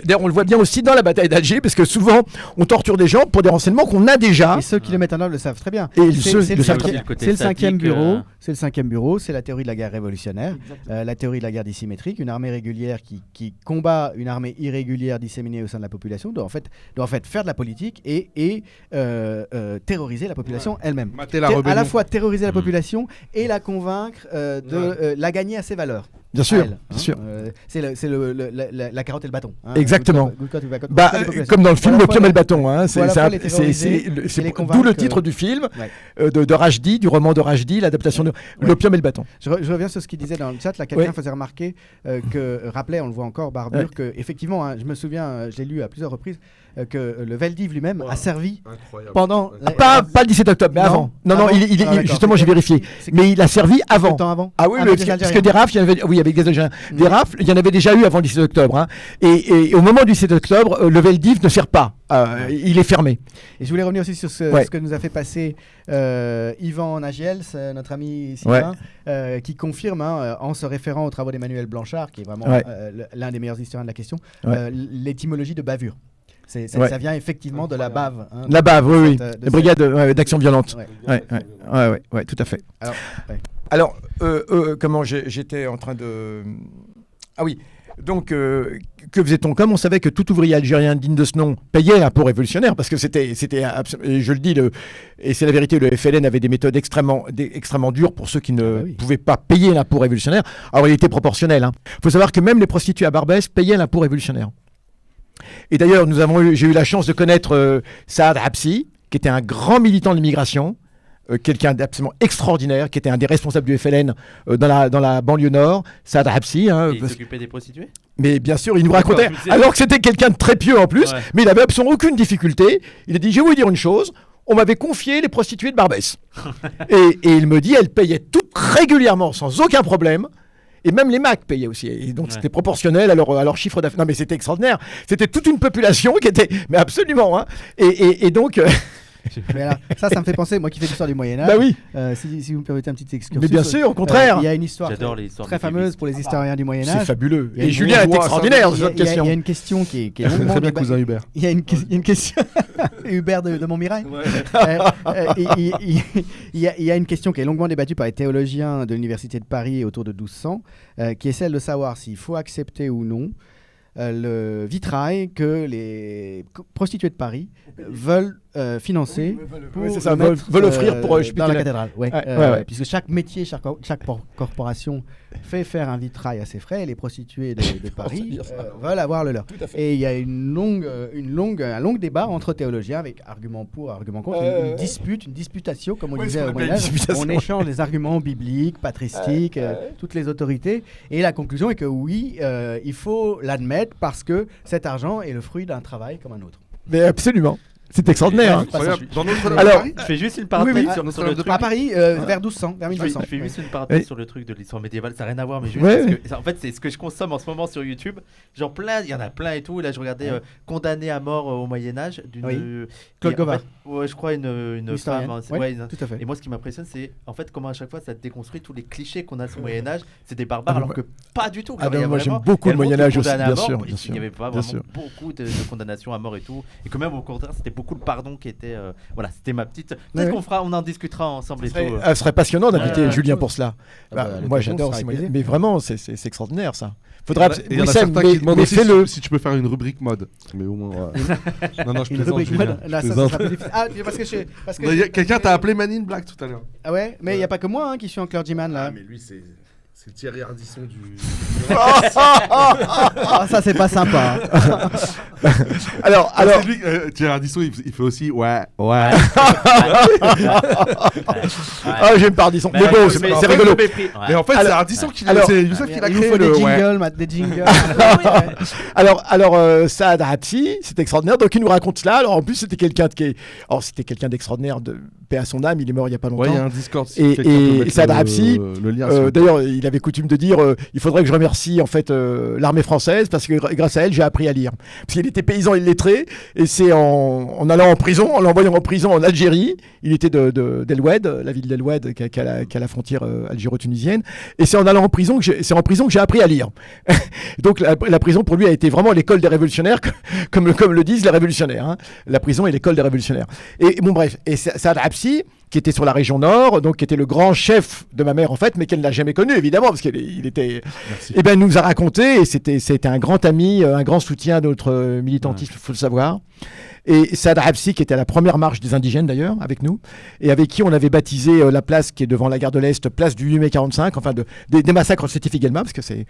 d'ailleurs, on le voit bien aussi dans la bataille d'Alger, parce que souvent, on torture des gens pour des renseignements qu'on a déjà. Et ceux qui le mettent en œuvre le savent très bien. Et ceux le savent très bien. aussi le côté c'est le cinquième statique, bureau. C'est le cinquième bureau. C'est la théorie de la guerre révolutionnaire, la théorie de la guerre dissymétrique. Une armée régulière qui combat une armée irrégulière disséminée au sein de la population doit en fait faire de la politique et terroriser la population elle-même. Mater la À la rébellion. fois terroriser la population et la convaincre de la gagner à ses valeurs. Bien sûr, à elle, bien hein. sûr. C'est la carotte et le bâton. hein. Exactement. Good cop, bad cop, Bah, c'est la population. comme dans le film Voilà, Le pion et le voilà. bâton, hein, c'est Voilà, c'est faut un- les c'est- terroriser c'est- et c'est- les d'où le convaincre titre du film Ouais. de Rushdie, du roman de Rushdie, l'adaptation de Le pion et le bâton. Je reviens sur ce qu'il disait dans le chat. Là, quelqu'un Ouais. faisait remarquer rappelait, on le voit encore, Barbour, Ouais. que effectivement, hein, je me souviens, je l'ai lu à plusieurs reprises, que le Veldiv lui-même a servi Incroyable. pendant. Pas le 17 octobre, mais Non. avant. Non, Avant. il- Ah, d'accord. justement, j'ai vérifié. C'est Mais il a servi quelques avant. temps avant. Ah oui, Avec parce les que Algériens. des rafles, il y en avait, oui, avec des Algériens. Des Mm. rafles, il y en avait déjà eu avant le 17 octobre. hein. Et au moment du 17 octobre, le Veldiv ne sert pas. Il est fermé. Et je voulais revenir aussi sur Ouais. ce que nous a fait passer Yvan Nagiels, notre ami Sylvain, qui confirme, hein, en se référant aux travaux d'Emmanuel Blanchard, qui est vraiment Ouais. l'un des meilleurs historiens de la question, Ouais. l'étymologie de bavure. Ouais. Ça vient effectivement de la bave. hein, La bave, oui, oui. de Les brigades d'action violente. Ouais. Ouais, tout à fait. Alors, ouais. Alors, comment j'étais en train de... Ah oui, donc, que faisait-on? Comme on savait que tout ouvrier algérien digne de ce nom payait l'impôt révolutionnaire, parce que c'était et je le dis, et c'est la vérité, le FLN avait des méthodes extrêmement dures pour ceux qui ne bah oui. pouvaient pas payer l'impôt révolutionnaire. Alors, il était proportionnel. Il faut savoir que même les prostituées à Barbès payaient l'impôt révolutionnaire. Et d'ailleurs, j'ai eu la chance de connaître Saad Habsi, qui était un grand militant de l'immigration, quelqu'un d'absolument extraordinaire, qui était un des responsables du FLN dans la banlieue nord, Saad Habsi. Et il s'occupait des prostituées. Mais bien sûr, il nous racontait, je me disais- alors que c'était quelqu'un de très pieux en plus, Ouais. mais il avait absolument aucune difficulté. Il a dit, je vais vous dire une chose, on m'avait confié les prostituées de Barbès. et il me dit, elles payaient toutes régulièrement, sans aucun problème. Et même les MAC payaient aussi. Et donc, c'était proportionnel à leur chiffre d'affaires. Non, mais c'était extraordinaire. C'était toute une population qui était... Mais absolument. Hein. Et donc... Mais alors, ça me fait penser, moi qui fais l'histoire du Moyen-Âge. bah oui. Si vous me permettez un petit excursus. Mais bien sûr, au contraire. Il y a une histoire J'adore les histoires très de fameuse Davis. pour les historiens du C'est Moyen-Âge. fabuleux. Il y a Et une Julien est loi, ça, extraordinaire sur Il y a- cette il y a- question. Il y a une question qui est longuement Très bien, déba- cousin Hubert. Il y a une question. Hubert de Montmirail. Il y a une question qui est longuement débattue par les théologiens de l'Université de Paris autour de 1200, qui est celle de savoir s'il faut accepter ou non le vitrail que les prostituées de Paris veulent financer pour Oui, c'est ça, le mettre, veulent offrir pour, je sais plus dans la quelle- cathédrale. Ouais, ouais. Puisque chaque métier, chaque corporation fait faire un vitrail à ses frais, et les prostituées de Paris veulent avoir le leur. Et il y a un long débat entre théologiens avec arguments pour, arguments contre, une dispute, une disputatio, comme on Ouais, disait ce qu'on au appelle Moyen-Âge. une disputation. On échange des arguments bibliques, patristiques, toutes les autorités. Et la conclusion est que oui, il faut l'admettre parce que cet argent est le fruit d'un travail comme un autre. Mais absolument. C'est extraordinaire. hein. Incroyable. Dans Notre-Dame de Alors- Paris Je fais juste une parenthèse Oui, sur le truc. À Paris, vers 1200, vers 1200. Je fais juste une parenthèse Oui. sur le truc de l'histoire médiévale, ça n'a rien à voir, mais juste Ouais, parce que, en fait, c'est ce que je consomme en ce moment sur YouTube. Genre plein, il y en a plein et tout. Et là, je regardais Condamné à mort au Moyen-Âge d'une. Oui. et Claude en Gauvin. fait, ouais, je crois une Historienne. femme. Hein, c'est- Ouais, ouais, tout à fait. Et moi, ce qui m'impressionne, c'est en fait comment à chaque fois ça déconstruit tous les clichés qu'on a sur le Moyen-Âge. C'est des barbares, Ah, alors moi- que pas du tout. Ah, Il y a non, moi, j'aime vraiment- beaucoup il y a le monde qui Moyen-Âge aussi, condamne à bien mort, sûr, et bien Il n'y avait pas bien vraiment sûr. beaucoup de condamnations à mort et tout. Et que même au contraire, c'était beaucoup le pardon qui était. Voilà, c'était ma petite. Ouais. Peut-être on en discutera ensemble et tout. Ce serait passionnant d'inviter Ouais. Julien pour cela. Ah Bah, bah, moi, l'occasion j'adore sera ces avec moyens. plaisir. Mais vraiment, c'est extraordinaire ça. Faudra. Il y en a Wissem, certains qui demandent mais aussi fais-le. si tu peux faire une rubrique mode. Mais au moins. Non, non, je Une plaisante. rubrique Julien, mode. je Là, ça plaisante. sera plus difficile. Ah, parce que Quelqu'un t'a appelé Man in Black tout à l'heure. Ah ouais, mais il n'y a pas que moi qui suis en clergyman là. mais lui, c'est Thierry Ardisson du. Ah, ça c'est pas sympa. hein. Alors, C'est lui, Thierry Ardisson, il fait aussi. Ouais. ah, j'aime pas Ardisson. Mais bon, c'est rigolo. Mais en fait, c'est Alors- Ardisson qui alors- c'est Youssef qui l'a Il nous créé faut des le. Ouais. jingles, des jingles. Ouais. Alors Saad Habsi, c'est extraordinaire. Donc il nous raconte cela. Alors en plus c'était quelqu'un d'extraordinaire, de paix à son âme. Il est mort il y a pas longtemps. Ouais, il y a un Discord. si Et- quelqu'un peut et mettre Saad le- Habsi, le lien. sur- D'ailleurs, il avait coutume de dire il faudrait que je remercie en fait l'armée française parce que grâce à elle j'ai appris à lire. Parce qu'il était paysan illettré et c'est en allant en prison, en l'envoyant en prison en Algérie. Il était d'El-Oued, la ville d'El-Oued qui a la frontière algéro-tunisienne. Et c'est en allant en prison que j'ai appris à lire. Donc la prison pour lui a été vraiment l'école des révolutionnaires, comme le disent les révolutionnaires. Hein. La prison est l'école des révolutionnaires. Et bon bref, et Saad Habsi Absi, qui était sur la région Nord, donc qui était le grand chef de ma mère en fait, mais qu'elle n'a jamais connu évidemment, parce qu'il était... Merci. Eh ben, nous a raconté, et c'était un grand ami, un grand soutien de notre militantisme, il faut le savoir. Et Saad Absi, qui était à la première marche des indigènes d'ailleurs, avec nous, et avec qui on avait baptisé la place qui est devant la gare de l'Est, place du 8 mai 45, enfin des massacres de Guelma, parce que c'est...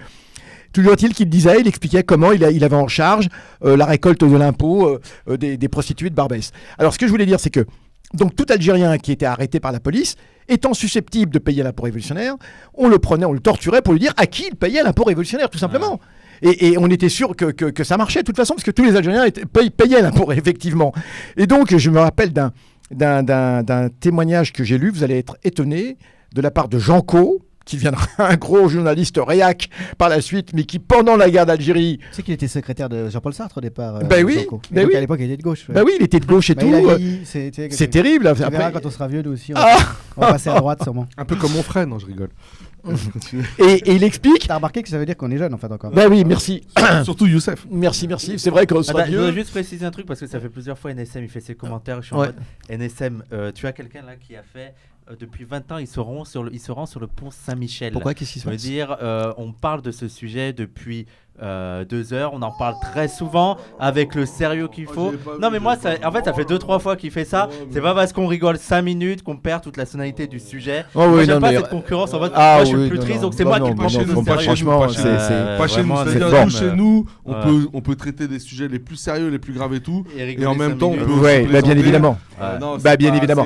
Toujours est-il qu'il disait, il expliquait comment il avait en charge la récolte de l'impôt des prostituées de Barbès. Alors ce que je voulais dire, c'est que donc tout Algérien qui était arrêté par la police, étant susceptible de payer l'impôt révolutionnaire, on le prenait, on le torturait pour lui dire à qui il payait l'impôt révolutionnaire, tout simplement. Et on était sûr que ça marchait de toute façon, parce que tous les Algériens payaient l'impôt, effectivement. Et donc je me rappelle d'un témoignage que j'ai lu, vous allez être étonnés, de la part de Jean Caux, qui deviendra un gros journaliste réac par la suite, mais qui, pendant la guerre d'Algérie... Tu sais qu'il était secrétaire de Jean-Paul Sartre au départ. Ben oui, ben oui. À l'époque, il était de gauche. Ben oui, il était de gauche et tout. C'est terrible. On verra quand on sera vieux, nous aussi. On va passer à droite, sûrement. Un peu comme mon frère, non, je rigole. Et il explique... T'as remarqué que ça veut dire qu'on est jeune, en fait, encore. Ben oui, merci. Surtout Youssef. Merci. C'est vrai qu'on sera Je vieux. voudrais juste préciser un truc, parce que ça fait plusieurs fois NSM, il fait ses commentaires. Je suis en mode, NSM, tu as quelqu'un là qui a fait... depuis 20 ans, il se rend sur le pont Saint-Michel. Pourquoi? Qu'est-ce qui se passe? Je veux dire, on parle de ce sujet depuis 2 heures. On en parle très souvent avec le sérieux qu'il faut. Non, mais moi, en fait, ça fait 2-3 fois qu'il fait ça. C'est pas parce qu'on rigole 5 minutes qu'on perd toute la sonalité du sujet. Moi, j'aime pas cette concurrence. En fait, moi, je suis plus triste, donc c'est moi qui penche le sérieux. Franchement, pas chez nous. C'est-à-dire, chez nous, on peut traiter des sujets les plus sérieux, les plus graves et tout. Et en même temps, on peut. Ouais, bien évidemment. Bien évidemment.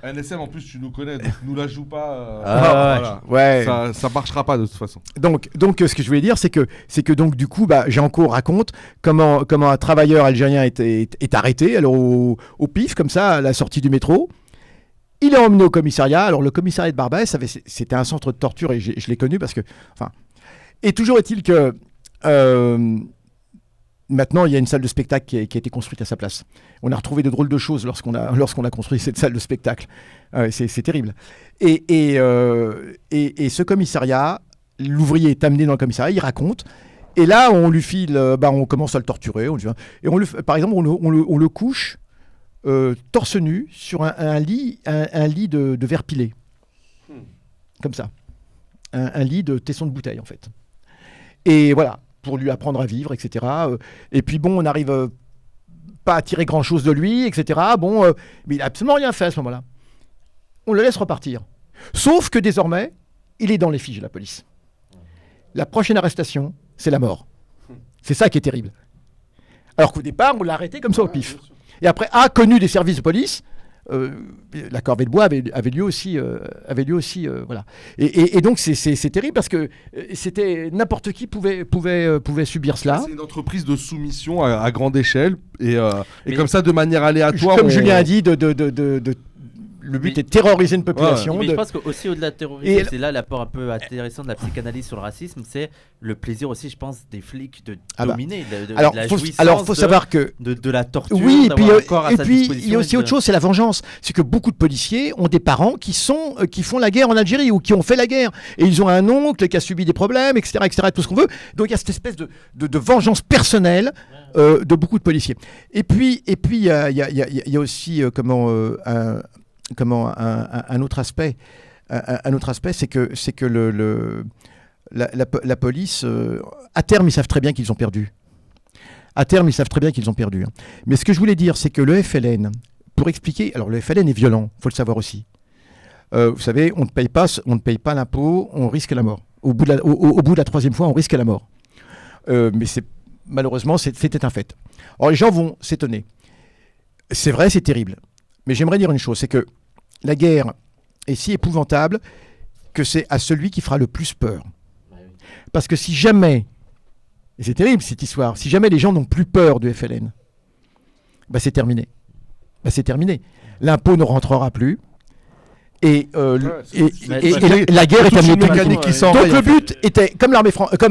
NSM, en plus, tu nous connais, donc nous la joue pas. Ouais. Ça marchera pas de toute façon. Donc, ce que je voulais dire, c'est que donc du coup, Jean Caux raconte comment un travailleur algérien est arrêté, alors au pif comme ça, à la sortie du métro. Il est emmené au commissariat. Alors le commissariat de Barbès, c'était un centre de torture et je l'ai connu parce que, enfin, et toujours est-il que maintenant, il y a une salle de spectacle qui a été construite à sa place. On a retrouvé de drôles de choses lorsqu'on a construit cette salle de spectacle. C'est terrible. Et ce commissariat, l'ouvrier est amené dans le commissariat, il raconte. Et là, on lui file, on commence à le torturer. Par exemple, on le couche torse nu sur un lit de verre pilé. Comme ça. Un lit de tesson de bouteille, en fait. Et voilà. Pour lui apprendre à vivre, etc. Et puis bon, on n'arrive pas à tirer grand-chose de lui, etc. Mais il n'a absolument rien fait à ce moment-là. On le laisse repartir. Sauf que désormais, il est dans les fiches de la police. La prochaine arrestation, c'est la mort. C'est ça qui est terrible. Alors qu'au départ, on l'a arrêté comme ça au pif. Et après, connu des services de police, la corvée de bois avait lieu aussi, voilà. Et donc c'est terrible parce que c'était n'importe qui pouvait subir cela. C'est une entreprise de soumission à grande échelle et comme ça de manière aléatoire. Comme Julien a dit, le but est de terroriser une population. Mais je pense qu'aussi au-delà de terroriser, c'est là l'apport un peu intéressant de la psychanalyse sur le racisme, c'est le plaisir aussi, je pense, des flics de dominer, de la jouissance. Alors, faut savoir que de la torture. Oui, et puis il y a aussi autre chose, c'est la vengeance. C'est que beaucoup de policiers ont des parents qui font la guerre en Algérie ou qui ont fait la guerre, et ils ont un oncle qui a subi des problèmes, etc., tout ce qu'on veut. Donc il y a cette espèce de vengeance personnelle de beaucoup de policiers. Et puis il y a aussi un autre aspect. Un autre aspect, c'est que la police, à terme, ils savent très bien qu'ils ont perdu. À terme, ils savent très bien qu'ils ont perdu. Mais ce que je voulais dire, c'est que le FLN, pour expliquer, alors le FLN est violent, il faut le savoir aussi. Vous savez, on ne paye pas l'impôt, on risque la mort. Au bout de la troisième fois, on risque la mort. Mais malheureusement, c'était un fait. Alors les gens vont s'étonner. C'est vrai, c'est terrible. Mais j'aimerais dire une chose, c'est que la guerre est si épouvantable que c'est à celui qui fera le plus peur. Parce que si jamais, et c'est terrible cette histoire, si jamais les gens n'ont plus peur du FLN, c'est terminé. C'est terminé. L'impôt ne rentrera plus. Et la guerre est terminée. Donc le but était, comme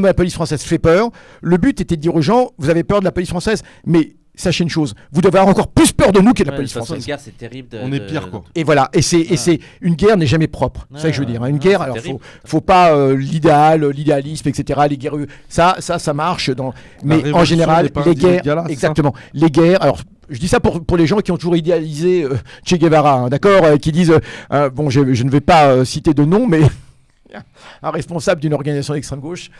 la police française fait peur, le but était de dire aux gens, vous avez peur de la police française, mais sachez une chose, vous devez avoir encore plus peur de nous que de la Ouais, police de toute façon, française. une guerre, c'est terrible. On est pire, quoi. Et voilà, et c'est une guerre n'est jamais propre. C'est ça que je veux dire. Hein. Une guerre, c'est alors terrible. faut pas l'idéalisme, etc. Les guerres, ça marche. Mais en révolution général, n'est pas un les dîner de guerres, gala, c'est ça exactement. Les guerres. Alors, je dis ça pour les gens qui ont toujours idéalisé Che Guevara, hein, d'accord, qui disent bon, je ne vais pas citer de nom, mais un responsable d'une organisation d'extrême gauche,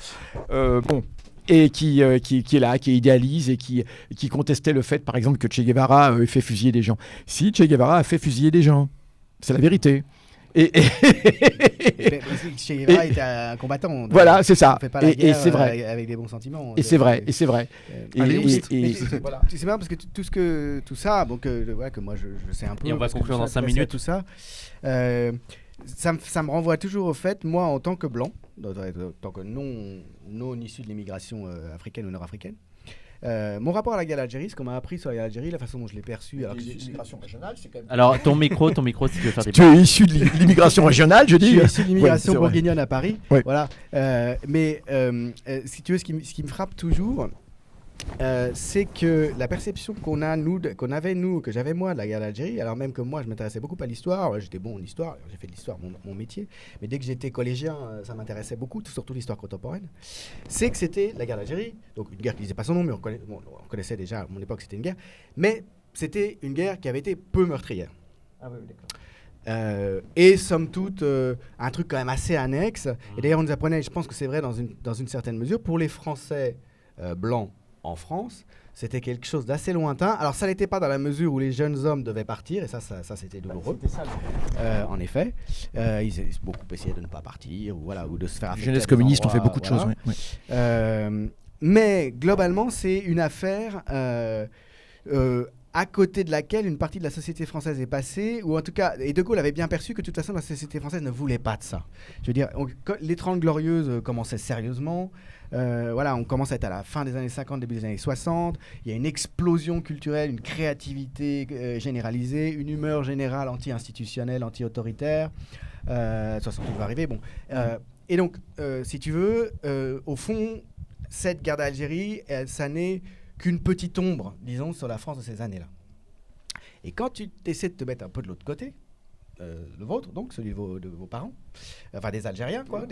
bon. Et qui est là, qui idéalise et qui contestait le fait, par exemple, que Che Guevara ait fait fusiller des gens. Si, Che Guevara a fait fusiller des gens. C'est la vérité. Mais Che Guevara était un combattant. Donc Voilà, c'est ça. on fait pas la Et guerre, c'est vrai. avec des bons sentiments. Et c'est vrai. Mais Voilà. c'est marrant parce que tout ça, bon, que moi je sais un peu. Et on va parce que conclure je dans suis 5 intéressé à minutes. Tout ça. Ça me renvoie toujours au fait, moi en tant que blanc, en tant que non issu de l'immigration africaine ou nord-africaine, mon rapport à la guerre d'Algérie, ce qu'on m'a appris sur la guerre d'Algérie, la façon dont je l'ai perçu. L'immigration régionale, c'est quand même. Alors, ton micro, si tu veux faire des Tu es issu de l'immigration régionale, je Je dis. suis issu de l'immigration Ouais, c'est vrai. bourguignonne à Paris. Ouais. Voilà. Mais si tu veux, ce qui me frappe toujours, c'est que la perception qu'on avait nous, que j'avais moi de la guerre d'Algérie, alors même que moi je m'intéressais beaucoup à l'histoire, j'étais bon en histoire, j'ai fait de l'histoire mon métier, mais dès que j'étais collégien, ça m'intéressait beaucoup, surtout l'histoire contemporaine, c'est que c'était la guerre d'Algérie, donc une guerre qui disait pas son nom, mais on connaissait déjà à mon époque c'était une guerre, mais c'était une guerre qui avait été peu meurtrière. Ah oui, d'accord. Et somme toute, un truc quand même assez annexe. Et d'ailleurs, on nous apprenait, je pense que c'est vrai dans une certaine mesure, pour les Français blancs en France, c'était quelque chose d'assez lointain. Alors, ça n'était pas dans la mesure où les jeunes hommes devaient partir, et ça c'était douloureux. En effet, ils beaucoup essayaient de ne pas partir, ou de se faire affecter. Les jeunesses à des communistes ont fait endroits, beaucoup de voilà. choses. Ouais. Mais globalement, c'est une affaire à côté de laquelle une partie de la société française est passée, ou en tout cas, et De Gaulle avait bien perçu que de toute façon la société française ne voulait pas de ça. Je veux dire, les 30 Glorieuses commençaient sérieusement, on commence à être à la fin des années 50, début des années 60, il y a une explosion culturelle, une créativité généralisée, une humeur générale anti-institutionnelle, anti-autoritaire, 60 va arriver, bon. Et donc, si tu veux, au fond, cette guerre d'Algérie, ça n'est qu'une petite ombre, disons, sur la France de ces années-là. Et quand tu essaies de te mettre un peu de l'autre côté, le vôtre, donc celui de vos parents, enfin des Algériens, quoi,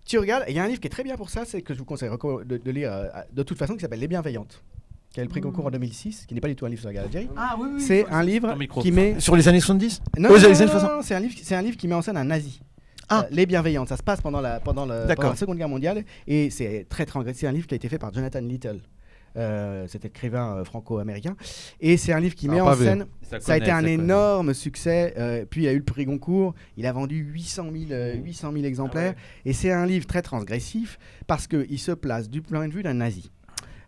tu regardes, il y a un livre qui est très bien pour ça, c'est que je vous conseille de lire de toute façon, qui s'appelle Les Bienveillantes, qui a eu le prix Goncourt en 2006, qui n'est pas du tout un livre sur la guerre d'Algérie. Ah oui, oui. C'est un livre qui met... Sur les années 70 Non, les années 60. c'est un livre qui met en scène un nazi. Ah. Les Bienveillantes, ça se passe pendant la Seconde Guerre mondiale, et c'est très transgressif. C'est un livre qui a été fait par Jonathan Little. Cet écrivain franco-américain, et c'est un livre qui met en scène, ça a été un énorme succès, puis il a eu le prix Goncourt, il a vendu 800 000 exemplaires, et c'est un livre très transgressif parce qu'il se place du point de vue d'un nazi,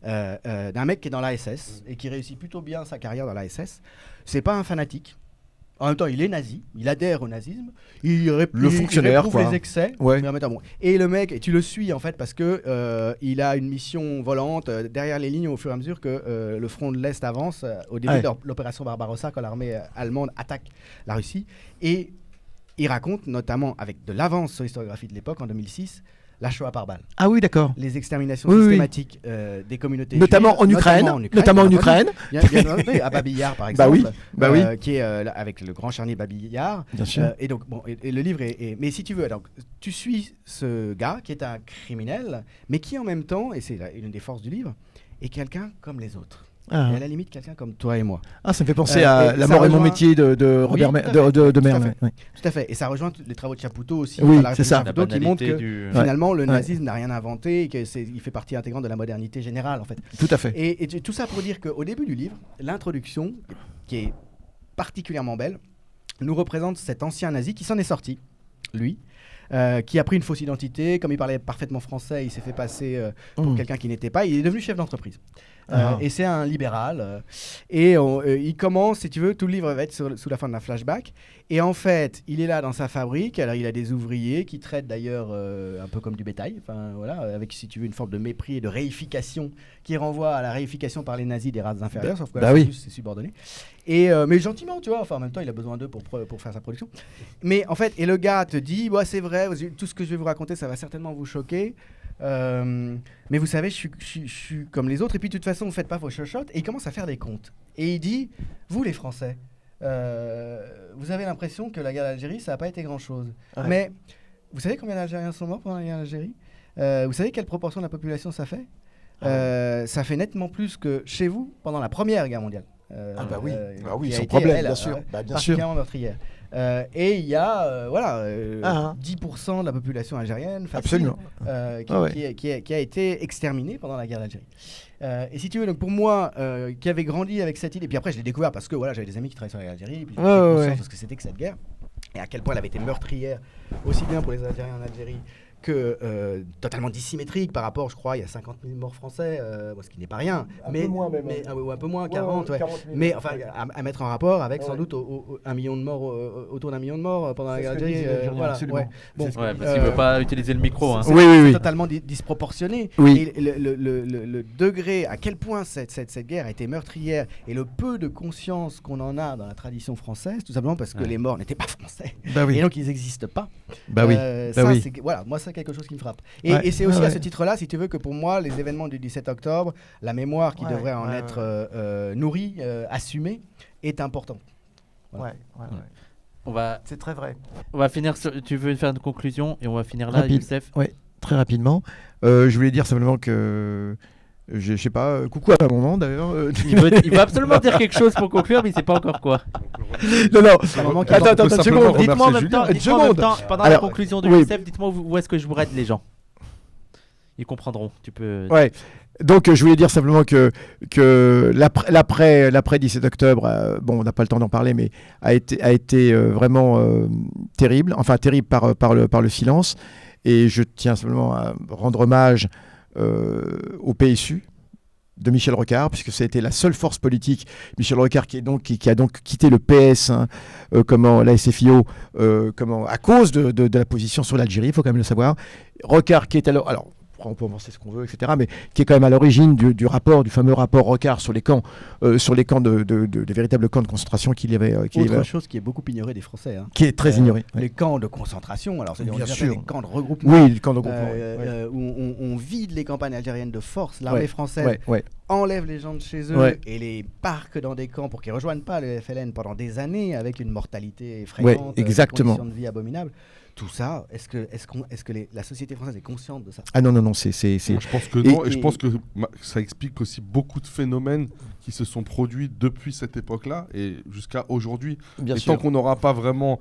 d'un mec qui est dans l'ASS et qui réussit plutôt bien sa carrière dans l'ASS. C'est pas un fanatique. En même temps, il est nazi, il adhère au nazisme, il fonctionnaire, réprouve quoi. les excès. Ouais. Mais en même temps, bon. Et le mec, tu le suis en fait parce que il a une mission volante derrière les lignes au fur et à mesure que le front de l'Est avance au début de l'opération Barbarossa, quand l'armée allemande attaque la Russie. Et il raconte notamment, avec de l'avance sur l'historiographie de l'époque, en 2006, la Shoah par balle. Ah oui, d'accord. Les exterminations Oui, oui. systématiques des communautés Notamment juives, en Ukraine. Notamment en Ukraine. Il y a à Babi Yar, par exemple, Bah oui. qui est avec le grand charnier Babi Yar. Bien sûr. Et donc, bon, et le livre est... Mais si tu veux, donc, tu suis ce gars qui est un criminel, mais qui en même temps, et c'est une des forces du livre, est quelqu'un comme les autres. Ah. Et à la limite, quelqu'un comme toi et moi. Ah, ça me fait penser à et La ça mort et mon rejoint- métier de Robert Oui, Mer- tout à fait, de tout à Mer. fait. Ouais. Tout à fait. Et ça rejoint les travaux de Chapoutot aussi. Oui, enfin, la c'est ça. réflexion de Chapoutot qui montre que Ouais. finalement, le nazisme n'a rien inventé et qu'il fait partie intégrante de la modernité générale, en fait. Tout à fait. Et tout ça pour dire qu'au début du livre, l'introduction, qui est particulièrement belle, nous représente cet ancien nazi qui s'en est sorti, lui, qui a pris une fausse identité. Comme il parlait parfaitement français, il s'est fait passer pour quelqu'un qui n'était pas. Il est devenu chef d'entreprise. Et c'est un libéral. Il commence, si tu veux, tout le livre va être sous la forme d'un flashback. Et en fait, il est là dans sa fabrique. Alors, il a des ouvriers qui traitent d'ailleurs un peu comme du bétail. Enfin, voilà, avec, si tu veux, une forme de mépris et de réification qui renvoie à la réification par les nazis des races inférieures. Sauf que là, c'est subordonné. Mais gentiment, tu vois. Enfin, en même temps, il a besoin d'eux pour faire sa production. Mais en fait, et le gars te dit, ouais, c'est vrai, tout ce que je vais vous raconter, ça va certainement vous choquer. Mais vous savez, je suis comme les autres, et puis de toute façon, vous faites pas vos chochottes. Et il commence à faire des comptes. Et il dit, vous les Français, vous avez l'impression que la guerre d'Algérie, ça n'a pas été grand-chose. Ouais. Mais vous savez combien d'Algériens sont morts pendant la guerre d'Algérie? Vous savez quelle proportion de la population ça fait? Ça fait nettement plus que chez vous pendant la Première Guerre mondiale. Oui, qui a sans été, problème, elle, bien sûr. Bien sûr. particulièrement meurtrière. Et il y a 1. 10% de la population algérienne Absolument. qui a été exterminée pendant la guerre d'Algérie. Et si tu veux, donc pour moi, qui avait grandi avec cette île, et puis après je l'ai découvert parce que voilà, j'avais des amis qui travaillaient sur la guerre d'Algérie, et puis j'ai pris conscience de ce que c'était que cette guerre, et à quel point elle avait été meurtrière, aussi bien pour les Algériens en Algérie que totalement dissymétrique par rapport, je crois, il y a 50 000 morts français, ce qui n'est pas rien. Un peu moins même. Un peu moins, 40, ouais. 40 000. Mais enfin, à mettre en rapport avec sans doute un million de morts, autour d'un million de morts pendant la guerre d'Algérie. Voilà, absolument. Bon, Ouais, parce qu'il veut pas utiliser le micro. Hein. c'est totalement disproportionné. Oui. Et le degré, à quel point cette guerre a été meurtrière, et le peu de conscience qu'on en a dans la tradition française, tout simplement parce que les morts n'étaient pas français. Bah oui. Et donc ils n'existent pas. Bah oui. Voilà, moi c'est quelque chose qui me frappe. Ouais. Et c'est aussi Ouais, à ouais. ce titre-là, si tu veux, que pour moi, les événements du 17 octobre, la mémoire qui devrait en être nourrie, assumée, est importante. Voilà. Ouais. C'est très vrai. On va finir tu veux faire une conclusion et on va finir là, Rapide. Youssef. Très rapidement. Je voulais dire simplement que. Je sais pas, coucou à maman d'ailleurs. Il veut absolument dire quelque chose pour conclure, mais il sait pas encore quoi. Non, Attends, attends, une seconde. Dites-moi en même Julien. temps, Une seconde. pendant la Alors, conclusion de oui. Youssef, dites-moi où est-ce que je vous raide les gens. Ils comprendront. Tu peux. Ouais. Donc je voulais dire simplement que l'après 17 octobre, bon, on n'a pas le temps d'en parler, mais a été vraiment terrible. Enfin terrible par le silence. Et je tiens simplement à rendre hommage au PSU de Michel Rocard, puisque ça a été la seule force politique. Michel Rocard qui a donc quitté le PS, la SFIO, à cause de la position sur l'Algérie, il faut quand même le savoir. Rocard qui est alors on peut penser ce qu'on veut, etc., mais qui est quand même à l'origine du fameux rapport Rocard sur les camps, des véritables camps de concentration qu'il y avait. Autre chose qui est beaucoup ignorée des Français. Hein. Qui est très ignoré. Les camps de concentration, alors c'est Bien sûr. les camps de regroupement. Oui, le camp de regroupement. Où on vide les campagnes algériennes de force. L'armée française Ouais. enlève les gens de chez eux et les parque dans des camps pour qu'ils ne rejoignent pas le FLN pendant des années avec une mortalité effrayante, des conditions de vie abominables. Tout ça, est-ce que la société française est consciente de ça? Ah non, c'est... Moi, je pense que non, et je pense que ça explique aussi beaucoup de phénomènes qui se sont produits depuis cette époque-là et jusqu'à aujourd'hui. Bien et sûr. tant qu'on n'aura pas vraiment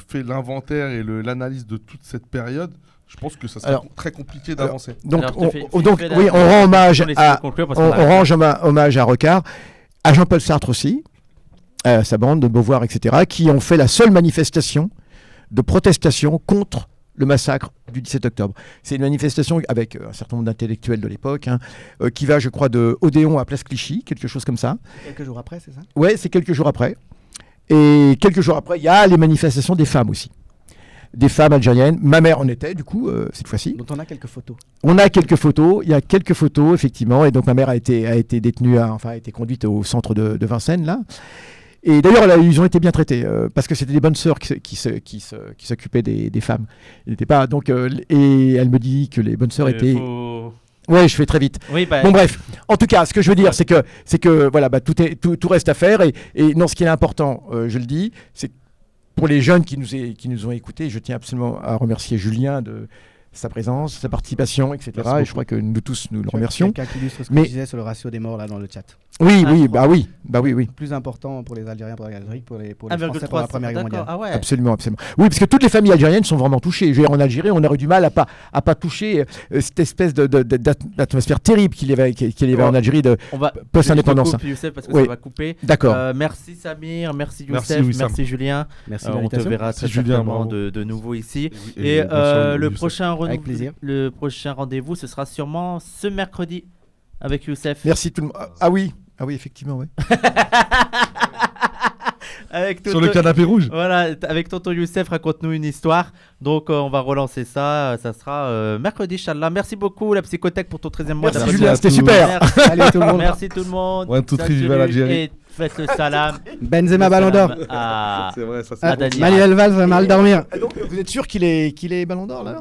fait l'inventaire et l'analyse de toute cette période, je pense que ça sera très compliqué d'avancer. Donc, Alors, on rend hommage à Rocard, à Jean-Paul Sartre aussi, à sa bande de Beauvoir, etc., qui ont fait la seule manifestation de protestation contre le massacre du 17 octobre. C'est une manifestation avec un certain nombre d'intellectuels de l'époque, qui va, je crois, de Odéon à Place Clichy, quelque chose comme ça. Quelques jours après, c'est ça? Ouais, c'est quelques jours après. Et quelques jours après, il y a les manifestations des femmes aussi. Des femmes algériennes. Ma mère en était, du coup, cette fois-ci. Dont on a quelques photos. On a quelques photos. Il y a quelques photos, effectivement. Et donc, ma mère a été détenue, a été conduite au centre de Vincennes, là. Et d'ailleurs, là, ils ont été bien traités, parce que c'était des bonnes sœurs qui s'occupaient des femmes. Il n'était pas, donc, et elle me dit que les bonnes sœurs étaient... Ouais, je fais très vite. Oui, bon, bref. En tout cas, ce que je veux dire, c'est que voilà, tout reste à faire. Et non, ce qui est important, je le dis, c'est pour les jeunes qui nous ont écoutés, je tiens absolument à remercier Julien de sa présence, sa participation, etc. Et je crois que nous tous, nous le remercions. Quelqu'un qui illustre ce que je disais sur le ratio des morts là dans le chat. Oui. Plus important pour les Algériens, pour l'Algérie, pour les Français pour la Première Guerre mondiale. Ah ouais. Absolument. Oui, parce que toutes les familles algériennes sont vraiment touchées. Je veux dire, en Algérie, on aurait du mal à pas toucher cette espèce d'atmosphère terrible qu'il y avait en Algérie post-indépendance. Je coupe, Youssef, parce que ça va couper. D'accord. Merci Samir, merci Youssef, merci Julien. Merci on te verra très certainement de nouveau ici. Et le prochain rendez-vous, ce sera sûrement ce mercredi avec Youssef. Merci tout le monde. Ah oui, effectivement, oui. Sur le canapé rouge. Voilà, avec tonton Youssef, raconte-nous une histoire. Donc on va relancer ça. Ça sera mercredi, Inch'Allah. Merci beaucoup la Psychothèque pour ton 13e mois. Merci Julien, c'était super. Salut tout le monde. Merci tout le monde. Ouais, tout vive l'Algérie. Et faites le salam. Benzema Ballon d'Or. C'est vrai, ça c'est Manuel Valls va mal dormir. Donc, vous êtes sûr qu'il est Ballon d'Or là?